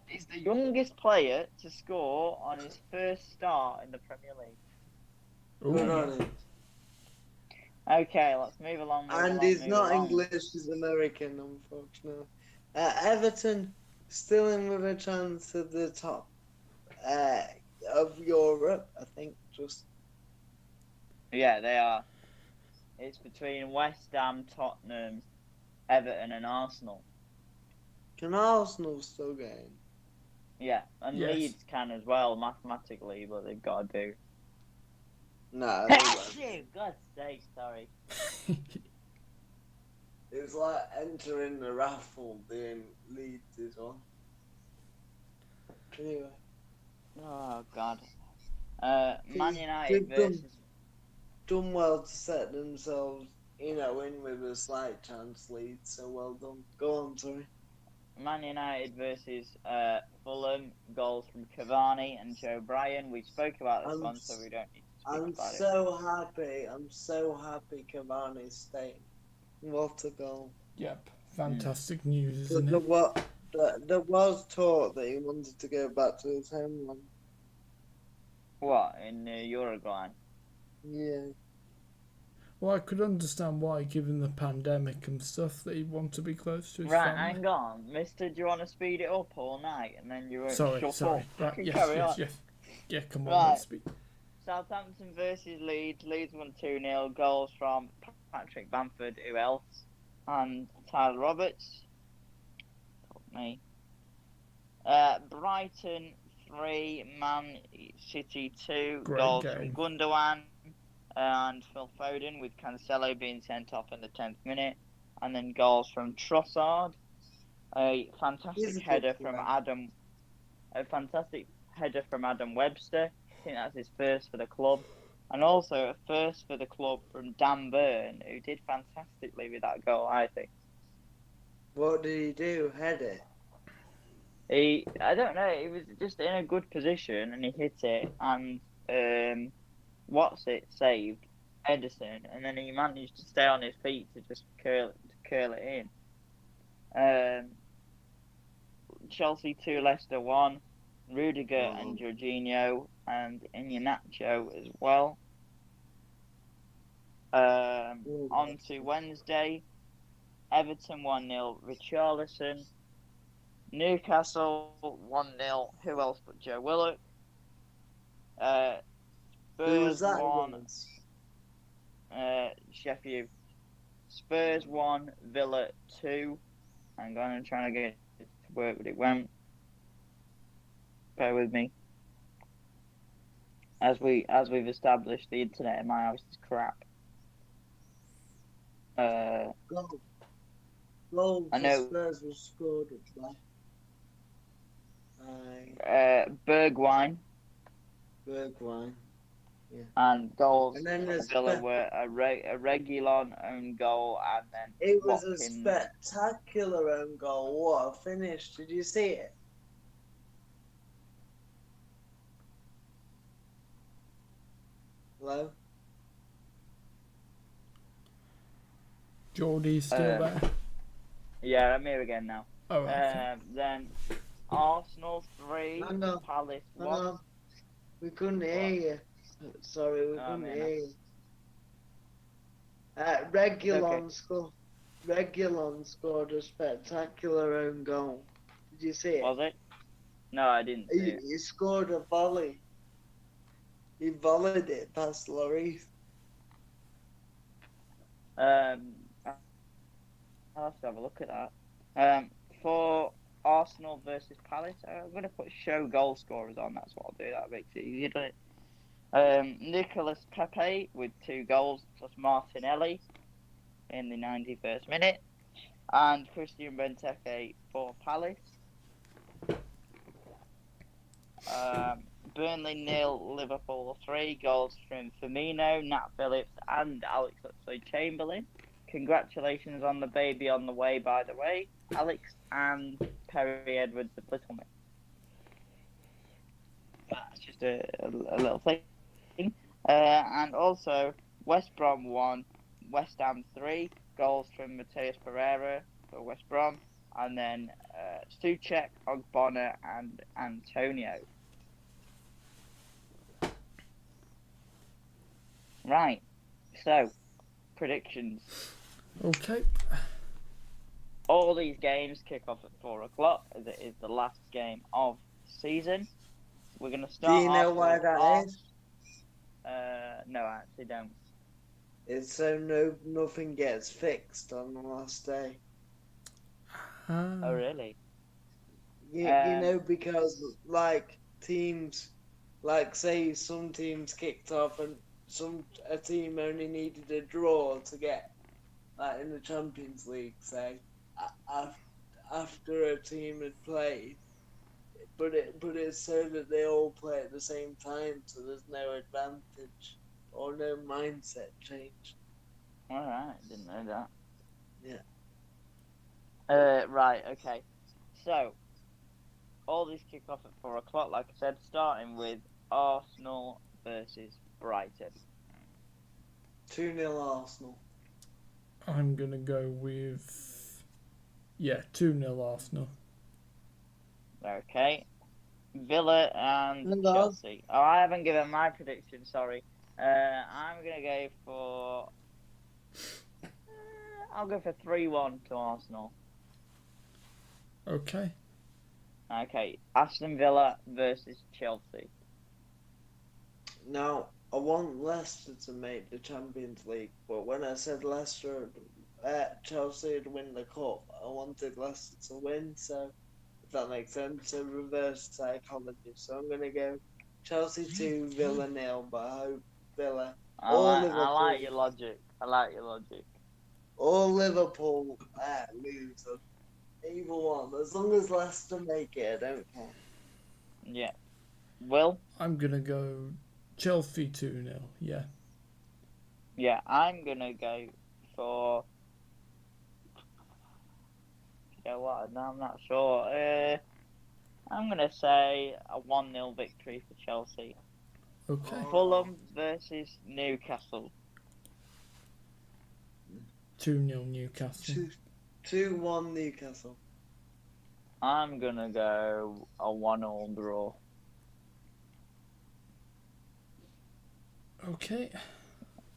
He's the youngest player to score on his first start in the Premier League. Good on him. Okay, let's move along. He's not English, he's American, unfortunately. Everton still in with a chance at the top of Europe, I think. Yeah, they are. It's between West Ham, Tottenham, Everton, and Arsenal. Can Arsenal still get in? Yeah, and Yes. Leeds can as well, mathematically, but they've got to do. No. God's sake, sorry. It's like entering the raffle being Leeds is on. Anyway. Oh, God. Man United versus... Done well to set themselves, in with a slight chance lead, so well done. Go on, sorry. Man United versus Fulham, goals from Cavani and Joe Bryan. We spoke about this one, so we don't need to speak about it. I'm so happy Cavani's staying. What a goal. Yep, fantastic news, isn't There it? was talk that he wanted to go back to his homeland. What, in Uruguay? Yeah. Well, I could understand why, given the pandemic and stuff, that he'd want to be close to his Right, family. hang on. Mister, do you want to speed it up all night and then you won't Sorry. shut up? Right, Carry on. yes. Yeah, come on, Right. let's speak. Southampton versus Leeds. Leeds won 2-0. Goals from Patrick Bamford, who else? And Tyler Roberts. Fuck me. Brighton 3, Man City 2. Great goals game. from Gundogan and Phil Foden, with Cancelo being sent off in the 10th minute. And then goals from Trossard. A fantastic header from Adam. A fantastic header from Adam Webster. I think that's his first for the club. And also a first for the club from Dan Burn, who did fantastically with that goal, I think. What did he do? Head it? I don't know, he was just in a good position and he hit it, and saved Edison, and then he managed to stay on his feet to just curl it in. Chelsea 2, Leicester 1. Rudiger and Jorginho and Iheanacho as well. On to Wednesday. Everton 1-0, Richarlison. Newcastle 1-0, who else but Joe Willock. Spurs 1, Sheffield. Spurs 1, Villa 2. I'm going to try to get it to work, but it won't. Bear with me. As we've established, the internet in my house is crap. goal I for know. Spurs was scored by Bergwijn, Bergwijn. and goals And then for there's Villa were a Reguilon own goal, and then it was a Watkins. spectacular own goal. What a finish. Did you see it? Hello? Geordie's still there. Yeah, I'm here again now. Oh, okay. Then Arsenal 3, Hang on, Palace hang 1. on. We couldn't hear you. Sorry, we couldn't man. hear you. Regulon scored a spectacular own goal. Did you see it? Was it? No, I didn't see it. He scored a volley. He volleyed it past Lloris. I'll have to have a look at that. For Arsenal versus Palace, I'm going to put show goal scorers on. That's what I'll do. That makes it easier, doesn't it? Nicolas Pepe with 2 goals, plus Martinelli in the 91st minute, and Christian Benteke for Palace. Burnley 0, Liverpool 3, goals from Firmino, Nat Phillips, and Alex Oxlade-Chamberlain. Congratulations on the baby on the way, by the way, Alex, and Perry Edwards of Littleman. That's just a little thing. And also, West Brom 1, West Ham 3, goals from Mateus Pereira for West Brom, and then Souček, Ogbonna, and Antonio. Right, so, predictions. Okay. All these games kick off at 4 o'clock, as it is the last game of the season. We're going to start. Do you know why that is? No, I actually don't. It's so nothing gets fixed on the last day. Oh, really? You know, because like teams, like say some teams kicked off and a team only needed a draw to get, like in the Champions League, say, after a team had played, but it's so that they all play at the same time, so there's no advantage or no mindset change. All right, didn't know that. Yeah. Right, okay. So, all these kick off at 4 o'clock, like I said, starting with Arsenal versus Brighton. 2-0 Arsenal. I'm going to go with... Yeah, 2-0 Arsenal. Okay. Villa and Hello. Chelsea. Oh, I haven't given my prediction, sorry. I'm going to go for... I'll go for 3-1 to Arsenal. Okay. Okay, Aston Villa versus Chelsea. Now, I want Leicester to make the Champions League, but when I said Leicester, Chelsea would win the cup, I wanted Leicester to win, so if that makes sense, so reverse psychology. So I'm going to go Chelsea 2, Villa 0, but I hope Villa... I like your logic. Or Liverpool lose. Either one. As long as Leicester make it, I don't care. Yeah. Will? I'm going to go Chelsea 2-0, yeah. Yeah, I'm going to go for... You know what? No, I'm not sure. I'm going to say a 1-0 victory for Chelsea. Okay. Fulham versus Newcastle. 2-0 Newcastle. 2-1 Newcastle. I'm going to go a 1-1 draw. Okay.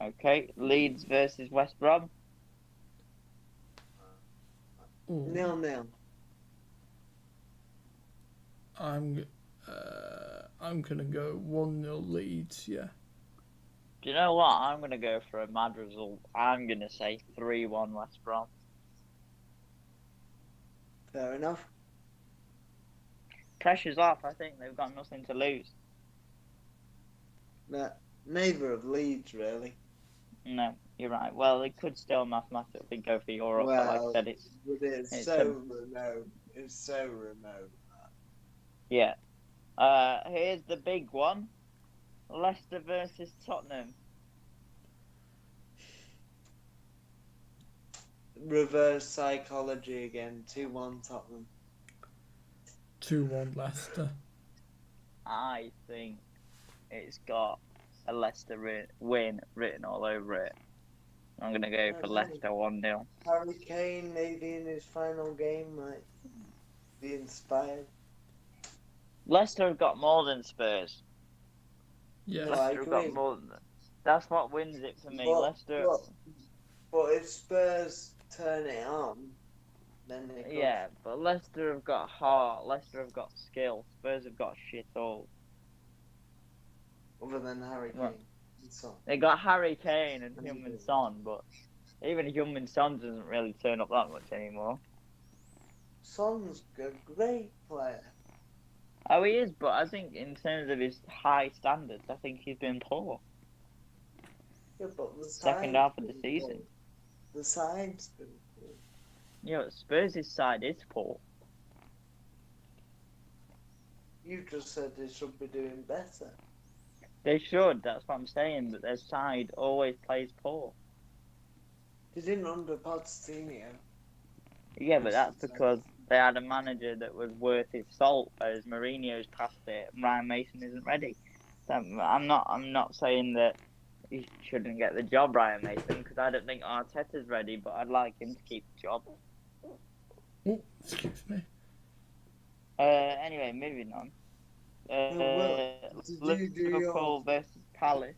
Okay, Leeds versus West Brom. 0-0. I'm gonna go 1-0 Leeds, yeah. Do you know what? I'm going to go for a mad result. I'm going to say 3-1 West Brom. Fair enough. Pressure's off. I think they've got nothing to lose. No, neither of Leeds, really. No. You're right. Well, it could still mathematically go for Europe, but like I Well, said, it's but it's it's so a, remote. It's so remote. yeah. Here's the big one: Leicester versus Tottenham. Reverse psychology again. 2-1 Tottenham. 2-1 Leicester. I think it's got a Leicester win written all over it. I'm gonna go for Leicester 1-0. Harry Kane maybe in his final game might be inspired. Leicester have got more than Spurs. Yeah. No, I Leicester have got agree. more than. That's what wins it for me. But, Leicester. but if Spurs turn it on, then they could. Yeah, but Leicester have got heart. Leicester have got skill. Spurs have got shit all. Other than Harry Kane. Right. So. They got Harry Kane and Heung-min Son, but even Heung-min Son doesn't really turn up that much anymore. Son's a great player. Oh, he is, but I think in terms of his high standards, I think he's been poor. Yeah, but the Second half of the season. The side's been poor. You know, Spurs' side is poor. You just said they should be doing better. They should, that's what I'm saying, but their side always plays poor. They didn't under Pochettino. Yeah, but that's because they had a manager that was worth his salt, whereas Mourinho's past it and Ryan Mason isn't ready. So I'm not saying that he shouldn't get the job, Ryan Mason, because I don't think Arteta's ready, but I'd like him to keep the job. Oh, excuse me. Anyway, moving on. Liverpool versus Palace.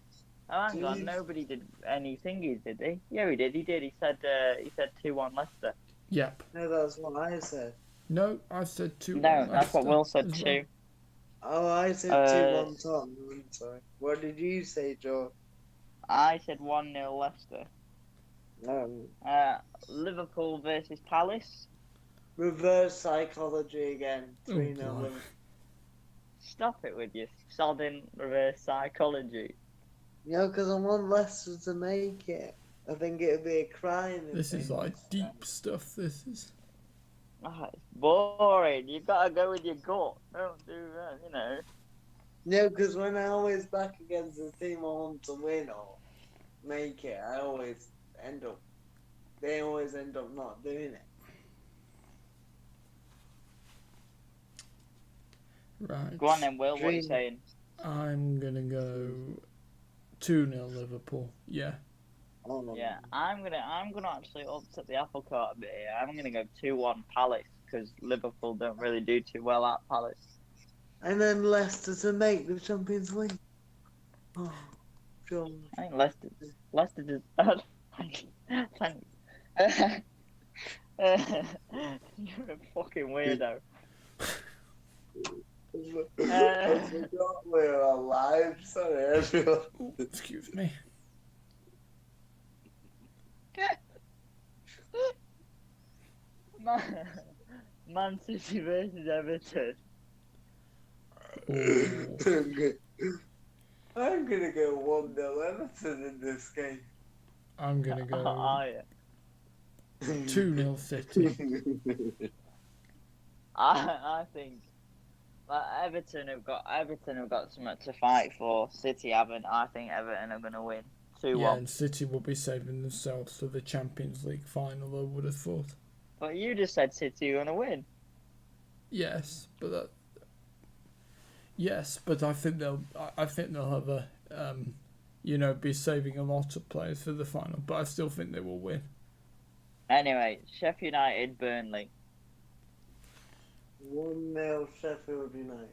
Oh, hang on, nobody did any thingies, did he? Yeah, he did. He said 2-1 Leicester. Yep. No, that's what I said. No, I said 2-1 No, that's what Will said as too. Oh, I said 2-1 Tottenham. I'm sorry. What did you say, George? I said 1-0 Leicester. Liverpool versus Palace. Reverse psychology again. 3-0 boy. Liverpool. Stop it with your sodding reverse psychology. No, because I want Leicester to make it. I think it would be a crime. This is like deep stuff, this is. Oh, it's boring. You've got to go with your gut. Don't do that, you know. No, because when I always back against the team I want to win or make it, I always end up. They always end up not doing it. Right. Go on then, Will. What are you saying? I'm going to go 2-0 Liverpool. Yeah. Oh, no. Yeah, I'm gonna actually upset the apple cart a bit here. I'm gonna go 2-1 Palace because Liverpool don't really do too well at Palace. And then Leicester to make the Champions League. Oh, George. I think Leicester just. Thanks. You're a fucking weirdo. I forgot we're alive. Sorry, everyone. Oh, excuse me. Man City versus Everton. I'm gonna go 1-0 Everton in this game. I'm going to go Oh, yeah. 2-0 City. I think Everton have got something to fight for. City haven't. I think Everton are going to win 2-1. Yeah, and City will be saving themselves for the Champions League final, I would have thought. But you just said City are going to win. Yes, but I think they'll have a be saving a lot of players for the final, but I still think they will win. Anyway, Sheffield United, Burnley. 1-0 Sheffield United.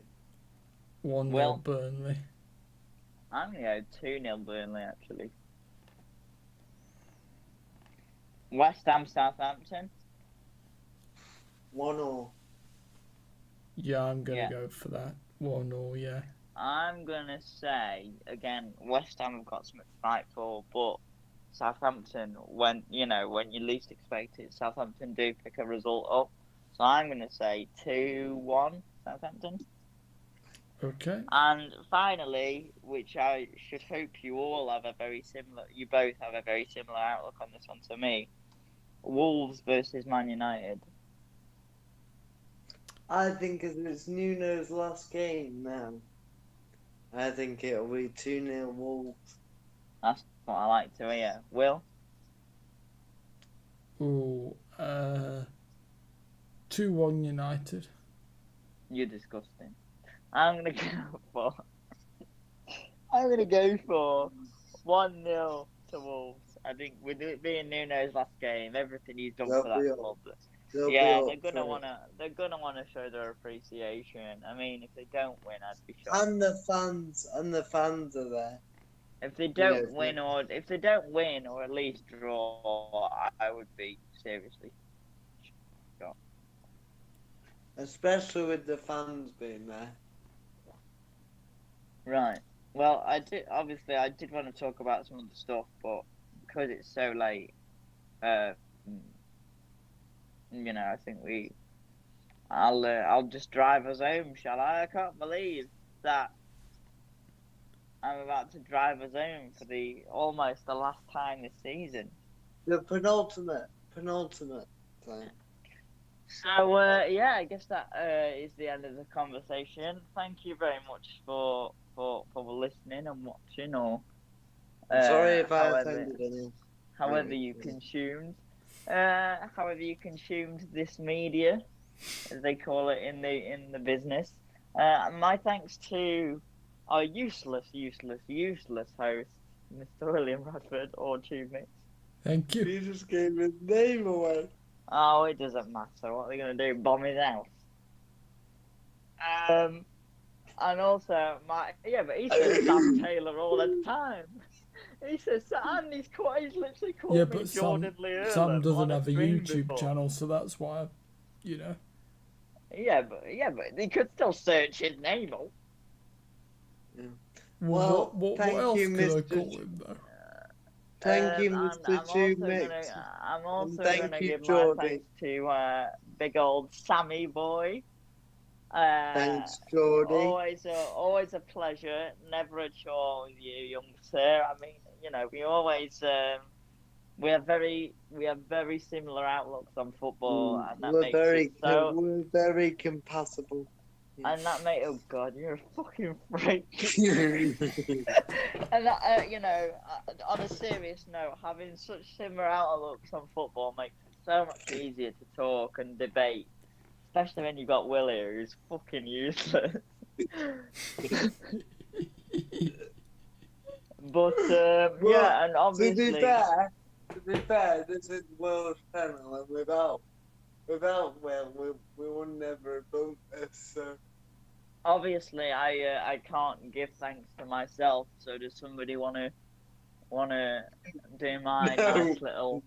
1-0 Well- Burnley. I'm going to go 2-0 Burnley, actually. West Ham, Southampton. 1-0. Yeah, I'm going to Yeah. go for that. 1-0, yeah. I'm going to say, again, West Ham have got something to fight for, but Southampton, when you least expect it, Southampton do pick a result up. So I'm going to say 2-1 Southampton. Okay. And finally, which I should hope you both have a very similar outlook on this one to me. Wolves versus Man United. I think as it's Nuno's last game now, I think it'll be 2-0 Wolves. That's what I like to hear. Will? Ooh, 2-1 United. You're disgusting. I'm gonna go for 1-0 to Wolves. I think with it being Nuno's last game, everything he's done for that club. Yeah, they're gonna wanna show their appreciation. I mean, if they don't win, I'd be shocked. And the fans are there. If they don't win, or at least draw, I would be seriously shocked. Especially with the fans being there. Right. Well, I did want to talk about some of the stuff, but because it's so late, I think I'll just drive us home, shall I? I can't believe that I'm about to drive us home for almost the last time this season. The penultimate time. So I guess that is the end of the conversation. Thank you very much for listening and watching, or sorry if I offended anyone. However you consumed this media, as they call it in the business. My thanks to our useless host, Mr. William Radford, or TubeMix. Thank you. You just gave his name away. Oh, it doesn't matter. What are they going to do? Bomb his house? And also, but he says Sam Taylor all the time. He says, and he's literally called me but Jordan Lee Sam doesn't have a stream YouTube before. channel, so that's why, Yeah, but he could still search his name up. Yeah. Well, what thank else you, could I Mr. call him, though? Thank you, Mr. TubeMix. I'm also thank going to you, give Jordy. my thanks to big old Sammy boy. Thanks, Jordy. Always a pleasure. Never a chore with you, young sir. I mean, we always we have very similar outlooks on football, and that makes it so. We're very compatible. And that oh God, you're a fucking freak. And that, on a serious note, having such similar outlooks on football makes it so much easier to talk and debate, especially when you've got Willie, who's fucking useless. But and obviously. To be fair, this is Will's channel, and without Will, we would never have done this. So. Obviously, I can't give thanks to myself. So does somebody wanna do my nice little?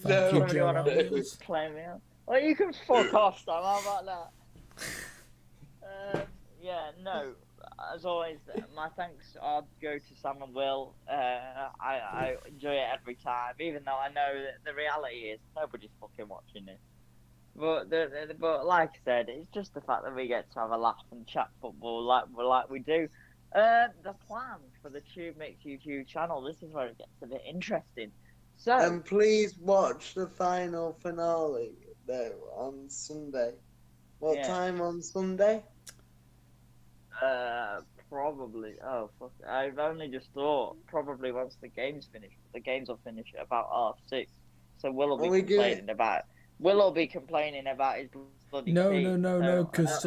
Thank you, Somebody wanna JLIWheels. play me out? Well, you can fuck off, Sam. How about that? No. As always, my thanks go to Sam and Will. I enjoy it every time, even though I know that the reality is nobody's fucking watching it. But but like I said, it's just the fact that we get to have a laugh and chat football like we do. The plan for the TubeMix YouTube channel, this is where it gets a bit interesting. So And please watch the final finale though on Sunday. What time on Sunday? Probably. Oh fuck! I've only just thought. Probably once the game's finished. The games will finish at about 6:30. So Will be complaining about. Will be complaining about his bloody tea. No, because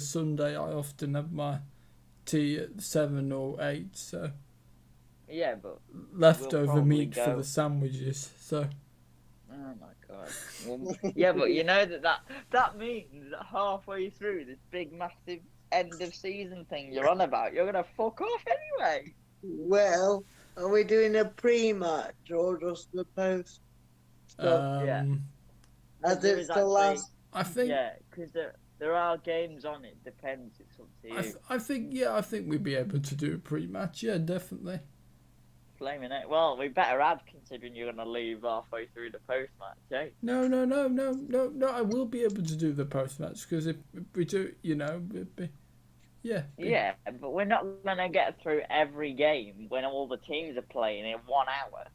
Sunday I often have my tea at 7 or 8, so. Yeah, but. Leftover meat for the sandwiches, so. Oh my God. Well, yeah, but you know that means that halfway through this big massive end of season thing you're on about, you're gonna fuck off anyway. Well, are we doing a pre-match or just the post? As it's the last. I think. Yeah, because there are games on it. Depends. It's up to you. I think we'd be able to do a pre-match. Yeah, definitely. Flaming it. Well, we better add, considering you're gonna leave halfway through the post match, eh? No. I will be able to do the post match because if we do, it'd be, Yeah. Yeah, but we're not gonna get through every game when all the teams are playing in 1 hour.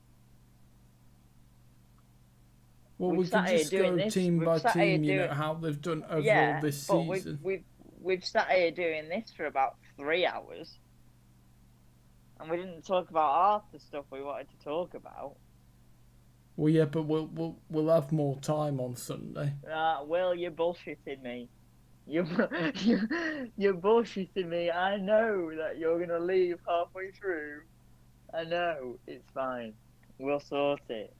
Well, We've we sat can here just doing go this. team We've by sat here team, you know, doing how they've done overall yeah, this but season. we've sat here doing this for about 3 hours, and we didn't talk about half the stuff we wanted to talk about. Well, yeah, but we'll have more time on Sunday. Will, you're bullshitting me. You're you're bullshitting me. I know that you're gonna leave halfway through. I know it's fine. We'll sort it.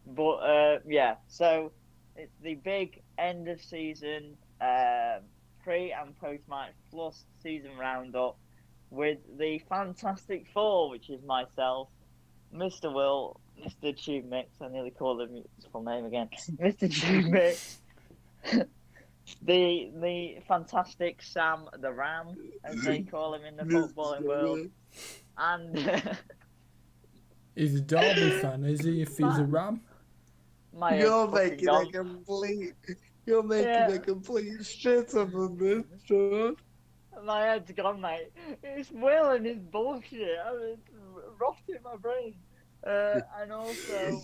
But yeah, so it's the big end of season pre and post match plus season roundup with the Fantastic Four, which is myself, Mr. Will, Mr. TubeMix. I nearly called him his full name again, Mr. TubeMix. The fantastic Sam the Ram, as they call him in the footballing world, and He's a Derby fan, is he? If he's a Ram, my You're fucking making God. a complete. You're making Yeah. a complete shit of this, Sean. My head's gone, mate. It's Will and his bullshit. I mean, it's rotting my brain. And also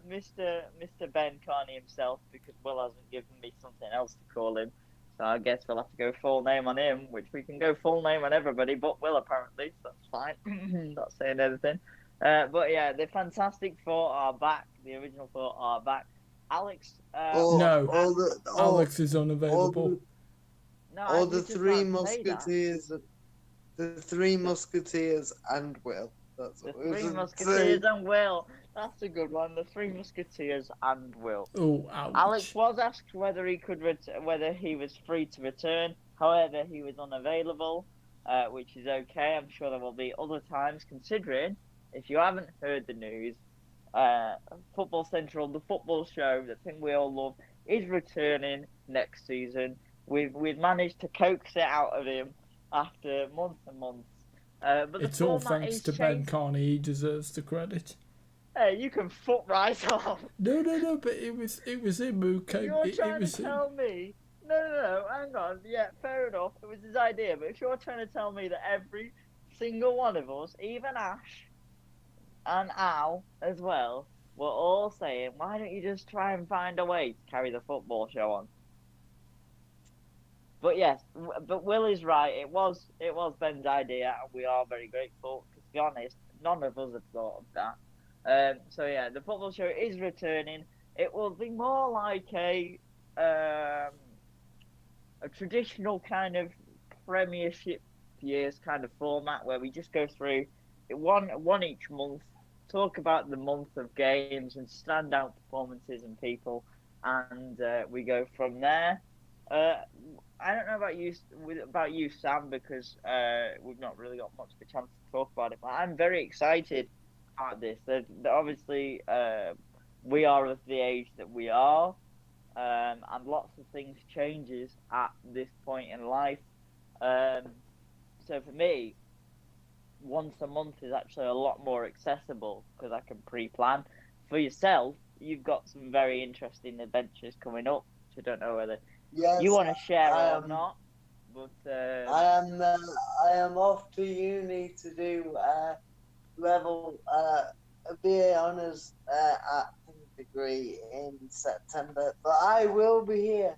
Mr. Ben Carney himself, because Will hasn't given me something else to call him. So I guess we'll have to go full name on him, which we can go full name on everybody but Will, apparently. So that's fine. Not saying anything. But yeah, the Fantastic Four are back. The original four are back. Alex. No. All Alex is unavailable. No, the you just three can't say that. musketeers, the three musketeers and Will. That's The what it was Three a Musketeers two. and Will. That's a good one. The Three Musketeers and Will. Oh, ouch. Alex was asked whether he could whether he was free to return. However, he was unavailable, which is okay. I'm sure there will be other times. Considering, if you haven't heard the news, Football Central, the football show, the thing we all love, is returning next season. We've managed to coax it out of him after months and months. But the It's all format thanks is to Ben changed. Carney. He deserves the credit. Hey, you can foot right off. No, but it was him who came. You're It trying was to him. tell me. No, hang on. Yeah, fair enough. It was his idea. But if you're trying to tell me that every single one of us, even Ash and Al as well, were all saying, why don't you just try and find a way to carry the football show on? But yes, but Will is right. It was Ben's idea, and we are very grateful. Because to be honest, none of us had thought of that. So yeah, the football show is returning. It will be more like a traditional kind of Premiership years kind of format where we just go through one each month, talk about the month of games and standout performances and people, and we go from there. I don't know about you, Sam, because we've not really got much of a chance to talk about it. But I'm very excited about this. Obviously, we are of the age that we are, and lots of things changes at this point in life. So for me, once a month is actually a lot more accessible because I can pre-plan. For yourself, you've got some very interesting adventures coming up. So I don't know whether you want to share or not, but I am off to uni to do level a BA honours at degree in September, but I will be here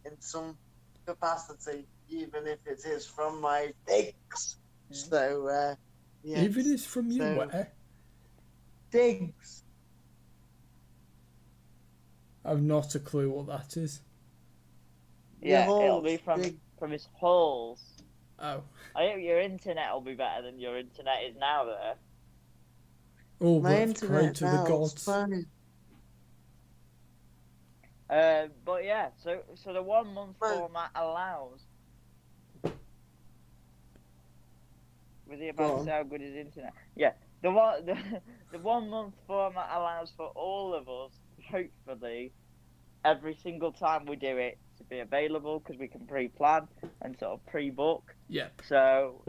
in some capacity, even if it is from my digs. So yes. If it is from you, where? Digs. I've not a clue what that is. Yeah, Your it'll be holes, from his halls. Oh. I hope your internet will be better than your internet is now there. Oh, my let's pray internet to the now is gods. fine. But yeah, so the 1 month format allows. Was he about to say how good his internet? Yeah, the 1 month format allows for all of us, hopefully, every single time we do it, to be available because we can pre-plan and sort of pre-book. Yep. So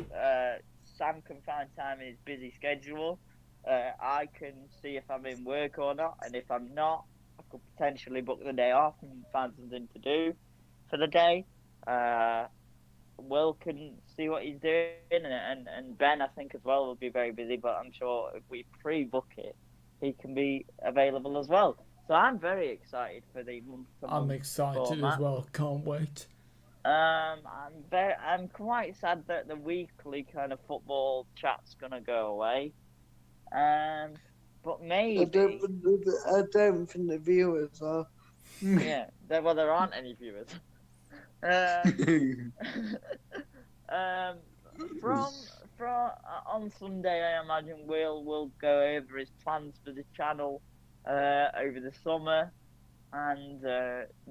Sam can find time in his busy schedule. I can see if I'm in work or not, and if I'm not, I could potentially book the day off and find something to do for the day. Will can see what he's doing, and Ben, I think, as well, will be very busy, but I'm sure if we pre-book it, he can be available as well. So I'm very excited for the month-to-month I'm excited format. as well. Can't wait. I'm quite sad that the weekly kind of football chat's gonna go away. But maybe. I don't think the viewers are. Yeah, there aren't any viewers. Um, from on Sunday, I imagine we'll go over his plans for the channel over the summer, and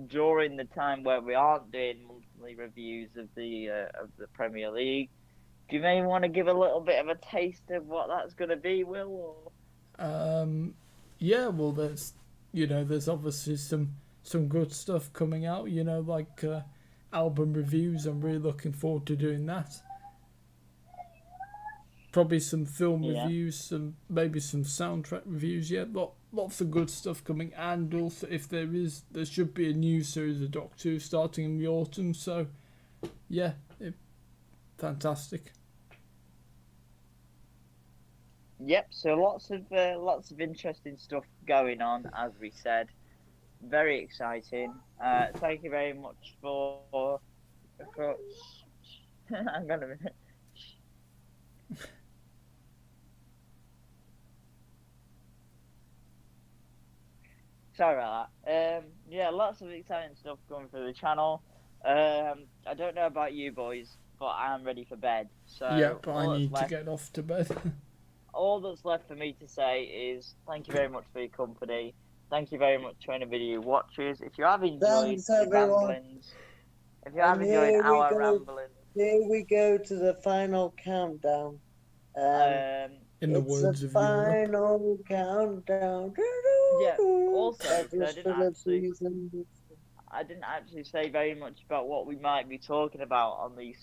during the time where we aren't doing monthly reviews of the Premier League. Do you maybe want to give a little bit of a taste of what that's going to be, Will? Or? Yeah, well, there's obviously some good stuff coming out. Like album reviews. I'm really looking forward to doing that. Probably some film reviews, maybe some soundtrack reviews. Yeah, lots of good stuff coming. And also, if there should be a new series of Doctor Who starting in the autumn. So, yeah, fantastic. Yep. So lots of interesting stuff going on, as we said. Very exciting. Thank you very much for hang on a minute. Sorry about that. Yeah, lots of exciting stuff going through the channel. I don't know about you boys, but I'm ready for bed. So yep, I need to get off to bed. All that's left for me to say is thank you very much for your company. Thank you very much to any video watchers. If you have enjoyed the ramblings, if you have enjoyed our ramblings, here we go to the final countdown. In the words of final countdown. Yeah. Also, I didn't actually say very much about what we might be talking about on the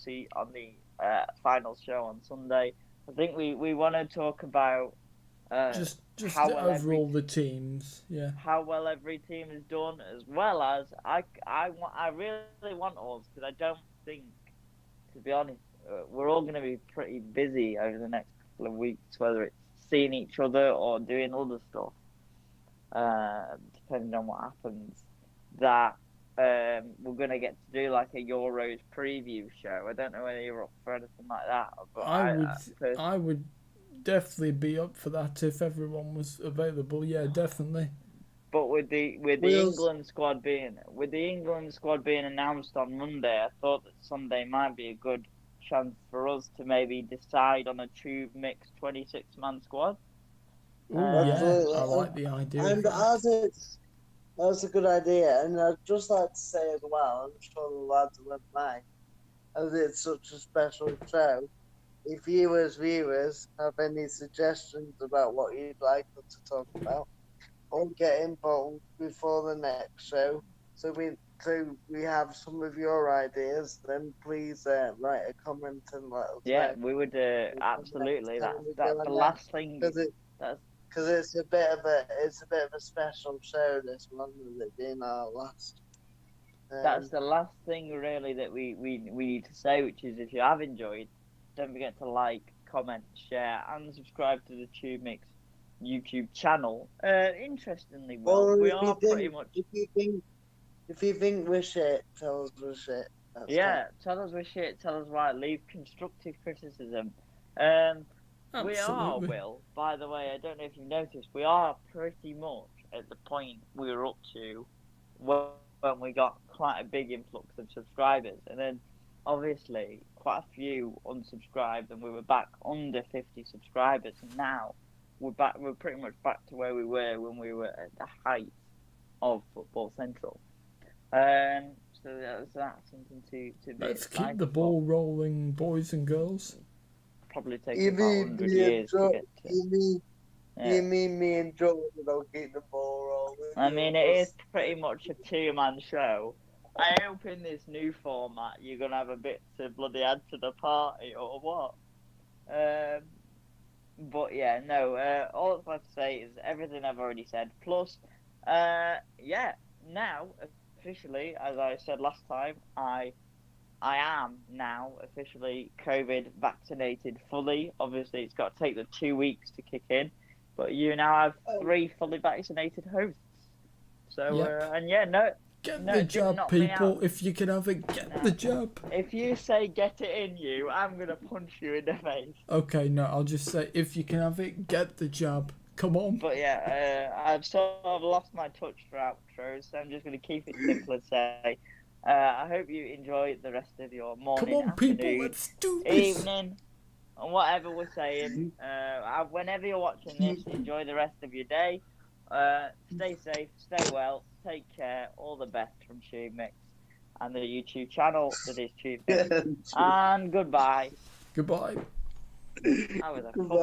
final show on Sunday. I think we want to talk about just how well overall the teams, yeah, how well every team has done, as well as I really want us, because I don't think, to be honest, we're all going to be pretty busy over the next couple of weeks, whether it's seeing each other or doing other stuff, depending on what happens. That we're going to get to do like a Euros preview show. I don't know whether you're up for anything like that. But I would definitely be up for that if everyone was available. Yeah, definitely. But with the England squad being announced on Monday, I thought that Sunday might be a good chance for us to maybe decide on a TubeMix 26-man squad. Yeah, I like the idea. And that's a good idea, and I'd just like to say as well, I'm sure the lads won't mind, as it's such a special show, if viewers have any suggestions about what you'd like us to talk about, or get involved before the next show, so we have some of your ideas, then please write a comment and let us know. We would absolutely. That's the last thing. Because it's a bit of a special show, this one, with it being our last. That's the last thing really that we need to say, which is if you have enjoyed, don't forget to like, comment, share, and subscribe to the TubeMix YouTube channel. Interestingly, we are pretty much. If you think we're shit, tell us we're shit. Tell us we're shit. Tell us why. Leave constructive criticism. We are, Will, by the way, I don't know if you've noticed, we are pretty much at the point we were up to when we got quite a big influx of subscribers. And then, obviously, quite a few unsubscribed, and we were back under 50 subscribers. And now we're pretty much back to where we were when we were at the height of Football Central. So that's something to be Let's keep the ball rolling, boys and girls. Probably take about 100 years to get to. You mean me and Joe will keep the ball rolling? I mean, it is pretty much a two-man show. I hope in this new format you're going to have a bit to bloody add to the party, or what? But yeah, no, all I've got to say is everything I've already said. Plus, now, officially, as I said last time, I I am now officially COVID vaccinated fully. Obviously, it's got to take the 2 weeks to kick in, but you now have 3 fully vaccinated hosts. So, Yep. and yeah, no, Get no, the it didn't jab, knock me people. out. If you can have it, get No. the jab. If you say get it in you, I'm going to punch you in the face. Okay, no, I'll just say, if you can have it, get the jab. Come on. But yeah, I've sort of lost my touch for outros, so I'm just going to keep it simple and say, I hope you enjoy the rest of your morning, Come on, people, afternoon, let's do this. evening, and whatever we're saying. Whenever you're watching this, enjoy the rest of your day. Stay safe, stay well, take care. All the best from TubeMix and the YouTube channel that is TubeMix. And goodbye. Goodbye. That was a